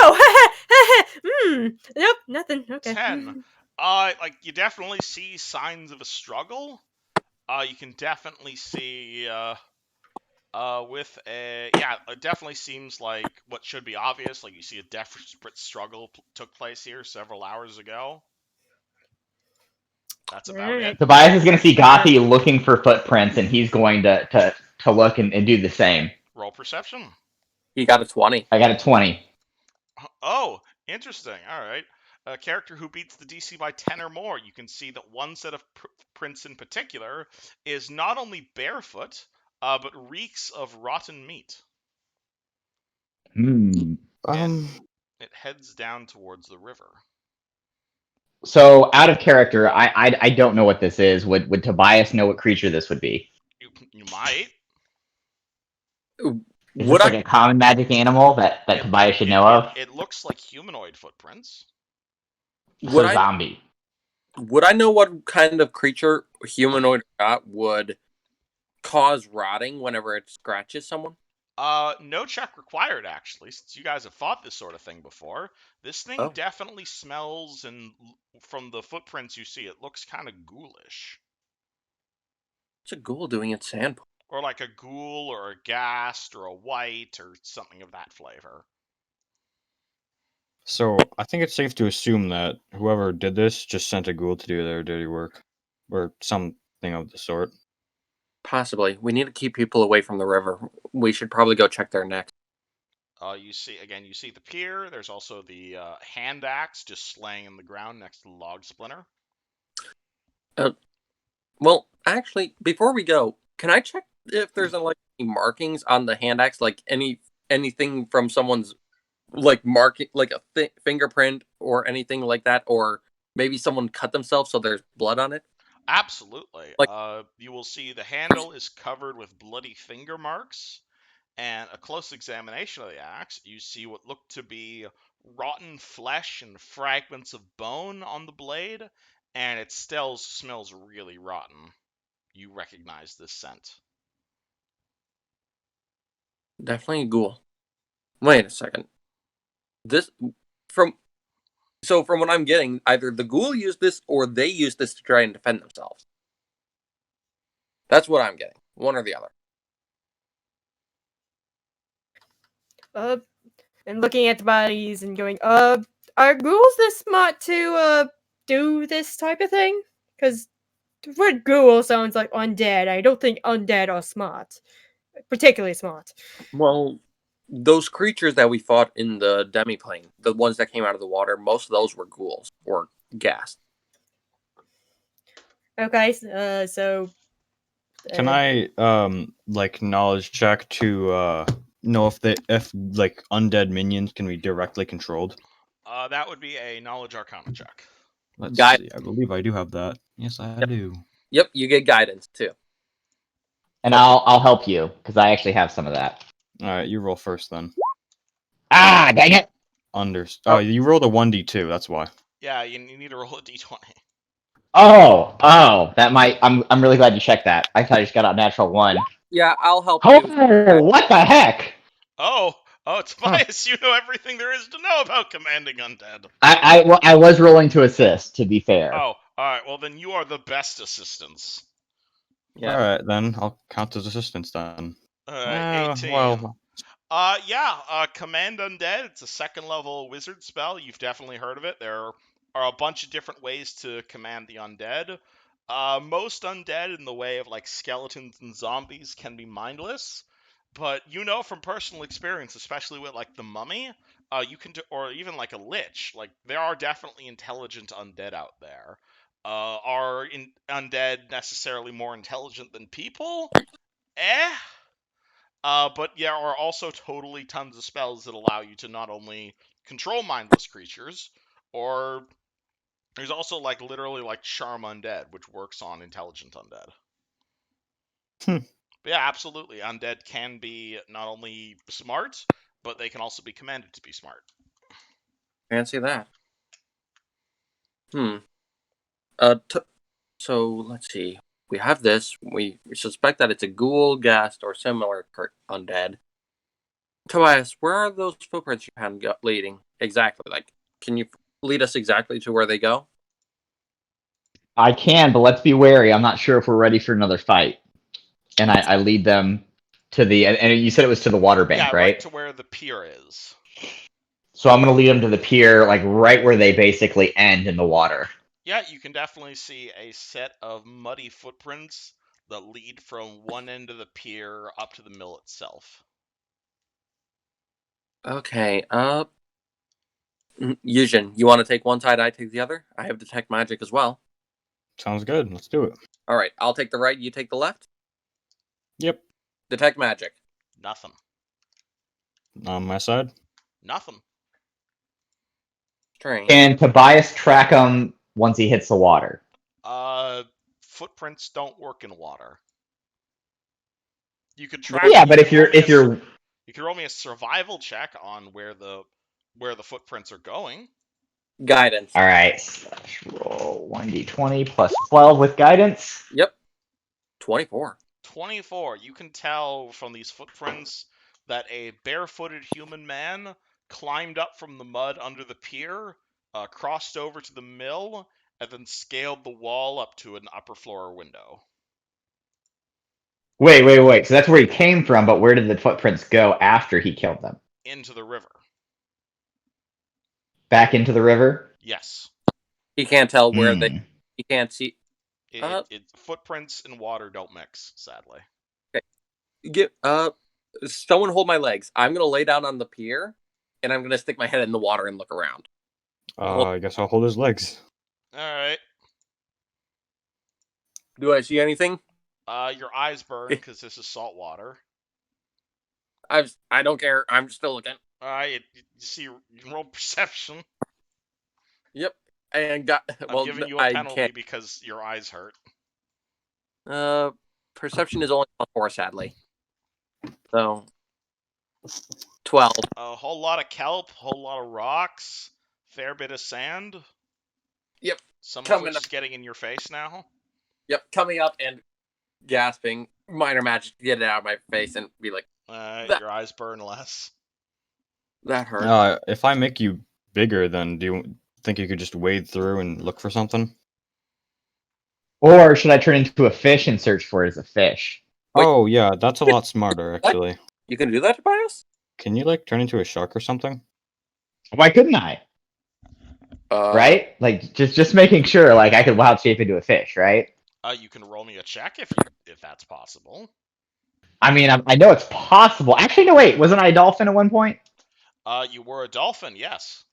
Oh, nope, nothing. Okay. 10. You definitely see signs of a struggle. You can definitely see, it definitely seems like what should be obvious. Like, you see a desperate struggle took place here several hours ago. That's about it. Tobias is going to see Gothy looking for footprints, and he's going to look and do the same. Roll perception. He got a 20. I got a 20. Oh, interesting. All right. A character who beats the DC by 10 or more. You can see that one set of prints in particular is not only barefoot, but reeks of rotten meat. Hmm. And it heads down towards the river. So, out of character, I don't know what this is. Would Tobias know what creature this would be? You might. Is this a common magic animal that Tobias should know of? It looks like humanoid footprints. Zombie. Would I know what kind of creature, humanoid or not, would cause rotting whenever it scratches someone? No check required, actually, since you guys have fought this sort of thing before. This thing definitely smells, and from the footprints you see, it looks kind of ghoulish. What's a ghoul doing in sand? Or like a ghoul, or a ghast, or a white, or something of that flavor. So, I think it's safe to assume that whoever did this just sent a ghoul to do their dirty work. Or something of the sort. Possibly. We need to keep people away from the river. We should probably go check there next. You see the pier. There's also the hand axe just laying in the ground next to the log splinter. Well, actually, before we go, can I check if there's any markings on the hand axe, like anything from someone's marking, like a fingerprint or anything like that, or maybe someone cut themselves so there's blood on it? Absolutely. Like- You will see the handle is covered with bloody finger marks, and a close examination of the axe, you see what look to be rotten flesh and fragments of bone on the blade, and it still smells really rotten. You recognize this scent. Definitely a ghoul. Wait a second. From what I'm getting, either the ghoul used this or they used this to try and defend themselves. That's what I'm getting. One or the other. And looking at the bodies and going, are ghouls this smart to do this type of thing? Because the word ghoul sounds like undead. I don't think undead are smart, particularly smart. Well, those creatures that we fought in the demiplane, the ones that came out of the water, most of those were ghouls or ghast. Okay, so Can I knowledge check to know if undead minions can be directly controlled? That would be a knowledge arcana check. Let's Guide- see. I believe I do have that. Yes, I do. Yep, you get guidance too. And I'll help you because I actually have some of that. All right, you roll first then. Ah, dang it! Oh, you rolled a 1d2. That's why. Yeah, you need to roll a d20. Oh, that might. I'm really glad you checked that. I thought I just got a natural one. Yeah, I'll help Oh, you. what the heck? Oh, Tobias, you know everything there is to know about commanding undead. I was rolling to assist. To be fair. Oh, all right. Well, then you are the best assistants. Yeah. All right, then I'll count as assistance then. 18. Well, Command Undead. It's a second level wizard spell. You've definitely heard of it. There are a bunch of different ways to command the undead. Most undead in the way of like skeletons and zombies can be mindless, but you know from personal experience, especially with like the mummy, you can or even like a lich. Like there are definitely intelligent undead out there. Are undead necessarily more intelligent than people? Eh. But there are also totally tons of spells that allow you to not only control mindless creatures, or there's also like literally like charm undead, which works on intelligent undead. But yeah, absolutely, undead can be not only smart, but they can also be commanded to be smart. Fancy that. So let's see. We have this. We suspect that it's a ghoul, ghast, or similar undead. Tobias, where are those footprints you had leading? Exactly. Like, can you lead us exactly to where they go? I can, but let's be wary. I'm not sure if we're ready for another fight. And I lead them to the. And you said it was to the water bank, Yeah, right to where the pier is. So I'm going to lead them to the pier, like right where they basically end in the water. Yeah, you can definitely see a set of muddy footprints that lead from one end of the pier up to the mill itself. Okay. Yujin, you want to take one side, I take the other? I have detect magic as well. sounds good. Let's do it. All right, I'll take the right, you take the left. Yep. Detect magic. Nothing. On my side. Nothing. Strange. Can Tobias track him once he hits the water? Footprints don't work in water. You could track. Yeah, but if you're you could roll me a survival check on where the footprints are going. Guidance. All right. Roll 1d20 plus 12 with guidance. Yep. 24. 24. You can tell from these footprints that a barefooted human man climbed up from the mud under the pier, crossed over to the mill, and then scaled the wall up to an upper floor window. Wait. So that's where he came from, but where did the footprints go after he killed them? Into the river. Back into the river? Yes. He can't tell where they. He can't see. Footprints and water don't mix, sadly. Someone hold my legs. I'm gonna lay down on the pier, and I'm gonna stick my head in the water and look around. I guess I'll hold his legs. All right. Do I see anything? Your eyes burn because this is salt water. I don't care. I'm still looking. All right. You see, you can roll perception. Yep. And I'm giving you a penalty because your eyes hurt. Perception is only +4, sadly. So 12. A whole lot of kelp, whole lot of rocks, fair bit of sand. Yep. Some of which is getting in your face now. Yep. Coming up and gasping. Minor magic to get it out of my face and be like, your eyes burn less. That hurt. If I make you bigger, then do you think you could just wade through and look for something? Or should I turn into a fish and search for it as a fish? Wait. Oh, yeah, that's a lot smarter, actually. You can do that, Tobias? Can you, like, turn into a shark or something? Why couldn't I? Right? Like, just making sure, like, I could wild shape into a fish, right? You can roll me a check if that's possible. I mean, I know it's possible. Actually, no, wait. Wasn't I a dolphin at one point? You were a dolphin, yes.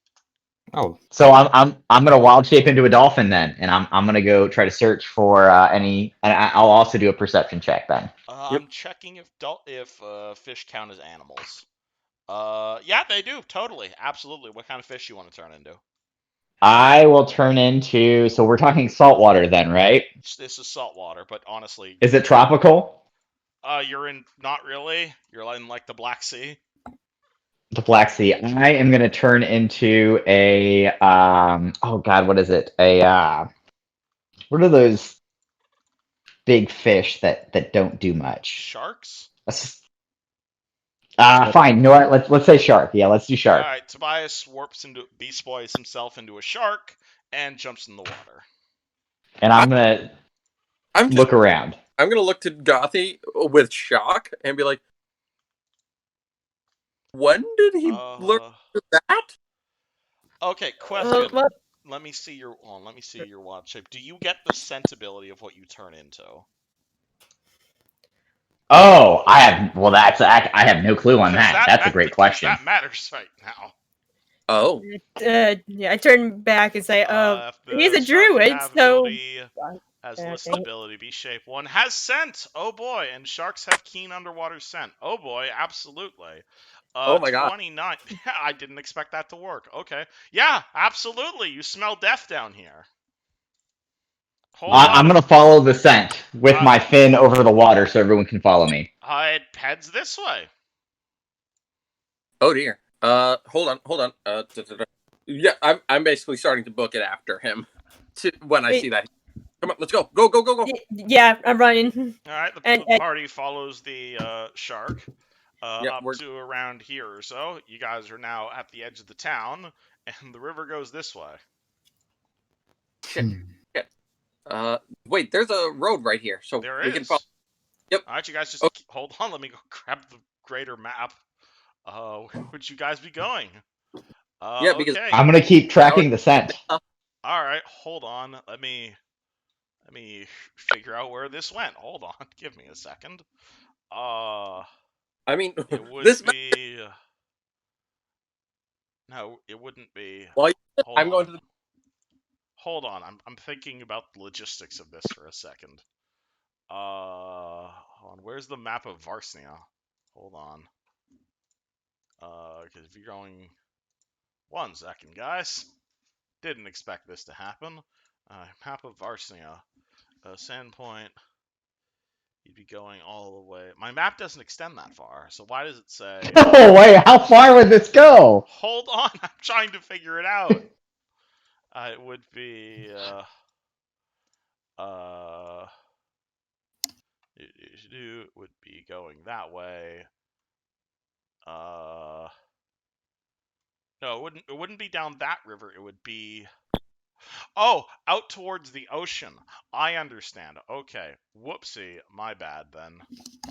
Oh. So I'm gonna wild shape into a dolphin then, and I'm gonna go try to search for any. And I'll also do a perception check then. Yep. I'm checking if fish count as animals. Yeah, they do totally, absolutely. What kind of fish you want to turn into? I will turn into. So we're talking saltwater then, right? This is saltwater, but honestly, is it tropical? You're in. Not really. You're in like the Black Sea. The Black Sea. I am gonna turn into a. Oh God, what is it? What are those big fish that don't do much? Sharks. Fine. You know what? Let's say shark. Yeah, let's do shark. All right. Tobias beast boys himself into a shark and jumps in the water. And I'm gonna look around. I'm gonna look to Gothy with shock and be like, "When did he learn that?" Okay, question. Let me see your wild shape. Do you get the sensibility of what you turn into? Oh, I have. Well, I have no clue on that. That's a great question. That matters right now. Oh. Yeah, I turn back and say, he's a druid, so. Has listed ability, be shape 1, has scent. Oh boy, and sharks have keen underwater scent. Oh boy, absolutely. Oh my god. 29. I didn't expect that to work. Okay. Yeah, absolutely. You smell death down here. I'm going to follow the scent with my fin over the water so everyone can follow me. It heads this way. Oh dear. Hold on. Yeah, I'm basically starting to book it after him when I see that. Come on, let's go. Go. Yeah, I'm running. All right, the party follows the shark up to around here or so. You guys are now at the edge of the town, and the river goes this way. Shit. Wait, there's a road right here, so we can follow. Yep. All right, you guys just hold on. Let me go grab the greater map. Where would you guys be going? Yeah, because I'm gonna keep tracking the scent. All right, hold on. Let me figure out where this went. Hold on, give me a second. I mean, it would be. No, it wouldn't be. Well, I'm going to. Hold on, I'm thinking about the logistics of this for a second. Hold on. Where's the map of Varsnia? Hold on. Because if you're going. 1 second, guys. Didn't expect this to happen. Map of Varsnia. Sandpoint. You'd be going all the way. My map doesn't extend that far, so why does it say? Oh wait, how far would this go? Hold on, I'm trying to figure it out. It would be. It would be going that way. No, it wouldn't be down that river. It would be. Oh, out towards the ocean. I understand. Okay. Whoopsie. My bad then.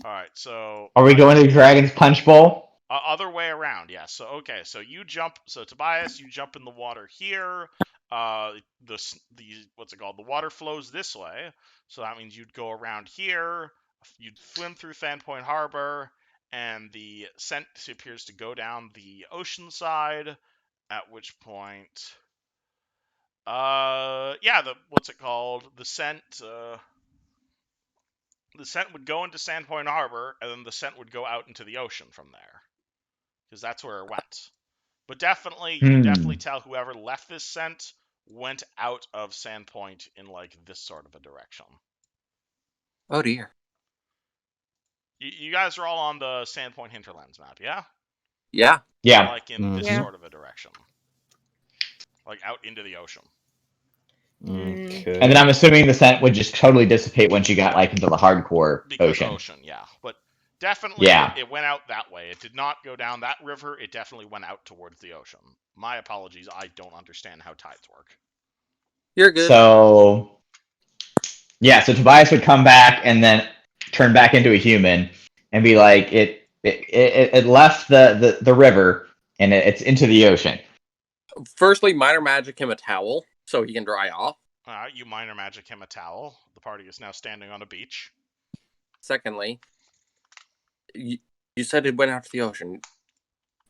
Alright, so. Are we going to Dragon's Punch Bowl? Other way around, yeah. So, okay. So you jump. So, Tobias, you jump in the water here. What's it called? The water flows this way. So that means you'd go around here, you'd swim through Sandpoint Harbor, and the scent appears to go down the ocean side, at which point, what's it called? The scent would go into Sandpoint Harbor, and then the scent would go out into the ocean from there, because that's where it went. But definitely, you can definitely tell whoever left this scent went out of Sandpoint in like this sort of a direction. Oh dear. You guys are all on the Sandpoint Hinterlands map, yeah? Yeah. Yeah. Like in this Yeah. sort of a direction, like out into the ocean. Okay. And then I'm assuming the scent would just totally dissipate once you got like into the hardcore Because ocean. yeah. But definitely it went out that way. It did not go down that river. It definitely went out towards the ocean. My apologies. I don't understand how tides work. You're good. So Tobias would come back and then turn back into a human and be like, it left the river and it's into the ocean. Firstly, minor magic him a towel so he can dry off. You minor magic him a towel. The party is now standing on a beach. Secondly, you said it went out to the ocean.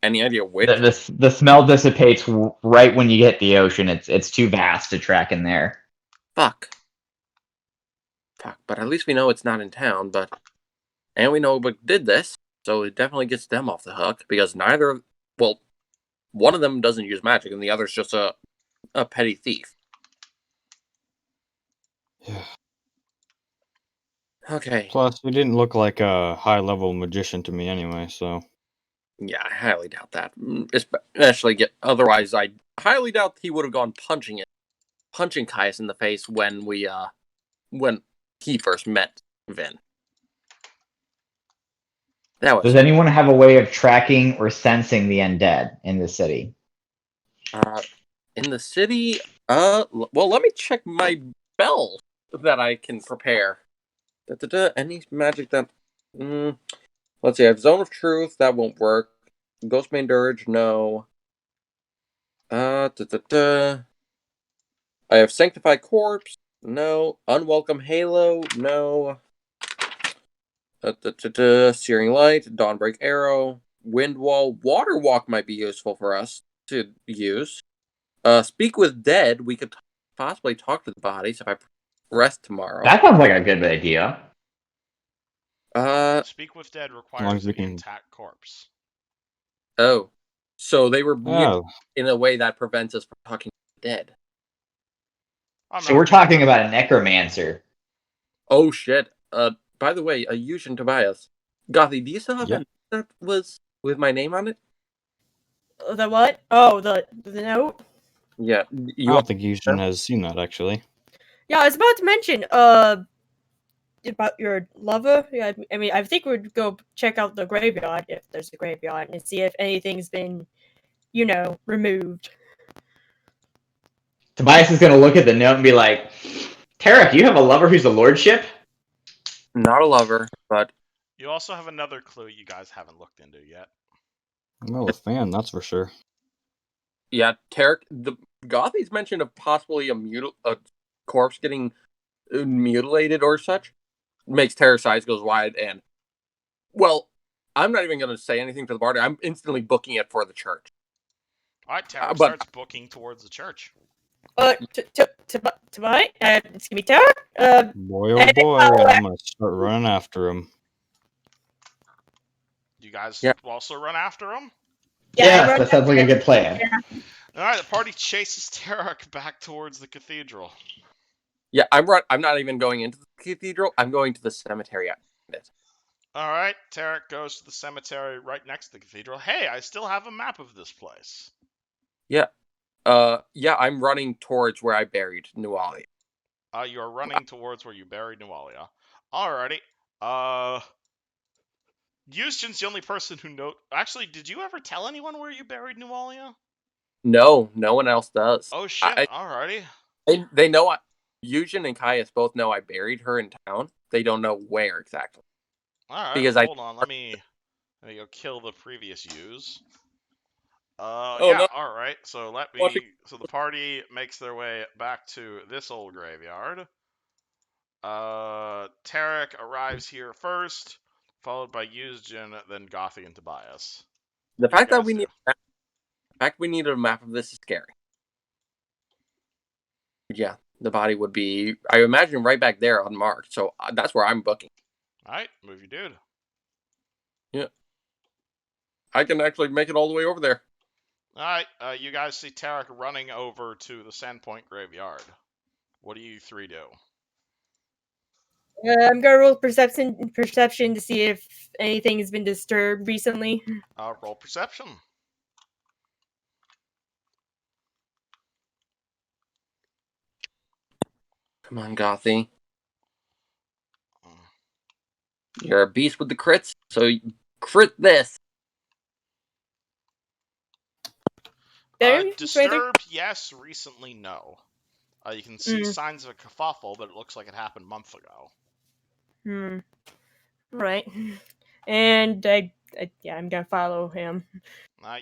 Any idea which? The smell dissipates right when you hit the ocean. It's too vast to track in there. Fuck. But at least we know it's not in town, and we know what did this, so it definitely gets them off the hook, because one of them doesn't use magic, and the other's just a petty thief. Yeah. Okay. Plus, he didn't look like a high-level magician to me anyway, so... Yeah, I highly doubt that. Especially, otherwise, I highly doubt he would have gone punching Caius in the face when he first met Vin. Does anyone have a way of tracking or sensing the undead in the city? In the city, well, let me check my spell that I can prepare. Any magic that... let's see, I have Zone of Truth, that won't work. Ghostbane Dirge, no. I have Sanctify Corpse, no. Unwelcome Halo, no. Searing Light, Dawnbreak Arrow, Wind Wall, Water Walk might be useful for us to use. Speak with Dead, we could possibly talk to the bodies if I rest tomorrow. That sounds like a good idea. Speak with Dead requires an intact corpse. Oh. So they were in a way that prevents us from talking to the dead. So we're talking about a necromancer. Oh shit. By the way, Yushin Tobias. Gothy, do you still have that was with my name on it? The what? Oh, the note? Yeah. I don't think Yushin has seen that, actually. Yeah, I was about to mention, about your lover. Yeah, I mean, I think we'd go check out the graveyard, if there's a graveyard, and see if anything's been, removed. Tobias is going to look at the note and be like, Tarek, you have a lover who's a lordship? Not a lover, but... You also have another clue you guys haven't looked into yet. Well, a fan, that's for sure. Yeah, Tarek, the Gothy's mention of possibly a corpse getting mutilated or such makes Tarek's eyes goes wide, and... Well, I'm not even going to say anything to the party. I'm instantly booking it for the church. Alright, Tarek starts booking towards the church. Tobias? Excuse me, Tarek? Boy, oh boy, I'm going to start running after him. You guys also run after him? Yeah, that sounds like a good plan. Yeah. Alright, the party chases Tarek back towards the cathedral. Yeah, I'm not even going into the cathedral. I'm going to the cemetery after it. Alright, Tarek goes to the cemetery right next to the cathedral. Hey, I still have a map of this place. Yeah. I'm running towards where I buried Nualia. You're running towards where you buried Nualia. Alrighty. Yushin's the only person who knows... Actually, did you ever tell anyone where you buried Nualia? No one else does. Oh shit, alrighty. They know Yushin and Caius both know I buried her in town. They don't know where exactly. Alright, because hold on, let me go kill the previous use. No. Alright, so so the party makes their way back to this old graveyard. Tarek arrives here first, followed by Yuzjin, then Gothy and Tobias. The What do you fact that guys do? we needed a map of this is scary. Yeah, the body would be, I imagine, right back there unmarked. So that's where I'm booking. All right, move your dude. Yeah, I can actually make it all the way over there. All right, you guys see Tarek running over to the Sandpoint Graveyard. What do you three do? I'm gonna roll perception to see if anything has been disturbed recently. Roll perception. Come on, Gothy. You're a beast with the crits, so crit this. Disturbed, yes. Recently, no. You can see signs of a kerfuffle, but it looks like it happened months ago. Right. And I'm gonna follow him.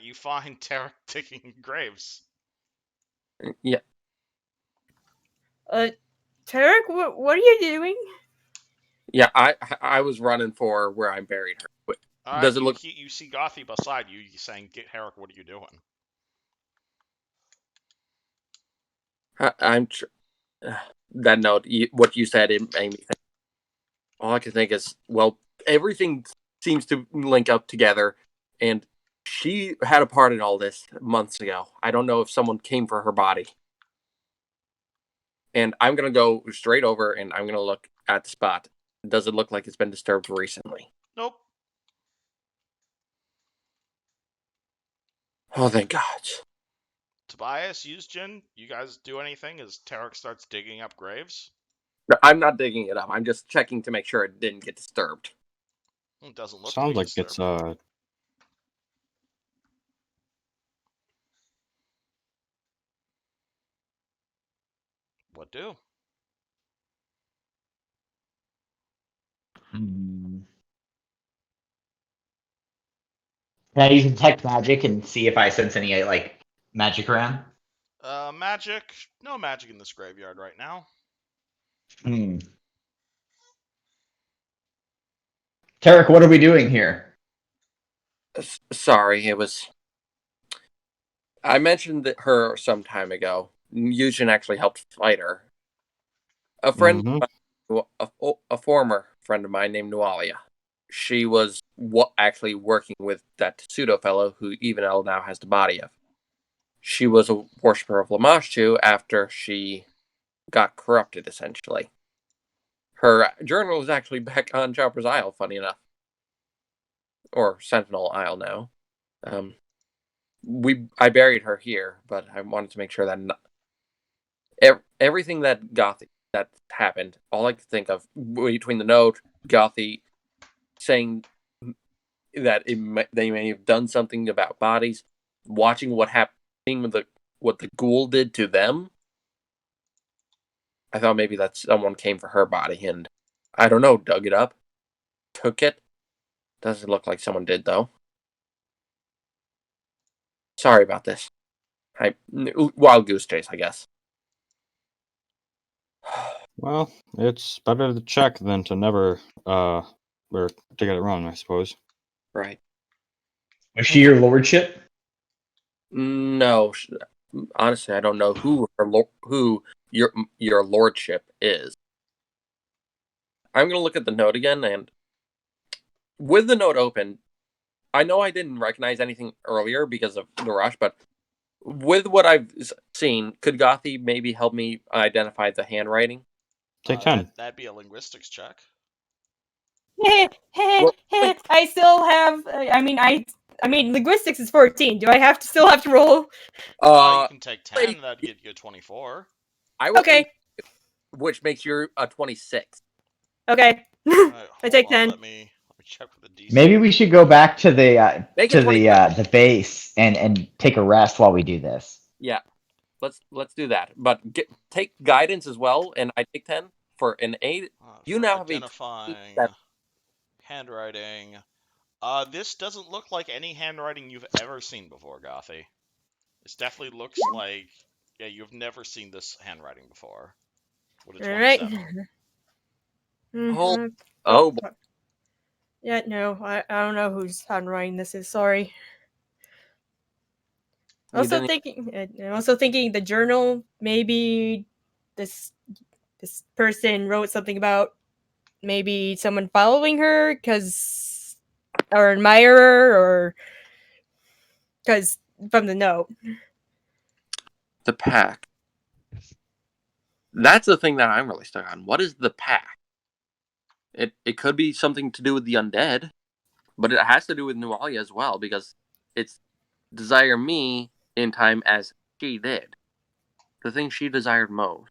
You find Tarek digging graves. Yeah. Tarek, what are you doing? Yeah, I was running for where I buried her. Does it look? You see Gothy beside you. You saying, "Tarek, what are you doing?" I'm. That note, what you said, it made me think. All I can think is, well, everything seems to link up together, and she had a part in all this months ago. I don't know if someone came for her body. And I'm going to go straight over and I'm going to look at the spot. Does it look like it's been disturbed recently? Nope. Oh, thank God. Tobias, Yuzjin, you guys do anything as Tarek starts digging up graves? No, I'm not digging it up. I'm just checking to make sure it didn't get disturbed. It doesn't look Sounds like disturbed. it's What do? Can I use detect magic and see if I sense any like magic around? Magic. No magic in this graveyard right now. Tarek, what are we doing here? Sorry, it was. I mentioned her some time ago. Yujin actually helped fight her. A friend, a former friend of mine named Nualia. She was actually working with that pseudo fellow who Evenel now has the body of. She was a worshiper of Lamashtu after she got corrupted, essentially. Her journal is actually back on Chopper's Isle, funny enough. Or Sentinel Isle now. I buried her here, but I wanted to make sure that everything that happened, all I could think of between the note, Gothy saying that they may have done something about bodies, watching what happened, seeing what the ghoul did to them. I thought maybe that someone came for her body and, I don't know, dug it up, took it. Doesn't look like someone did, though. Sorry about this. Wild goose chase, I guess. well, it's better to check than to never or to get it wrong, I suppose. Right. Was she your lordship? No, honestly, I don't know who your lordship is. I'm gonna look at the note again, and with the note open, I know I didn't recognize anything earlier because of the rush, but with what I've seen, could Gothy maybe help me identify the handwriting? Take 10. That'd be a linguistics check. Well, I still have. I mean, linguistics is 14. Do I still have to roll? You can take 10. That'd get you a 24. Okay. Which makes you a 26. Okay. Right, I take 10. Let me check with the DC. Maybe we should go back to the Make it the base and take a rest while we do this. Yeah, let's do that. But take guidance as well, and I take 10 for an 8. You now have identifying handwriting. This doesn't look like any handwriting you've ever seen before, Gothy. This definitely looks like you've never seen this handwriting before. What a 27. Oh, Oh, boy. yeah, no, I don't know whose handwriting this is. Sorry. You Also didn't- thinking the journal. Maybe this this person wrote something about maybe someone following her, cause or admirer, or cause from the note. The pack. That's the thing that I'm really stuck on. What is the pack? It could be something to do with the undead, but it has to do with Nualia as well, because it's desire me in time as she did. The thing she desired most.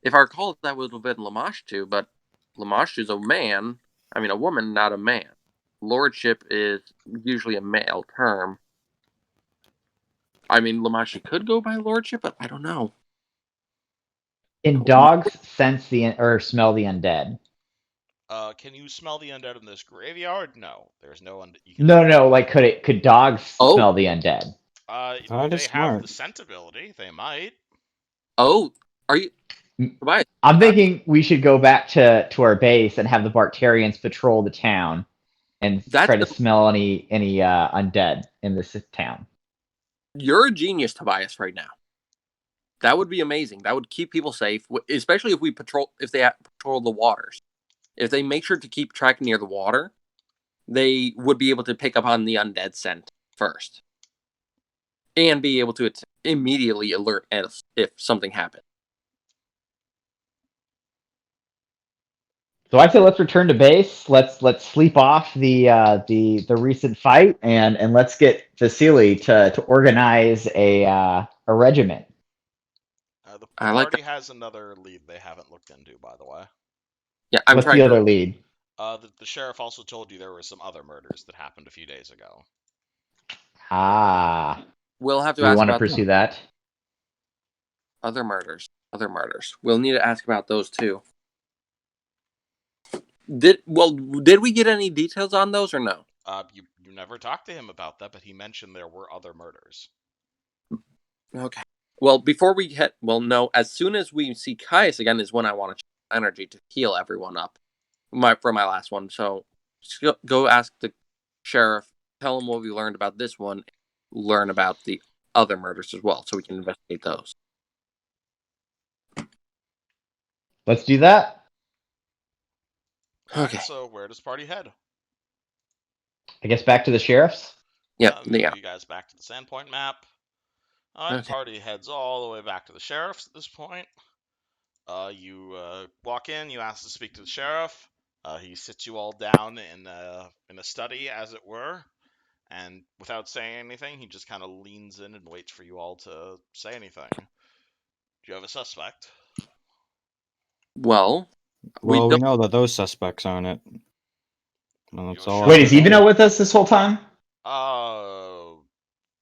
If I recall, that would have been Lamashtu, but Lamashtu's a man. I mean, a woman, not a man. Lordship is usually a male term. I mean, Lamashtu could go by lordship, but I don't know. Can dogs sense or smell the undead? Can you smell the undead in this graveyard? No, there's no undead. No. Like, could dogs smell the undead? That is They have smart. the scent ability. They might. Oh, are you? Tobias, I'm thinking we should go back to our base and have the Bartarians patrol the town and try to smell any undead in this town. You're a genius, Tobias, right now. That would be amazing. That would keep people safe, especially if they patrol the waters. If they make sure to keep track near the water, they would be able to pick up on the undead scent first, and be able to immediately alert us if something happened. So I say let's return to base. Let's sleep off the recent fight and let's get Vasily to organize a regiment. The I like party has another lead they haven't looked into, by the way. Yeah, I'm What's trying the to. other lead? The sheriff also told you there were some other murders that happened a few days ago. We'll have to Do we ask want to about pursue that? other murders. Other murders. We'll need to ask about those too. Did we get any details on those or no? You never talked to him about that, but he mentioned there were other murders. Okay. Well, before we hit, no. As soon as we see Caius again is when I want to check energy to heal everyone up. For my last one. So just go ask the sheriff. Tell him what we learned about this one. Learn about the other murders as well, so we can investigate those. Let's do that. Okay. So where does party head? I guess back to the sheriff's. Yep. Yeah. You guys back to the Sandpoint map. Okay. Party heads all the way back to the sheriff's at this point. You walk in. You ask to speak to the sheriff. He sits you all down in a study, as it were, and without saying anything, he just kind of leans in and waits for you all to say anything. Do you have a suspect? Well, We don't. know that those suspects aren't it. Well, that's all. Wait, is Evino with us this whole time?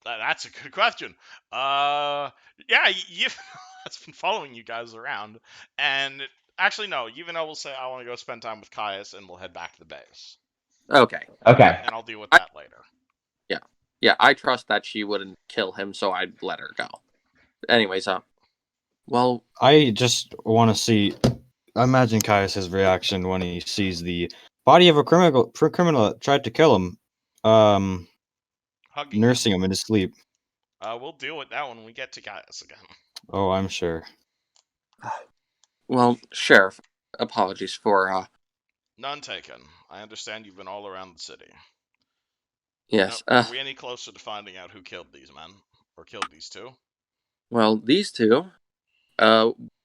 That's a good question. Yeah, that's been following you guys around, and actually, no, Evino will say, "I want to go spend time with Caius," and we'll head back to the base. Okay. Okay. And I'll deal with that later. Yeah. I trust that she wouldn't kill him, so I'd let her go. Anyways, well, I just want to see. Imagine Caius's reaction when he sees the body of a criminal that tried to kill him, Hugging nursing him in his sleep. We'll deal with that when we get to Caius again. Oh, I'm sure. well, Sheriff, apologies for. None taken. I understand you've been all around the city. Yes. Are we any closer to finding out who killed these men? Or killed these two? Well, these two,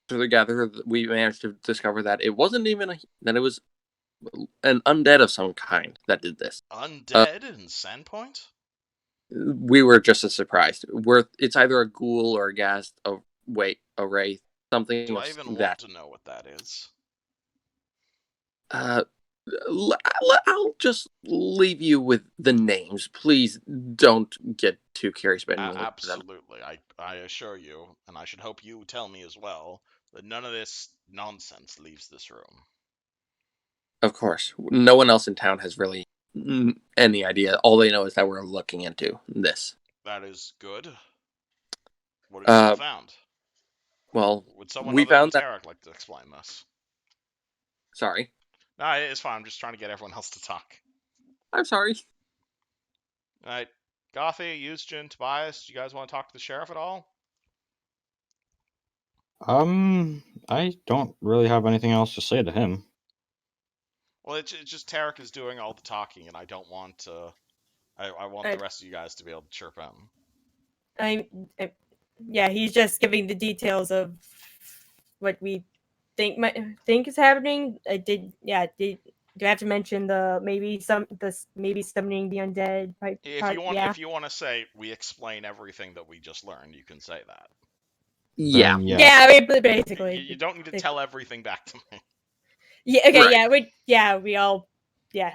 together, we managed to discover that it wasn't even that it was an undead of some kind that did this. Undead in Sandpoint? We were just as surprised. It's either a ghoul or a ghast, a wraith, something Do of I even that. want to know what that is? I'll just leave you with the names. Please don't get too curious about any of them. Absolutely. I assure you, and I should hope you tell me as well, that none of this nonsense leaves this room. Of course. No one else in town has really any idea. All they know is that we're looking into this. That is good. What have you found? Well, Would someone we other than found that Tarek like to explain this? Sorry. No, it's fine. I'm just trying to get everyone else to talk. I'm sorry. All right, Gothy, Eusgen, Tobias, do you guys want to talk to the sheriff at all? I don't really have anything else to say to him. Well, it's just Tarek is doing all the talking, and I don't want to. I want the rest of you guys to be able to chirp in. Yeah, he's just giving the details of what we think is happening. Do I have to mention maybe summoning the undead? Yeah. If you want to say we explain everything that we just learned, you can say that. Yeah. Then, yeah. Yeah, I mean, basically. You don't need to tell everything back to me. Yeah. Okay. Right. We all. Yeah.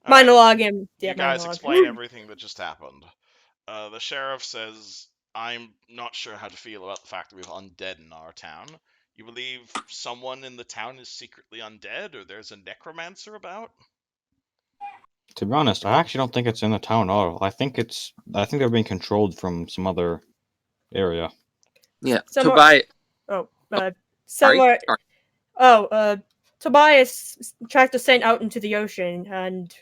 All right, Monologue and you guys monologue. explain everything that just happened. The sheriff says, I'm not sure how to feel about the fact that we have undead in our town. You believe someone in the town is secretly undead, or there's a necromancer about? To be honest, I actually don't think it's in the town at all. I think they're being controlled from some other area. Yeah. Somewhere. Sorry. Somewhere. Tobias tracked a scent out into the ocean, and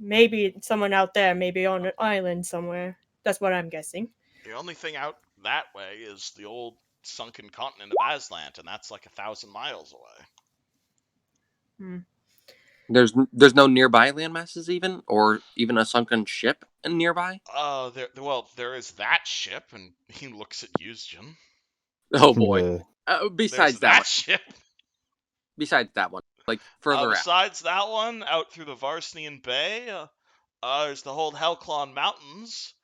maybe someone out there, maybe on an island somewhere. That's what I'm guessing. The only thing out that way is the old sunken continent of Aslant, and that's like 1,000 miles away. There's no nearby landmasses even, or even a sunken ship nearby. There is that ship, and he looks at Eusgen. Oh boy. There's that ship. Besides that one, like further out. Besides that one, out through the Varsnian Bay, there's the whole Helclon Mountains.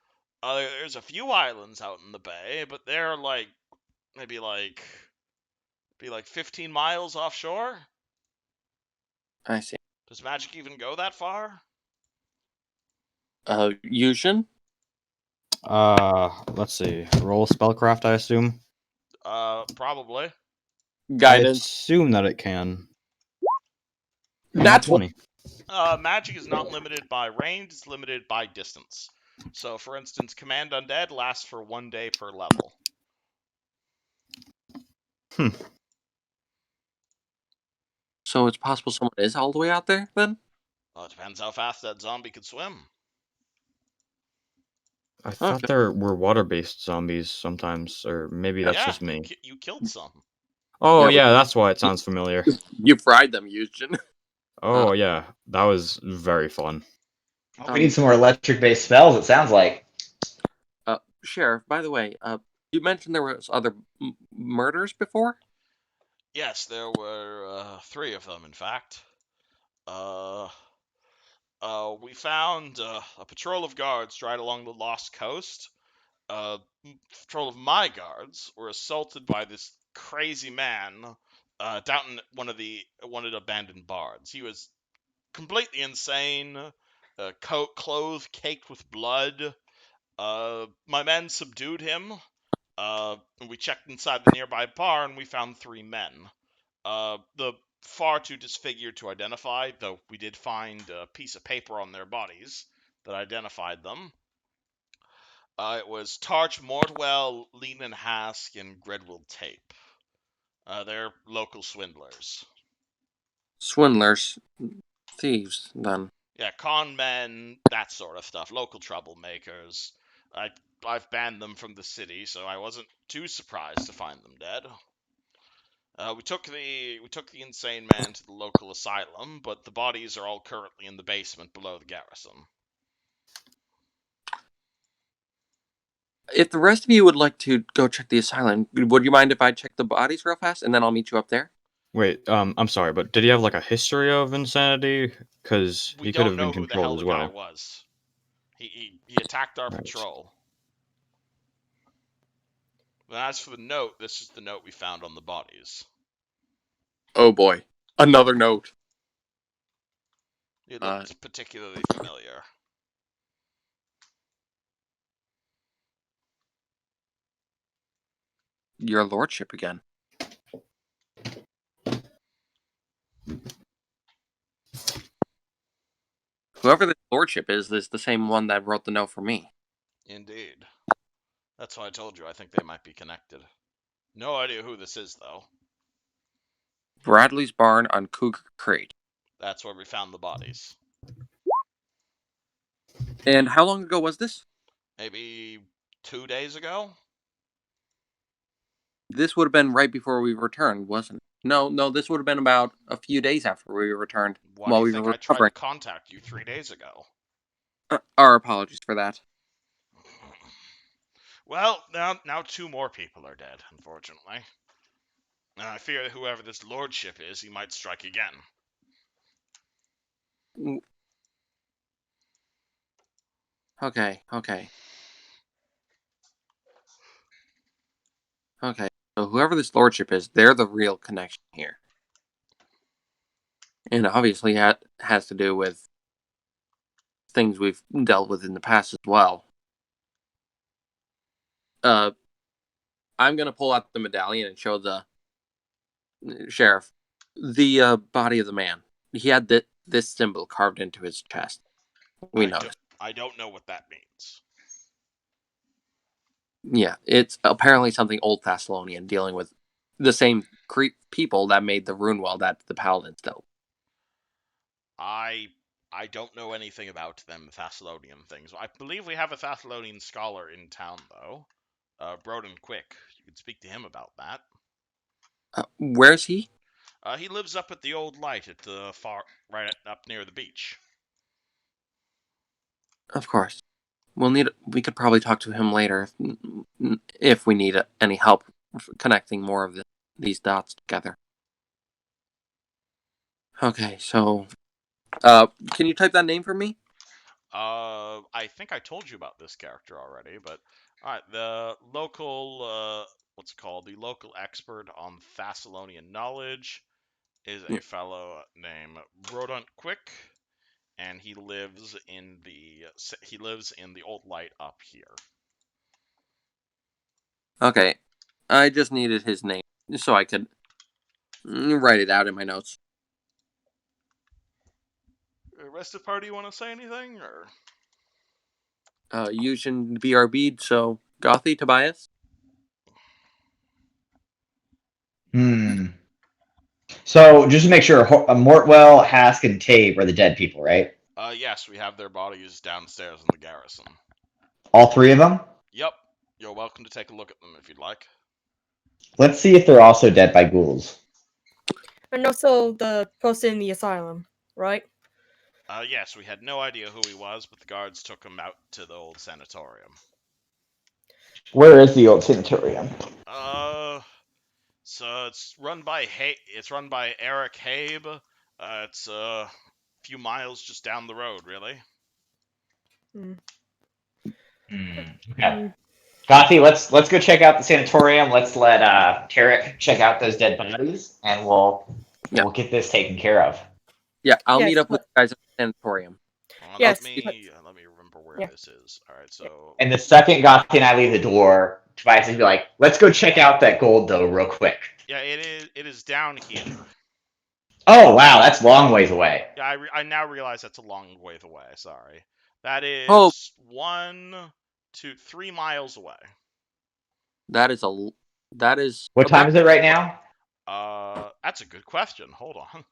There's a few islands out in the bay, but they're maybe 15 miles offshore. I see. Does magic even go that far? Eusgen? Let's see. Roll spellcraft, I assume. Probably. Guidance. I assume that it can. That's 20. Magic is not limited by range; it's limited by distance. So, for instance, Command Undead lasts for 1 day per level. So it's possible someone is all the way out there, then? Well, it depends how fast that zombie could swim. I thought there were water-based zombies sometimes, or maybe that's just me. You killed some. Oh yeah, that's why it sounds familiar. You fried them, Eusgen. Oh yeah, that was very fun. We need some more electric-based spells, it sounds like. Sheriff, by the way, you mentioned there was other murders before? Yes, there were 3 of them, in fact. We found a patrol of guards right along the Lost Coast. Patrol of my guards were assaulted by this crazy man down in one of the abandoned barns. He was completely insane, clothes caked with blood. My men subdued him. We checked inside the nearby barn. We found 3 men. The far too disfigured to identify, though we did find a piece of paper on their bodies that identified them. It was Tarch Mortwell, Leland Hask, and Gredwill Tape. They're local swindlers. Swindlers? Thieves, then. Yeah, con men, that sort of stuff. Local troublemakers. I've banned them from the city, so I wasn't too surprised to find them dead. We took the insane man to the local asylum, but the bodies are all currently in the basement below the garrison. If the rest of you would like to go check the asylum, would you mind if I check the bodies real fast, and then I'll meet you up there? Wait, I'm sorry, but did he have like a history of insanity? Because he could have been controlled as well. We don't know who the hell the guy was. He attacked our patrol. But as for the note, this is the note we found on the bodies. Oh boy, another note. It looked particularly familiar. Your lordship again. Whoever this lordship is the same one that wrote the note for me. Indeed. That's why I told you I think they might be connected. No idea who this is, though. Bradley's barn on Cougar Creek. That's where we found the bodies. And how long ago was this? Maybe 2 days ago? This would have been right before we returned, wasn't it? No, this would have been about a few days after we returned. Why while do you we think were I tried to recovering. contact you 3 days ago? Our apologies for that. Well, now 2 more people are dead, unfortunately. And I fear that whoever this lordship is, he might strike again. Okay. So whoever this lordship is, they're the real connection here. And obviously that has to do with things we've dealt with in the past as well. I'm going to pull out the medallion and show the sheriff the body of the man. He had this symbol carved into his chest. We noticed. I don't know what that means. Yeah, it's apparently something old Thessalonian, dealing with the same people that made the rune well that the paladins dealt. I don't know anything about them Thessalonian things. I believe we have a Thessalonian scholar in town, though. Broden Quick. You can speak to him about that. Where's he? He lives up at the Old Light at the up near the beach. Of course. We could probably talk to him later if we need any help connecting more of these dots together. Okay, so can you type that name for me? I think I told you about this character already, but alright, the local what's it called? The local expert on Thessalonian knowledge is a fellow named Rodent Quick, and he lives in the Old Light up here. Okay, I just needed his name so I could write it out in my notes. The rest of the party want to say anything, or? Yushin BRB, so Gothy, Tobias? So, just to make sure, Mortwell, Hask, and Tabe are the dead people, right? Yes, we have their bodies downstairs in the garrison. All 3 of them? Yep. You're welcome to take a look at them if you'd like. Let's see if they're also dead by ghouls. And also the person in the asylum, right? Yes, we had no idea who he was, but the guards took him out to the old sanatorium. Where is the old sanatorium? So it's run by Eric Habe. It's a few miles just down the road, really. Okay. Gothy, let's go check out the sanatorium. Let's let Tarek check out those dead bodies, and we'll get this taken care of. Yeah, I'll meet up with you guys at the sanatorium. Yes. Let me remember where this is. All right, so. And the second Gothy and I leave the door, Tobias will be like, "Let's go check out that gold, though, real quick." Yeah, it is down here. Oh wow, that's long ways away. Yeah, I now realize that's a long ways away. Sorry, that is 1, 2, 3 miles away. That is. What time is it right now? That's a good question. Hold on.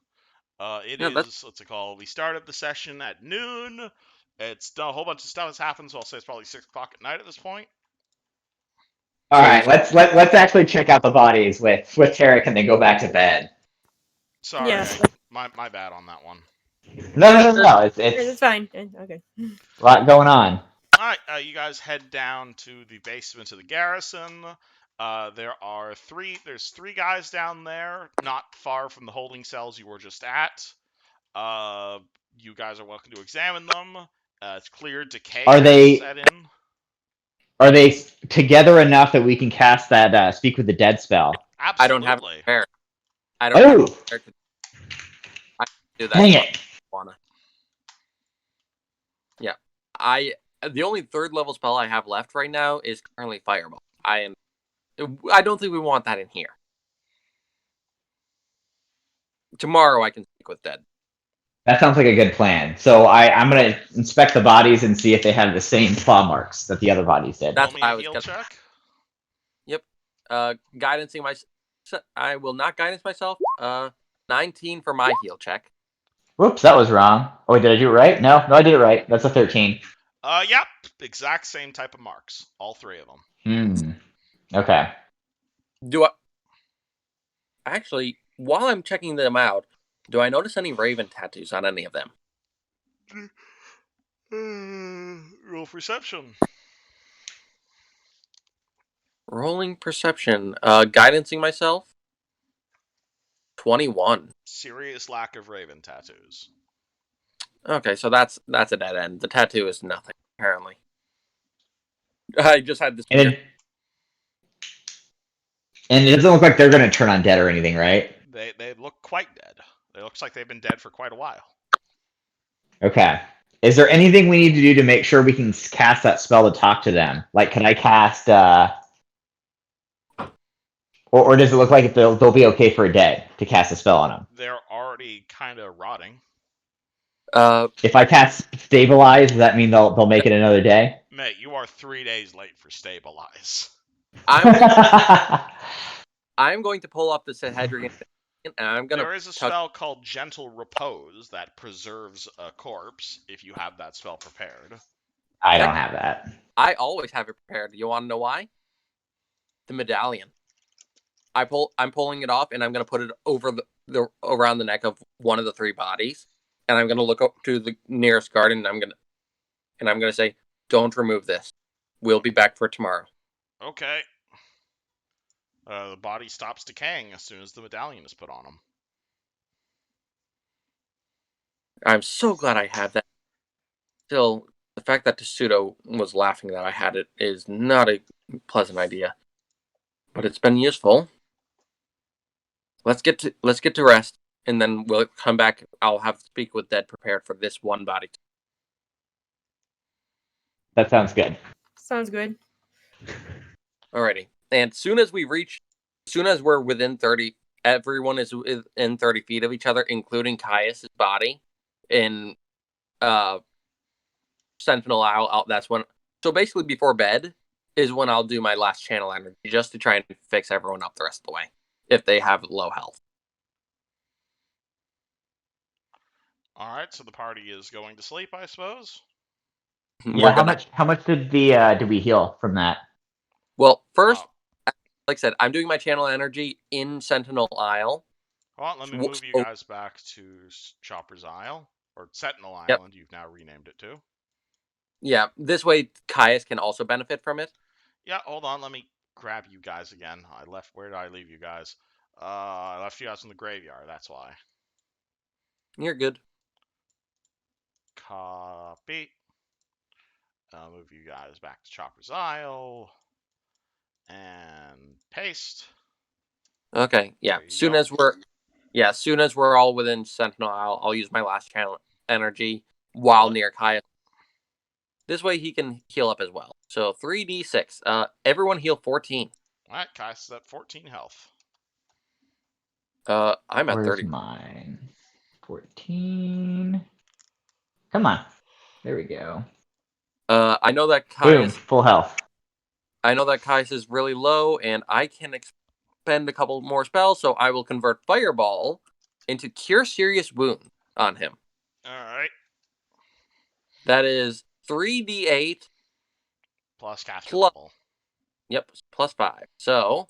What's it called? We started the session at noon. It's done, a whole bunch of stuff has happened, so I'll say it's probably 6 o'clock at night at this point. All right, let's actually check out the bodies with Tarek and then go back to bed. Sorry, Yes. my bad on that one. No. It's fine. Okay. A lot going on. All right, you guys head down to the basement of the garrison. There's 3 guys down there, not far from the holding cells you were just at. You guys are welcome to examine them. It's clear decay set in. Are they together enough that we can cast that Speak with the Dead spell? Absolutely. I don't have it prepared. I can do that. Dang it. Yeah. The only 3rd level spell I have left right now is currently Fireball. I don't think we want that in here. Tomorrow I can speak with Dead. That sounds like a good plan. So I'm going to inspect the bodies and see if they have the same claw marks that the other bodies did. That's what I was going to check. Yep. Guidancing myself. I will not guidance myself. 19 for my heal check. Whoops, that was wrong. Oh, wait, did I do it right? No, I did it right. That's a 13. Yep, exact same type of marks, all 3 of them. Okay. Do I actually, while I'm checking them out, do I notice any raven tattoos on any of them? Roll perception. Rolling perception. Guidancing myself. 21. Serious lack of raven tattoos. Okay, so that's a dead end. The tattoo is nothing, apparently. I just had this weird... And it doesn't look like they're going to turn undead or anything, right? They look quite dead. It looks like they've been dead for quite a while. Okay. Is there anything we need to do to make sure we can cast that spell to talk to them? Like, can I cast... Or does it look like they'll be okay for a day to cast a spell on them? They're already kind of rotting. If I cast Stabilize, does that mean they'll make it another day? Mate, you are 3 days late for Stabilize. I'm going to pull up the Sahedrian, and I'm going to... There is a spell called Gentle Repose that preserves a corpse if you have that spell prepared. I don't have that. I always have it prepared. You want to know why? The medallion. I'm pulling it off, and I'm going to put it over the around the neck of one of the 3 bodies, and I'm going to look up to the nearest guard, and I'm going to say, "Don't remove this. We'll be back for tomorrow." Okay. The body stops decaying as soon as the medallion is put on him. I'm so glad I had that. Still, the fact that Tessuto was laughing that I had it is not a pleasant idea, but it's been useful. Let's get to rest, and then we'll come back. I'll have to speak with Dead prepared for this one body. That sounds good. Sounds good. Alrighty. And soon as we're within 30, everyone is within 30 feet of each other, including Caius' body in Sentinel Isle. That's when. So basically, before bed is when I'll do my last channel energy, just to try and fix everyone up the rest of the way if they have low health. All right, so the party is going to sleep, I suppose. Yeah. How much did we heal from that? Well, first, like I said, I'm doing my channel energy in Sentinel Isle. Hold on, let me move you guys back to Chopper's Isle, or Sentinel Island, you've now renamed it to. Yeah, this way Caius can also benefit from it. Yeah, hold on, let me grab you guys again. Where did I leave you guys? I left you guys in the graveyard, that's why. You're good. Copy. I'll move you guys back to Chopper's Isle. And paste. Okay, yeah. Soon as we're all within Sentinel Isle, I'll use my last channel energy while near Caius. This way he can heal up as well. So 3d6. Everyone heal 14. Alright, Caius is at 14 health. I'm at 30. Where's mine? 14. Come on. There we go. I know that Boom, Caius... full health. I know that Caius is really low, and I can expend a couple more spells, so I will convert Fireball into Cure Serious Wound on him. Alright. That is 3d8 plus caster level. Yep, plus 5. So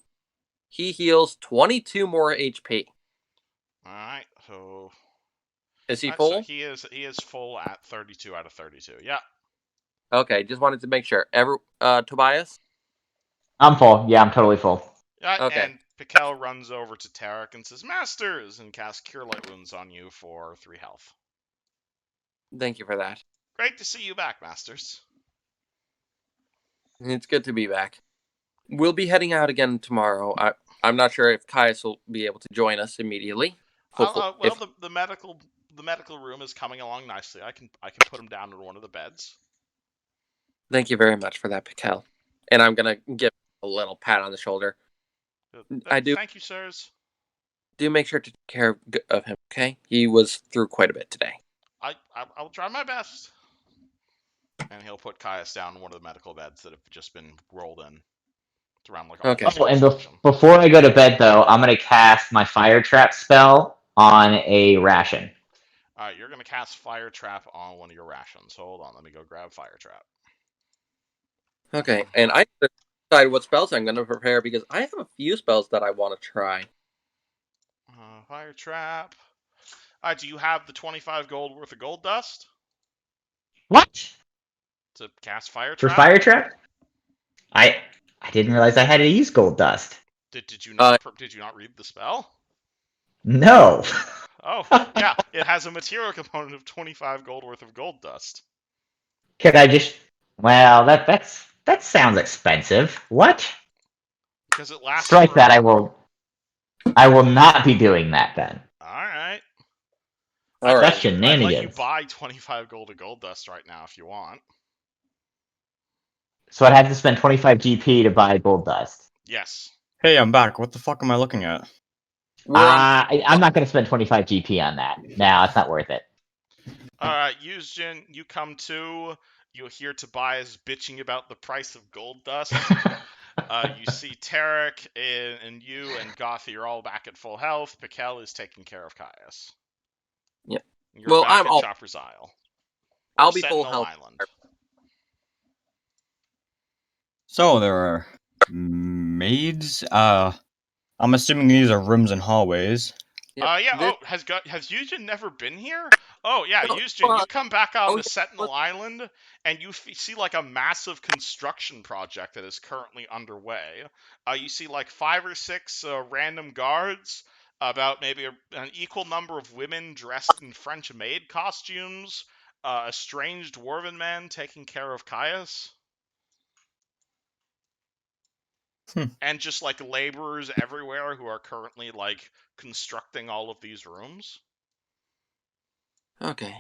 he heals 22 more HP. Alright, so is he full? So he is full at 32 out of 32. Yeah. Okay, just wanted to make sure. Tobias? I'm full. Yeah, I'm totally full. Yeah, okay. And Pikel runs over to Tarek and says, "Masters," and casts Cure Light Wounds on you for 3 health. Thank you for that. Great to see you back, Masters. It's good to be back. We'll be heading out again tomorrow. I'm not sure if Caius will be able to join us immediately. The medical room is coming along nicely. I can put him down in one of the beds. Thank you very much for that, Pikel. And I'm gonna give a little pat on the shoulder. Thank you, sirs. Do make sure to take care of him, okay? He was through quite a bit today. I'll try my best. And he'll put Caius down in one of the medical beds that have just been rolled in. It's around like okay. Oh, and before I go to bed, though, I'm gonna cast my Fire Trap spell on a ration. All right, you're gonna cast Fire Trap on one of your rations. Hold on, let me go grab Fire Trap. Okay, and I decide what spells I'm going to prepare because I have a few spells that I want to try. Fire Trap. All right, do you have the 25 gold worth of gold dust What? to cast Fire For Trap? fire trap? I didn't realize I had to use gold dust. Did you not read the spell? No. Oh, yeah, it has a material component of 25 gold worth of gold dust. Could I just? Well, that sounds expensive. What? Because it lasts Strike for... that. I will not be doing that then. Alright. All That's right. I'd let you shenanigans. buy 25 gold of gold dust right now if you want. So I'd have to spend 25 GP to buy gold dust. Yes. Hey, I'm back. What the fuck am I looking at? We're on. I'm not going to spend 25 GP on that. No, it's not worth it. Alright, Yuzjin, you come to. You hear Tobias bitching about the price of gold dust. You see Tarek and you and Gothy are all back at full health. Pikel is taking care of Caius. Yep. You're Well, back at Chopper's Isle. Or I'll be full Sentinel health. Island. So there are maids. I'm assuming these are rooms and hallways. Yep. Yeah. This- Has Yuzjin never been here? Oh yeah, No, Yuzjin, you come back on oh, to Sentinel Island, and you see like a massive construction project that is currently underway. You see like 5 or 6 random guards, about maybe an equal number of women dressed in French maid costumes, a strange dwarven man taking care of Caius. And just like laborers everywhere who are currently like constructing all of these rooms. Okay.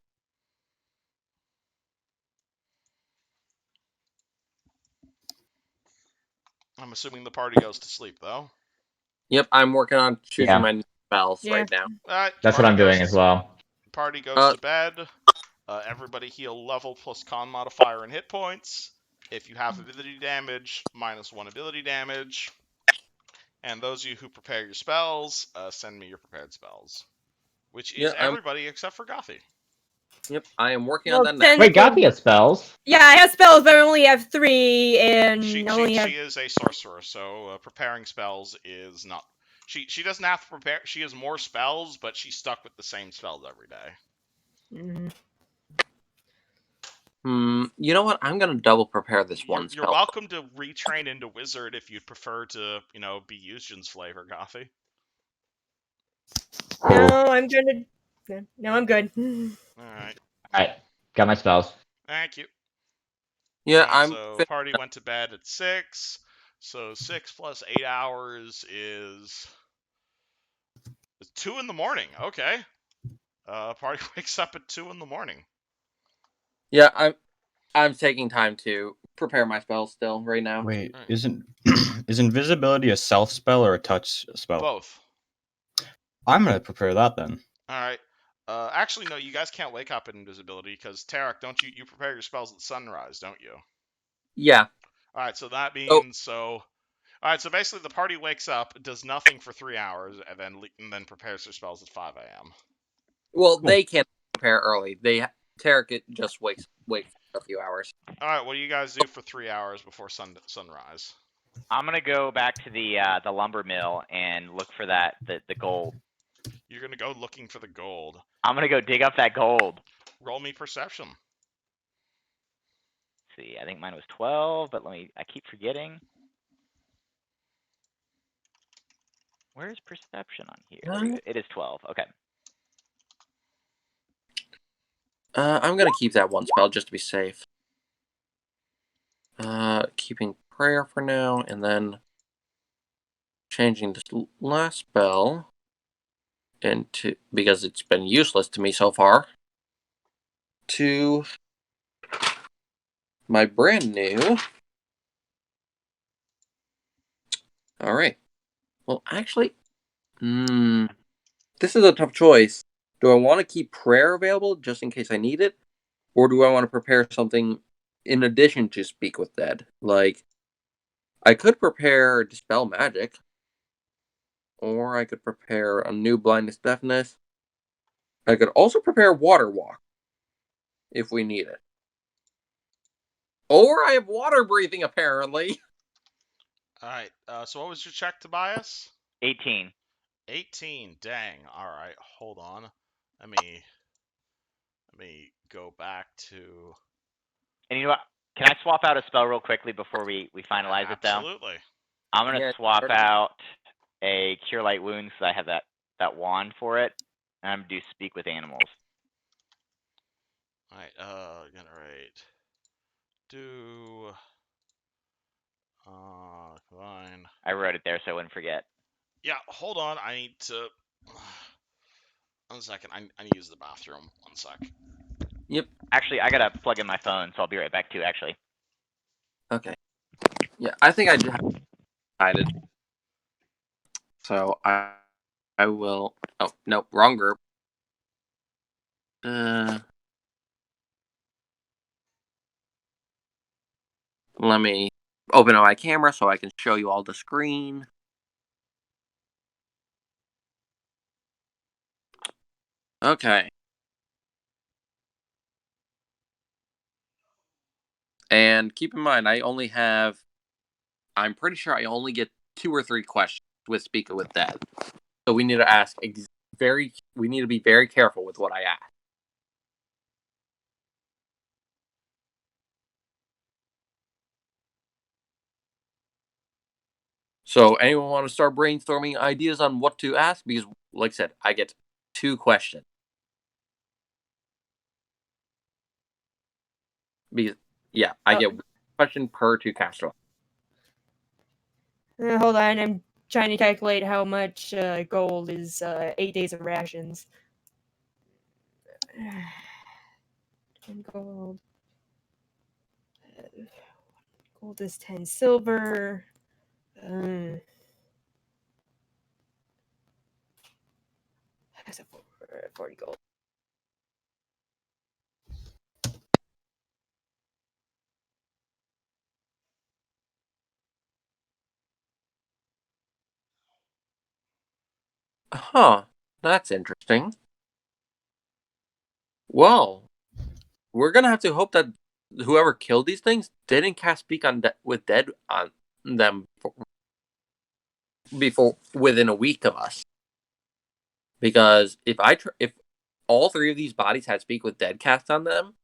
I'm assuming the party goes to sleep though. Yep. I'm working on choosing Yeah. my new spells Yeah. right now. That's what I'm doing as well. Party goes to bed. Everybody heal level plus con modifier and hit points. If you have ability damage, -1 ability damage. And those of you who prepare your spells, send me your prepared spells. Which is Yeah, everybody except for Gothy. Yep. I am working Well, on that now. Wait, Gothy has spells. Yeah, I have spells, but I only have 3, and She only have. is a sorcerer, so preparing spells is not... She doesn't have to prepare... She has more spells, but she's stuck with the same spells every day. Mhm. You know what? I'm gonna double prepare this one You're spell. welcome to retrain into wizard if you'd prefer to, be Yuzjin's flavor, Gothy. No, I'm gonna. No, I'm good. Alright. Alright, got my spells. Thank you. Yeah, Alright, so party went to bed at 6. So 6 plus 8 hours is 2 in the morning. Okay. Party wakes up at 2 in the morning. Yeah, I'm taking time to prepare my spells still right now. Wait, isn't is invisibility a self spell or a touch spell? Both. I'm gonna prepare that then. Alright. Actually, no, you guys can't wake up in invisibility, because Tarek, don't you prepare your spells at sunrise, don't you? Yeah. Alright, so that means, Alright, so basically the party wakes up, does nothing for 3 hours, and then prepares their spells at 5 a.m. Well, they can't prepare early. Tarek just wakes for a few hours. Alright, what do you guys do for 3 hours before sunrise? I'm gonna go back to the lumber mill and look for the gold. You're gonna go looking for the gold. I'm gonna go dig up that gold. Roll me perception. Let's see, I think mine was 12, but I keep forgetting. Where's perception on here? It is 12. Okay. I'm gonna keep that one spell just to be safe. Keeping prayer for now, and then changing this last spell into, because it's been useless to me so far, to my brand new. All right. Well, actually, this is a tough choice. Do I want to keep prayer available just in case I need it, or do I want to prepare something in addition to Speak with Dead? Like, I could prepare Dispel Magic, or I could prepare a new Blindness Deafness, I could also prepare water walk if we need it. Or I have water breathing, apparently. All right. So what was your check, Tobias? 18. 18. Dang. All right. Hold on. Let me go back to. And you know what? Can I swap out a spell real quickly before we finalize it, though? Absolutely. I'm going to Yeah, swap sure. out a Cure Light Wounds because I have that wand for it. And I'm going to do Speak with Animals. All right. Generate. Do. Fine. I wrote it there so I wouldn't forget. Yeah. Hold on. I need to. 1 second. I need to use the bathroom. 1 sec. Yep. Actually, I got to plug in my phone, so I'll be right back too, actually. Okay. Yeah, I think I just decided. So I will. Oh no, wrong group. Let me open up my camera so I can show you all the screen. Okay. And keep in mind, I'm pretty sure I only get 2 or 3 questions with Speaker with Dead. So we need to ask we need to be very careful with what I ask. So anyone want to start brainstorming ideas on what to ask? Because, like I said, I get 2 questions. Because, yeah, I get 1 question per 2 casters. Hold on, I'm trying to calculate how much gold is 8 days of rations. 10 gold. Gold is 10 silver. That's a 40 gold. Huh. That's interesting. Well, we're gonna have to hope that whoever killed these things didn't cast Speak on with Dead on them before within a week of us. Because if all 3 of these bodies had Speak with Dead cast on them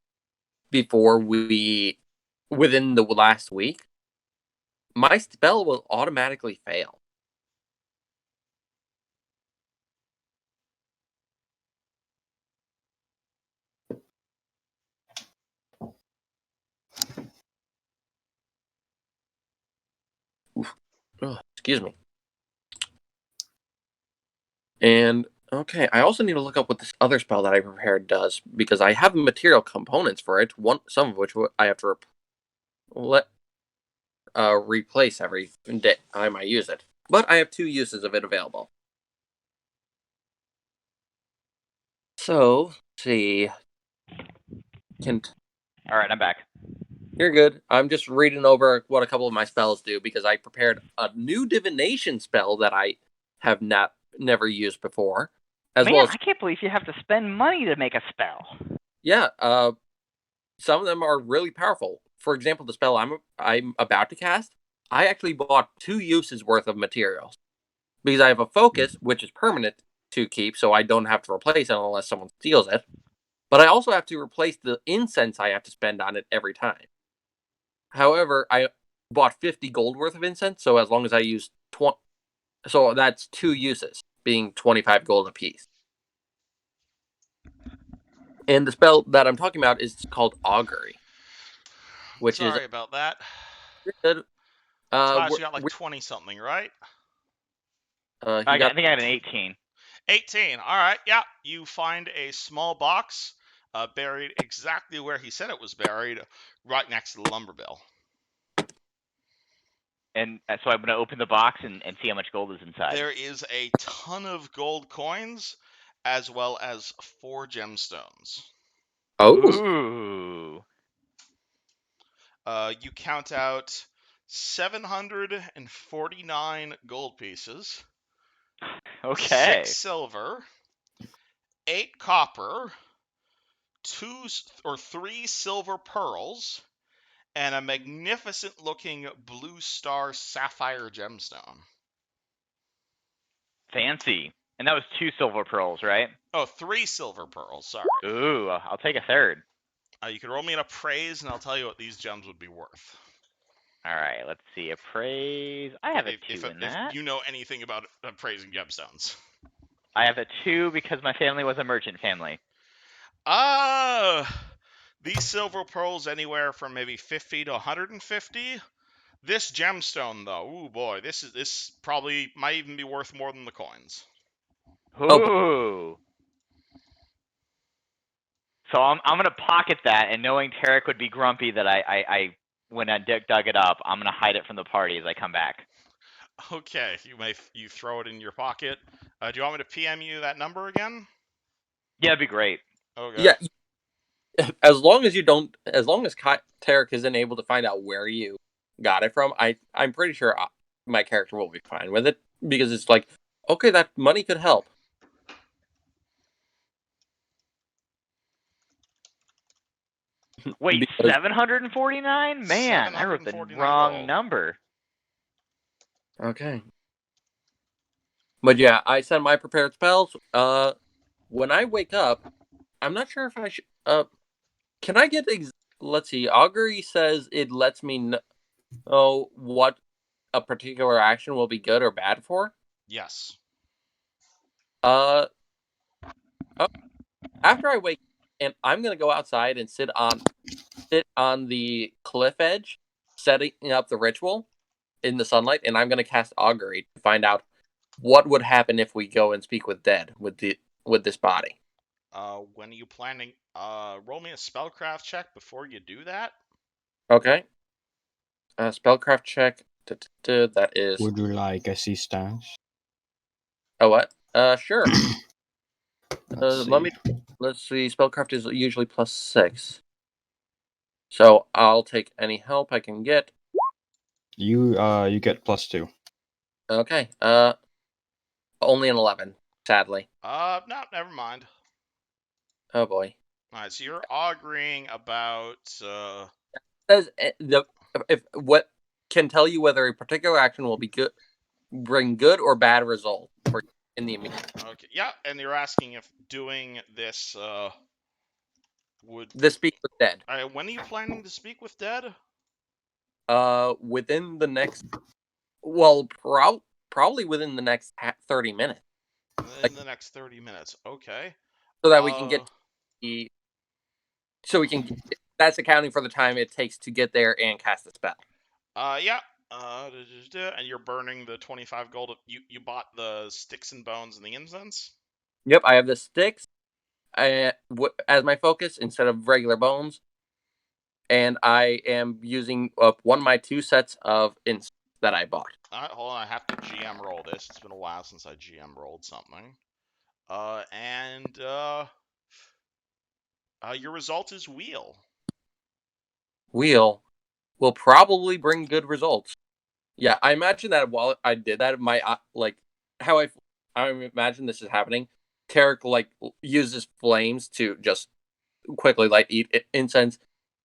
before within the last week, my spell will automatically fail. Oh, excuse me. And okay, I also need to look up what this other spell that I prepared does because I have material components for it. Some of which I have to replace every day time I use it. But I have 2 uses of it available. So, let's see. All right, I'm back. You're good. I'm just reading over what a couple of my spells do because I prepared a new divination spell that I have never used before. Man, I can't believe you have to spend money to make a spell. Yeah, some of them are really powerful. For example, the spell I'm about to cast, I actually bought 2 uses worth of materials because I have a focus, which is permanent to keep, so I don't have to replace it unless someone steals it. But I also have to replace the incense I have to spend on it every time. However, I bought 50 gold worth of incense, so as long as I use 20, so that's 2 uses, being 25 gold apiece. And the spell that I'm talking about is called Augury, which Sorry about that. good. Tobias, you got like 20 something, right? I think I had an 18. 18. All right. Yeah. You find a small box buried exactly where he said it was buried, right next to the lumber mill. And so I'm going to open the box and see how much gold is inside. There is a ton of gold coins, as well as 4 gemstones. Ooh. You count out 749 gold pieces. Okay. 6 silver, 8 copper, 2 or 3 silver pearls, and a magnificent-looking blue star sapphire gemstone. Fancy. And that was 2 silver pearls, right? Oh, 3 silver pearls. Sorry. Ooh, I'll take a third. You can roll me an appraise, and I'll tell you what these gems would be worth. All right, let's see. Appraise. I have a 2 in that. If you know anything about appraising gemstones. I have a 2 because my family was a merchant family. These silver pearls anywhere from maybe 50 to 150. This gemstone, though, ooh boy, this probably might even be worth more than the coins. Ooh. So I'm gonna pocket that, and knowing Tarek would be grumpy that I when I dug it up, I'm gonna hide it from the party as I come back. Okay, you throw it in your pocket. Do you want me to PM you that number again? Yeah, it'd be great. Okay. Yeah. As long as Tarek isn't able to find out where you got it from, I'm pretty sure my character will be fine with it, because it's like, okay, that money could help. Wait, Because- 749? Man, I wrote the 749 wrong gold. number. Okay. But yeah, I send my prepared spells. When I wake up, I'm not sure if I should. Can I get? Let's see. Augury says it lets me know what a particular action will be good or bad for. Yes. After I wake, and I'm gonna go outside and sit on the cliff edge, setting up the ritual in the sunlight, and I'm gonna cast Augury to find out what would happen if we go and speak with Dead with this body. When are you planning? Roll me a spellcraft check before you do that. Okay. Spellcraft check. That is. Would you like assistance? Oh, what? Sure. Let's Let's see. Spellcraft is usually +6. So I'll take any help I can get. You get +2. Okay. Only an 11, sadly. No, never mind. Oh boy. All right, so you're auguring about. Says if what can tell you whether a particular action will bring good or bad result for in the immediate. Okay, yeah, and you're asking if doing this would. The speak with Dead. When are you planning to speak with Dead? Within the next. Well, probably within the next 30 minutes. In the next 30 minutes. Okay. So that we can get the. So we can. That's accounting for the time it takes to get there and cast the spell. Yeah. And you're burning the 25 gold. You bought the sticks and bones and the incense? Yep, I have the sticks as my focus instead of regular bones. And I am using one of my 2 sets of incense that I bought. Alright, hold on. I have to GM roll this. It's been a while since I GM rolled something. Your result is wheel. Wheel will probably bring good results. Yeah, I imagine that while I did that, my how I imagine this is happening. Tarek uses flames to just quickly eat incense.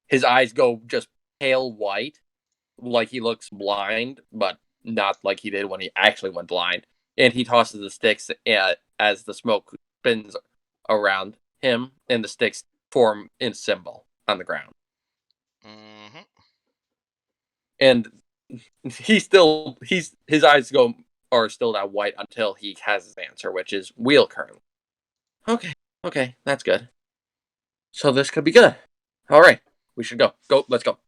His eyes go just pale white, like he looks blind, but not like he did when he actually went blind. And he tosses the sticks as the smoke spins around him, and the sticks form in a symbol on the ground. Mm-hmm. And his eyes are still that white until he has his answer, which is wheel currently. Okay, that's good. So this could be good. All right, we should go. Let's go.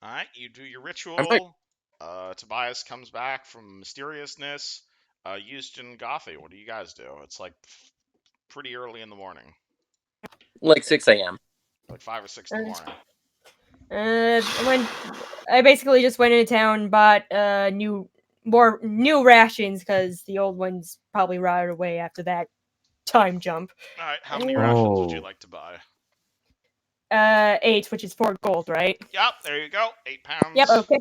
All right, you do your ritual. I'm fine. Tobias comes back from mysteriousness. Houston, Gothy, what do you guys do? It's like pretty early in the morning. Like 6 a.m. Like 5 or 6 in the morning. I basically just went into town, bought more new rations because the old ones probably rotted away after that time jump. All right, how many rations would you like to buy? 8, which is 4 gold, right? Yep, there you go. 8 pounds. Yep. Okay.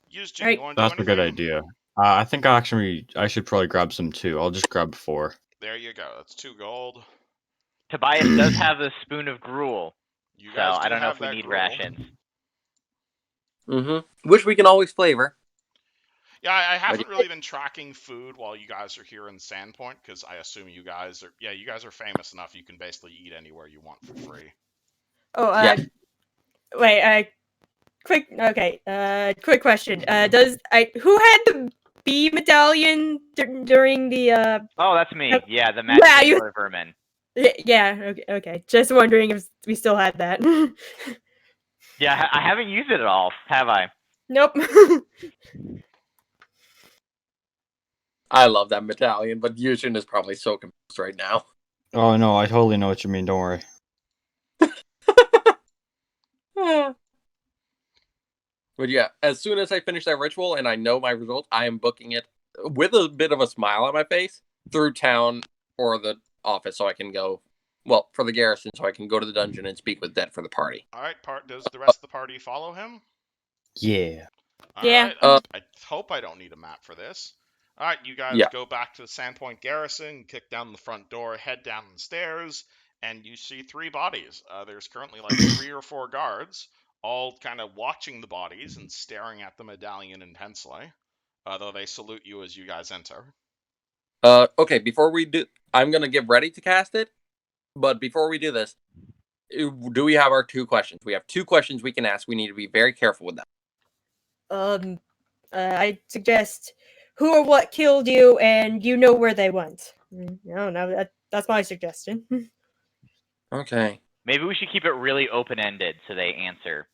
Houston, Right. you want to do That's a anything? good idea. I think I should probably grab some too. I'll just grab 4. There you go. That's 2 gold. Tobias does have the spoon of gruel, You so guys do I don't know have if we that need gruel. rations. Which we can always flavor. Yeah, I haven't really been tracking food while you guys are here in Sandpoint, because I assume you guys are famous enough you can basically eat anywhere you want for free. Oh, Yeah. wait, quick question. Who had the bee medallion during the Oh, that's me. Yep. Yeah, the magic Yeah, you- amulet vermin. Yeah, okay. Just wondering if we still had that. Yeah, I haven't used it at all, have I? Nope. I love that medallion, but Yushin is probably so confused right now. Oh no, I totally know what you mean. Don't worry. But yeah, as soon as I finish that ritual and I know my result, I am booking it with a bit of a smile on my face through town or the office so I can go, well, for the garrison so I can go to the dungeon and speak with Dead for the party. All right, does the rest of the party follow him? Yeah. All Yeah. right. I hope I don't need a map for this. All right, you guys Yeah. go back to the Sandpoint Garrison, kick down the front door, head down the stairs, and you see 3 bodies. There's currently like 3 or 4 guards, all kind of watching the bodies and staring at the medallion intensely, though they salute you as you guys enter. Okay, before we do, I'm going to get ready to cast it, but before we do this, do we have our 2 questions? We have 2 questions we can ask. We need to be very careful with them. I suggest who or what killed you, and you know where they went. No, that's my suggestion. Okay. Maybe we should keep it really open-ended so they answer.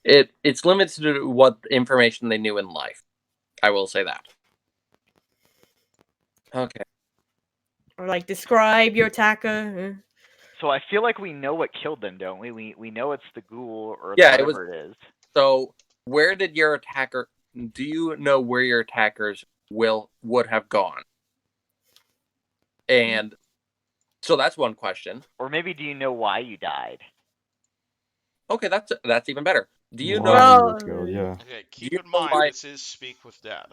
It's limited to what information they knew in life. I will say that. Okay. Or like describe your attacker. So I feel like we know what killed them, don't we? We know it's the ghoul or Yeah, whatever it is. So, where did your attacker? Do you know where your attackers would have gone? And so that's one question. Or maybe do you know why you died? Okay, that's even better. Do you Why know? Well, you would go, yeah. Okay, Do keep you in know mind why- this is Speak with Dead.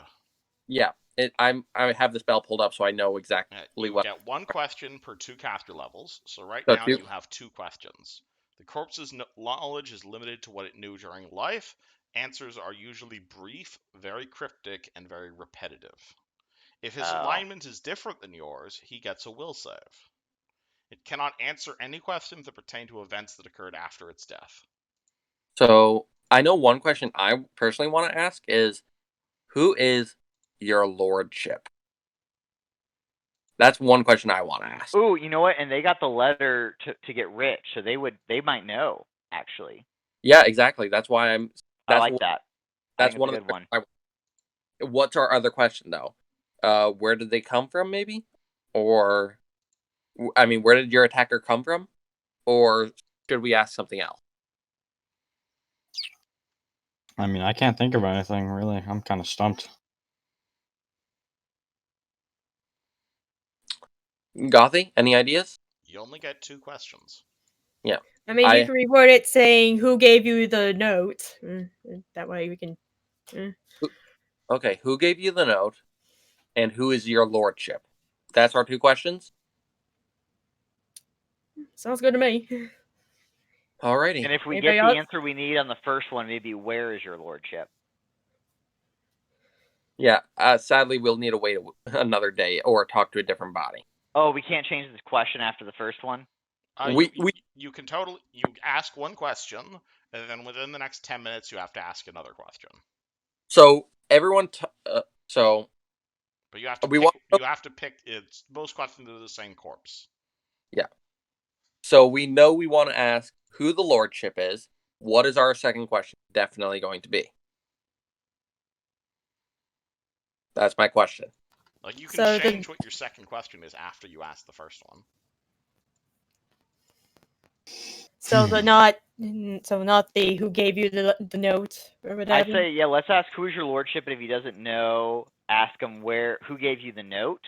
Yeah, I have the spell pulled up, so I know exactly You what. get 1 question per 2 caster levels, so right So now 2. you have 2 questions. The corpse's knowledge is limited to what it knew during life. Answers are usually brief, very cryptic, and very repetitive. If his alignment is different than yours, he gets a will save. It cannot answer any questions that pertain to events that occurred after its death. So I know one question I personally want to ask is, who is your lordship? That's one question I want to ask. Ooh, you know what? And they got the letter to get rich, so they might know actually. Yeah, exactly. That's why I'm. I like that. That's I think one it's of a good the. one. What's our other question though? Where did they come from, maybe? Or, I mean, where did your attacker come from? Or should we ask something else? I mean, I can't think of anything really. I'm kind of stumped. Gothy, any ideas? You only get 2 questions. I mean, you can reword it saying who gave you the note. That way we can. Okay, who gave you the note, and who is your lordship? That's our 2 questions. Sounds good to me. Alrighty. And if we Anybody get the else? answer we need on the first one, maybe where is your lordship? Yeah. Sadly, we'll need to wait another day or talk to a different body. Oh, we can't change this question after the first one? You can totally ask 1 question, and then within the next 10 minutes you have to ask another question. So everyone, But you have to pick. It's most questions are the same corpse. Yeah. So we know we want to ask who the lordship is. What is our second question definitely going to be? That's my question. Like, you can change what your second question is after you ask the first one. So not the who gave you the note or whatever. I'd say, yeah, let's ask who's your lordship, and if he doesn't know, ask him who gave you the note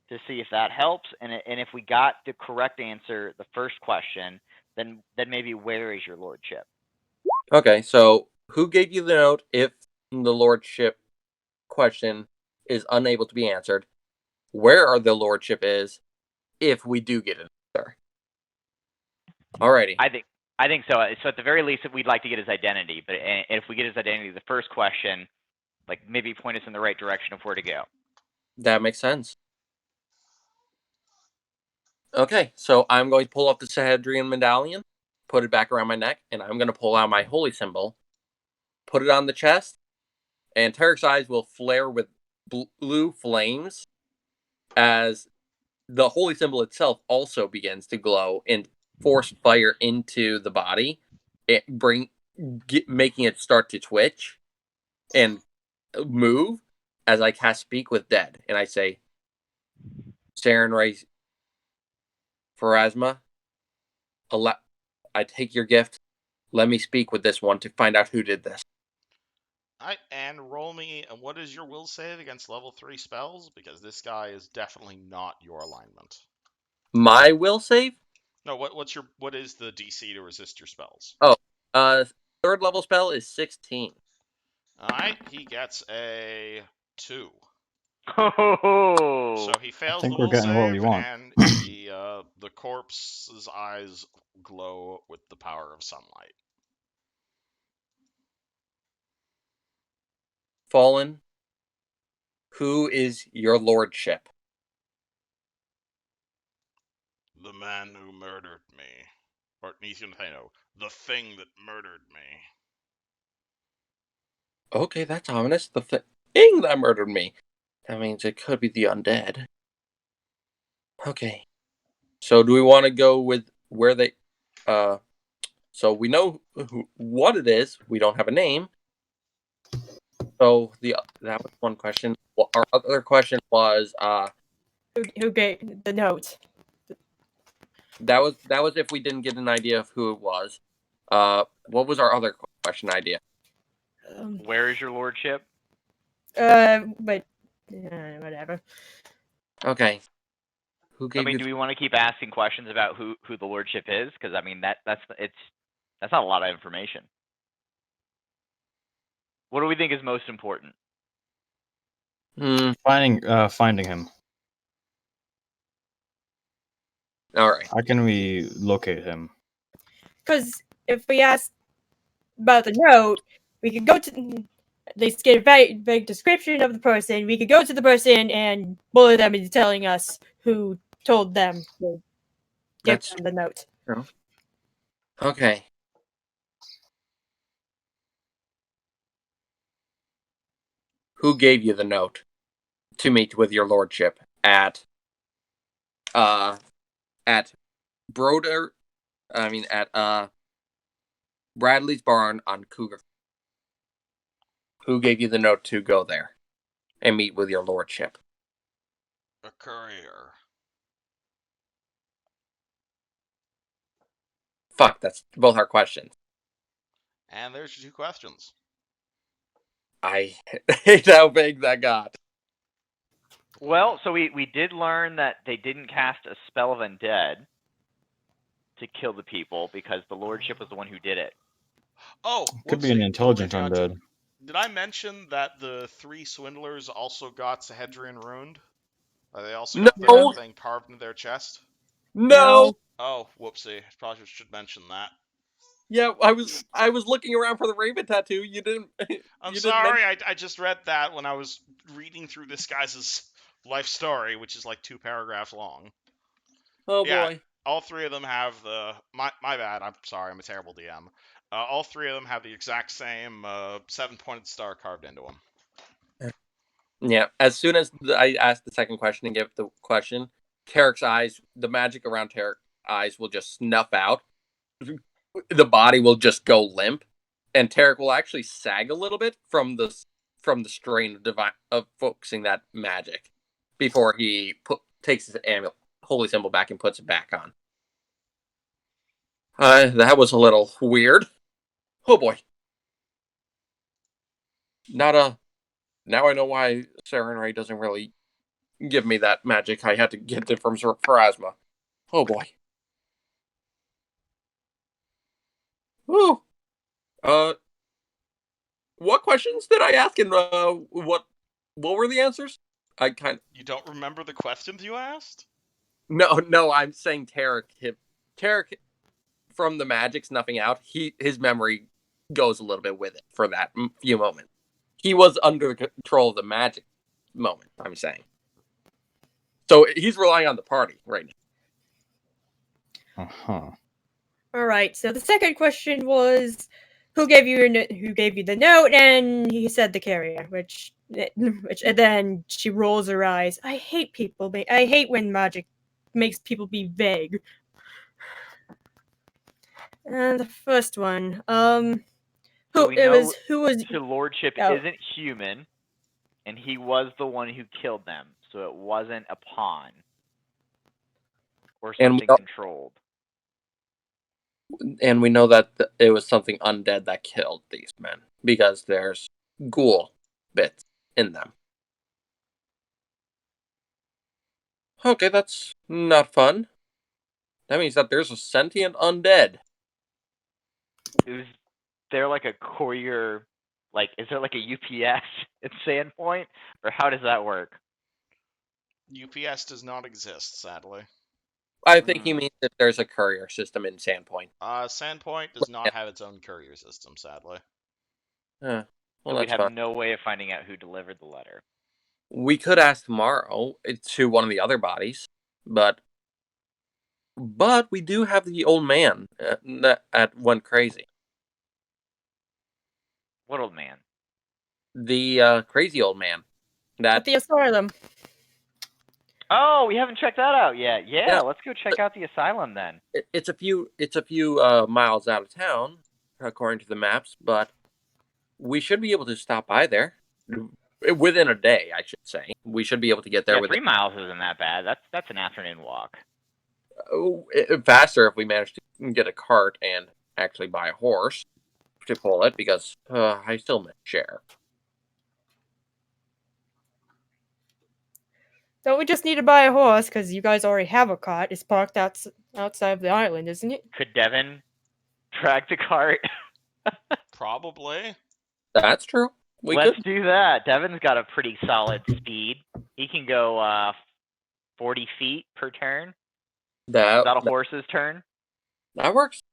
to see if that helps. And if we got the correct answer, the first question, then maybe where is your lordship? Okay, so who gave you the note if the lordship question is unable to be answered, where our the lordship is, if we do get an answer. Alrighty. I think so. So at the very least, we'd like to get his identity. But if we get his identity, the first question, like maybe point us in the right direction of where to go. That makes sense. Okay, so I'm going to pull up the Sahedrian medallion, put it back around my neck, and I'm going to pull out my holy symbol, put it on the chest, and Tarek's eyes will flare with blue flames as the holy symbol itself also begins to glow and force fire into the body, making it start to twitch and move as I cast Speak with Dead, and I say, Sarenrae Pharasma, I take your gift. Let me speak with this one to find out who did this. And roll me. What is your will save against level 3 spells? Because this guy is definitely not your alignment. My will save? No, what is the DC to resist your spells? Oh, third level spell is 16. Alright, he gets a 2. Oh. So he fails I the think we're will getting what save, we want. and the corpse's eyes glow with the power of sunlight. Fallen, who is your lordship? The man who murdered me. Or the thing that murdered me. Okay, that's ominous. The thing that murdered me. That means it could be the undead. Okay. So do we want to go with where they... So we know what it is. We don't have a name. So that was one question. Well, our other question was... Who gave the note? That was if we didn't get an idea of who it was. What was our other question idea? Where is your lordship? But whatever. Okay. Who gave you? Do we want to keep asking questions about who the lordship is? Because I mean that's not a lot of information. What do we think is most important? Finding him. All right. How can we locate him? Because if we ask about the note, we could go to. They get a vague description of the person. We could go to the person and bully them into telling us who told them to give them the note. True. Okay. Who gave you the note to meet with your lordship at Broder? I mean at Bradley's barn on Cougar. Who gave you the note to go there and meet with your lordship? A courier. Fuck, that's both our questions. And there's your 2 questions. I hate how vague that got. Well, so we did learn that they didn't cast a spell of undead to kill the people because the lordship was the one who did it. Oh, Could be an intelligent undead. Did I mention that the 3 swindlers also got Sahedrian ruined? They also got that thing carved into their chest? No. Oh, whoopsie. Probably should mention that. Yeah, I was looking around for the raven tattoo. You didn't. I'm sorry. I just read that when I was reading through this guy's life story, which is like 2 paragraphs long. Oh boy. All 3 of them have the... My bad, I'm sorry, I'm a terrible DM. All 3 of them have the exact same 7-pointed star carved into them. Yeah, as soon as I asked the second question and gave the question, Tarek's eyes, the magic around Tarek's eyes will just snuff out. The body will just go limp, and Tarek will actually sag a little bit from the strain of focusing that magic before he takes his holy symbol back and puts it back on. That was a little weird. Oh boy. Now I know why Sarenrae doesn't really give me that magic. I had to get it from Pharasma. Oh boy. Woo. What questions did I ask, and what What were the answers? You don't remember the questions you asked? No. I'm saying Tarek. Tarek from the magic snuffing out. His memory goes a little bit with it for that few moments. He was under control of the magic moment. I'm saying. So he's relying on the party right now. Uh-huh. All right. So the second question was, who gave you the note? And he said the carrier, which and then she rolls her eyes. I hate people. I hate when magic makes people be vague. And the first one, So we know who was his lordship oh, isn't human, and he was the one who killed them. So it wasn't a pawn or And something controlled. we know that it was something undead that killed these men because there's ghoul bits in them. Okay, that's not fun. That means that there's a sentient undead. Is there like a courier? Like, is there like a UPS at Sandpoint, or how does that work? UPS does not exist, sadly. I think he means that there's a courier system in Sandpoint. Sandpoint does not have its own courier system, sadly. Well, So we'd that's have fine. no way of finding out who delivered the letter. We could ask tomorrow to one of the other bodies, but we do have the old man that went crazy. What old man? The crazy old man. at the asylum? Oh, we haven't checked that out yet. Yeah, Yeah. let's go check out the asylum then. It's a few miles out of town, according to the maps, but we should be able to stop by there within a day. I should say we should be able to get there Yeah, within 3 miles isn't that bad. That's an afternoon walk. faster if we manage to get a cart and actually buy a horse to pull it, because I still miss Cher. Don't we just need to buy a horse? Because you guys already have a cart. It's parked outside of the island, isn't it? Could Devin drag the cart? Probably. That's true. Let's do that. Devin's got a pretty solid speed. He can go 40 feet per turn. Is that a horse's turn? That works.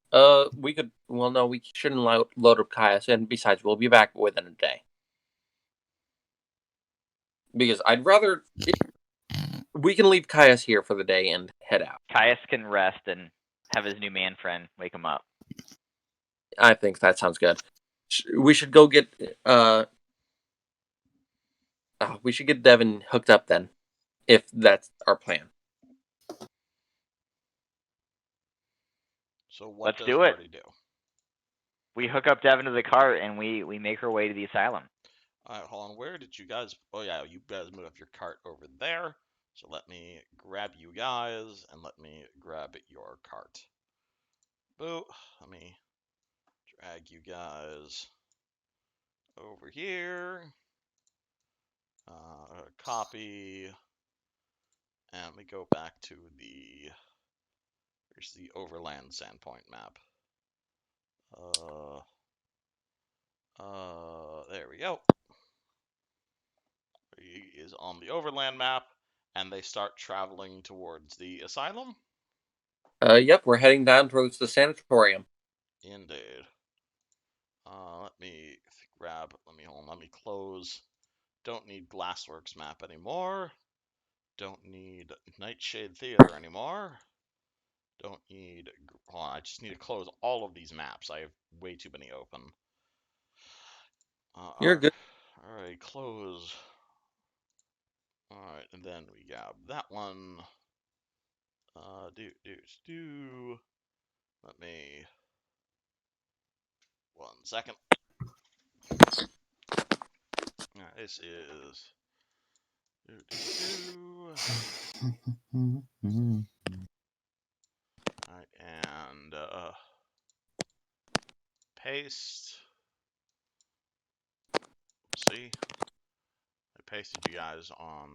We could. Well, no, we shouldn't load up Caius, and besides, we'll be back within a day. Because I'd rather we can leave Caius here for the day and head out. Caius can rest and have his new man friend wake him up. I think that sounds good. We should go get we should get Devin hooked up then, if that's our plan. So what Let's does do it. Marty do? We hook up Devin to the cart and we make our way to the asylum. Alright, hold on. Where did you guys... Oh, yeah, you guys move up your cart over there. So let me grab you guys, and let me grab your cart. Boo. Let me drag you guys over here. Copy. And we go back to the... Here's the Overland Sandpoint map. There we go. He is on the Overland map, and they start traveling towards the asylum. Yep, we're heading down towards the sanatorium. Indeed. Let me grab. Let me close. Don't need Glassworks map anymore. Don't need Nightshade Theater anymore. Don't need. Hold on, I just need to close all of these maps. I have way too many open. You're good. All right, close. All right, and then we grab that one. Let me. 1 second. All right, this is. Alright, and paste. See? I pasted you guys on.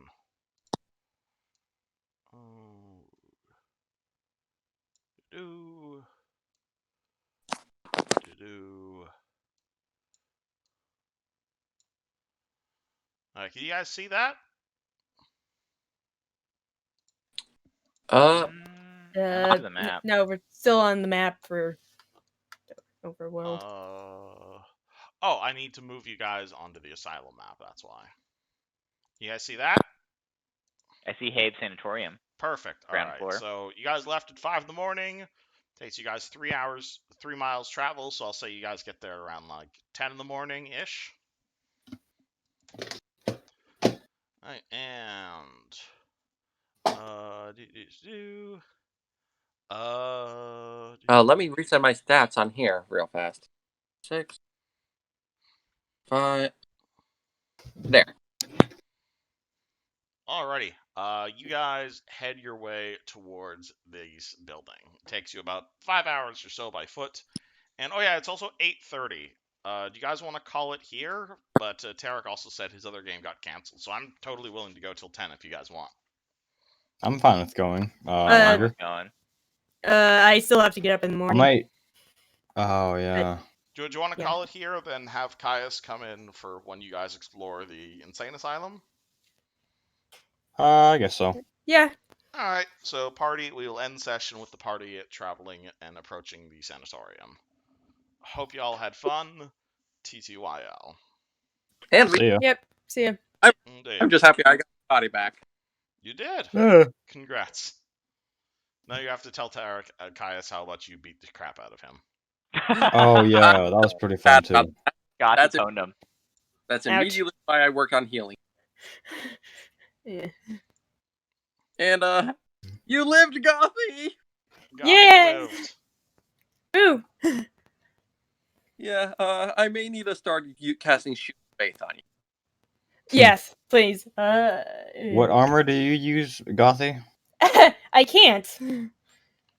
Can you guys see that? Uh, I'm to the map. No, we're still on the map for Overworld. Oh, I need to move you guys onto the asylum map. That's why. You guys see that? I see Habe Sanatorium. Perfect. All Ground right. floor. So you guys left at 5 in the morning. Takes you guys 3 hours, 3 miles travel. So I'll say you guys get there around like 10 in the morning ish. Right, and let me reset my stats on here real fast. 6, 5. There. Alrighty. You guys head your way towards this building. It takes you about 5 hours or so by foot. And oh yeah, it's also 8:30. Do you guys want to call it here? But Tarek also said his other game got canceled, so I'm totally willing to go till 10 if you guys want. I'm fine with going. I'm Andrew? going. I still have to get up in the I morning. might. Oh yeah. Do you want to Yeah. call it here, then have Caius come in for when you guys explore the insane asylum? I guess so. Yeah. All right. So party. We will end session with the party traveling and approaching the sanatorium. Hope you all had fun. TTYL. And we, See ya. Yep. See ya. Indeed. I'm just happy I got my body back. You did. Uh, Congrats. Now you have to tell Tarek, Caius how much you beat the crap out of him. oh yeah, that was pretty fun That's too. Got That's to it. pwned him. That's Ouch. immediately why I work on healing. Yeah. And you lived, Gothy. God Yay! lived. Ooh. Yeah. I may need to start casting Shield of Faith on you. Yes, please. What armor do you use, Gothy? I can't.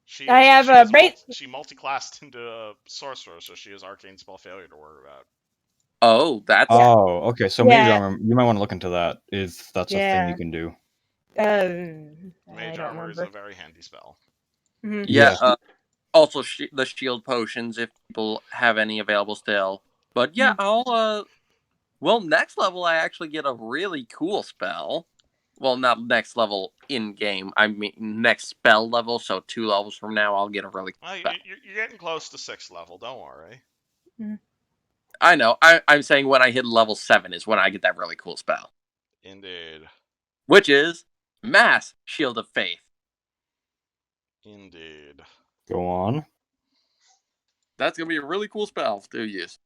She I have a she multi-classed into sorcerer, so she has arcane spell failure to worry about. Oh, that's Oh, okay. So mage Yeah. armor. You might want to look into that if that's a thing you can do. I Mage don't armor is remember. a very handy spell. Mhm. yeah. Yeah. Also the shield potions if people have any available still. But yeah, I'll well, next level I actually get a really cool spell. Well, not next level in game. I mean next spell level. So 2 levels from now, I'll get a really cool spell. You're getting close to 6th level. Don't worry. I know. I'm saying when I hit level 7 is when I get that really cool spell, Indeed. which is Mass Shield of Faith. Indeed. Go on. That's gonna be a really cool spell to use.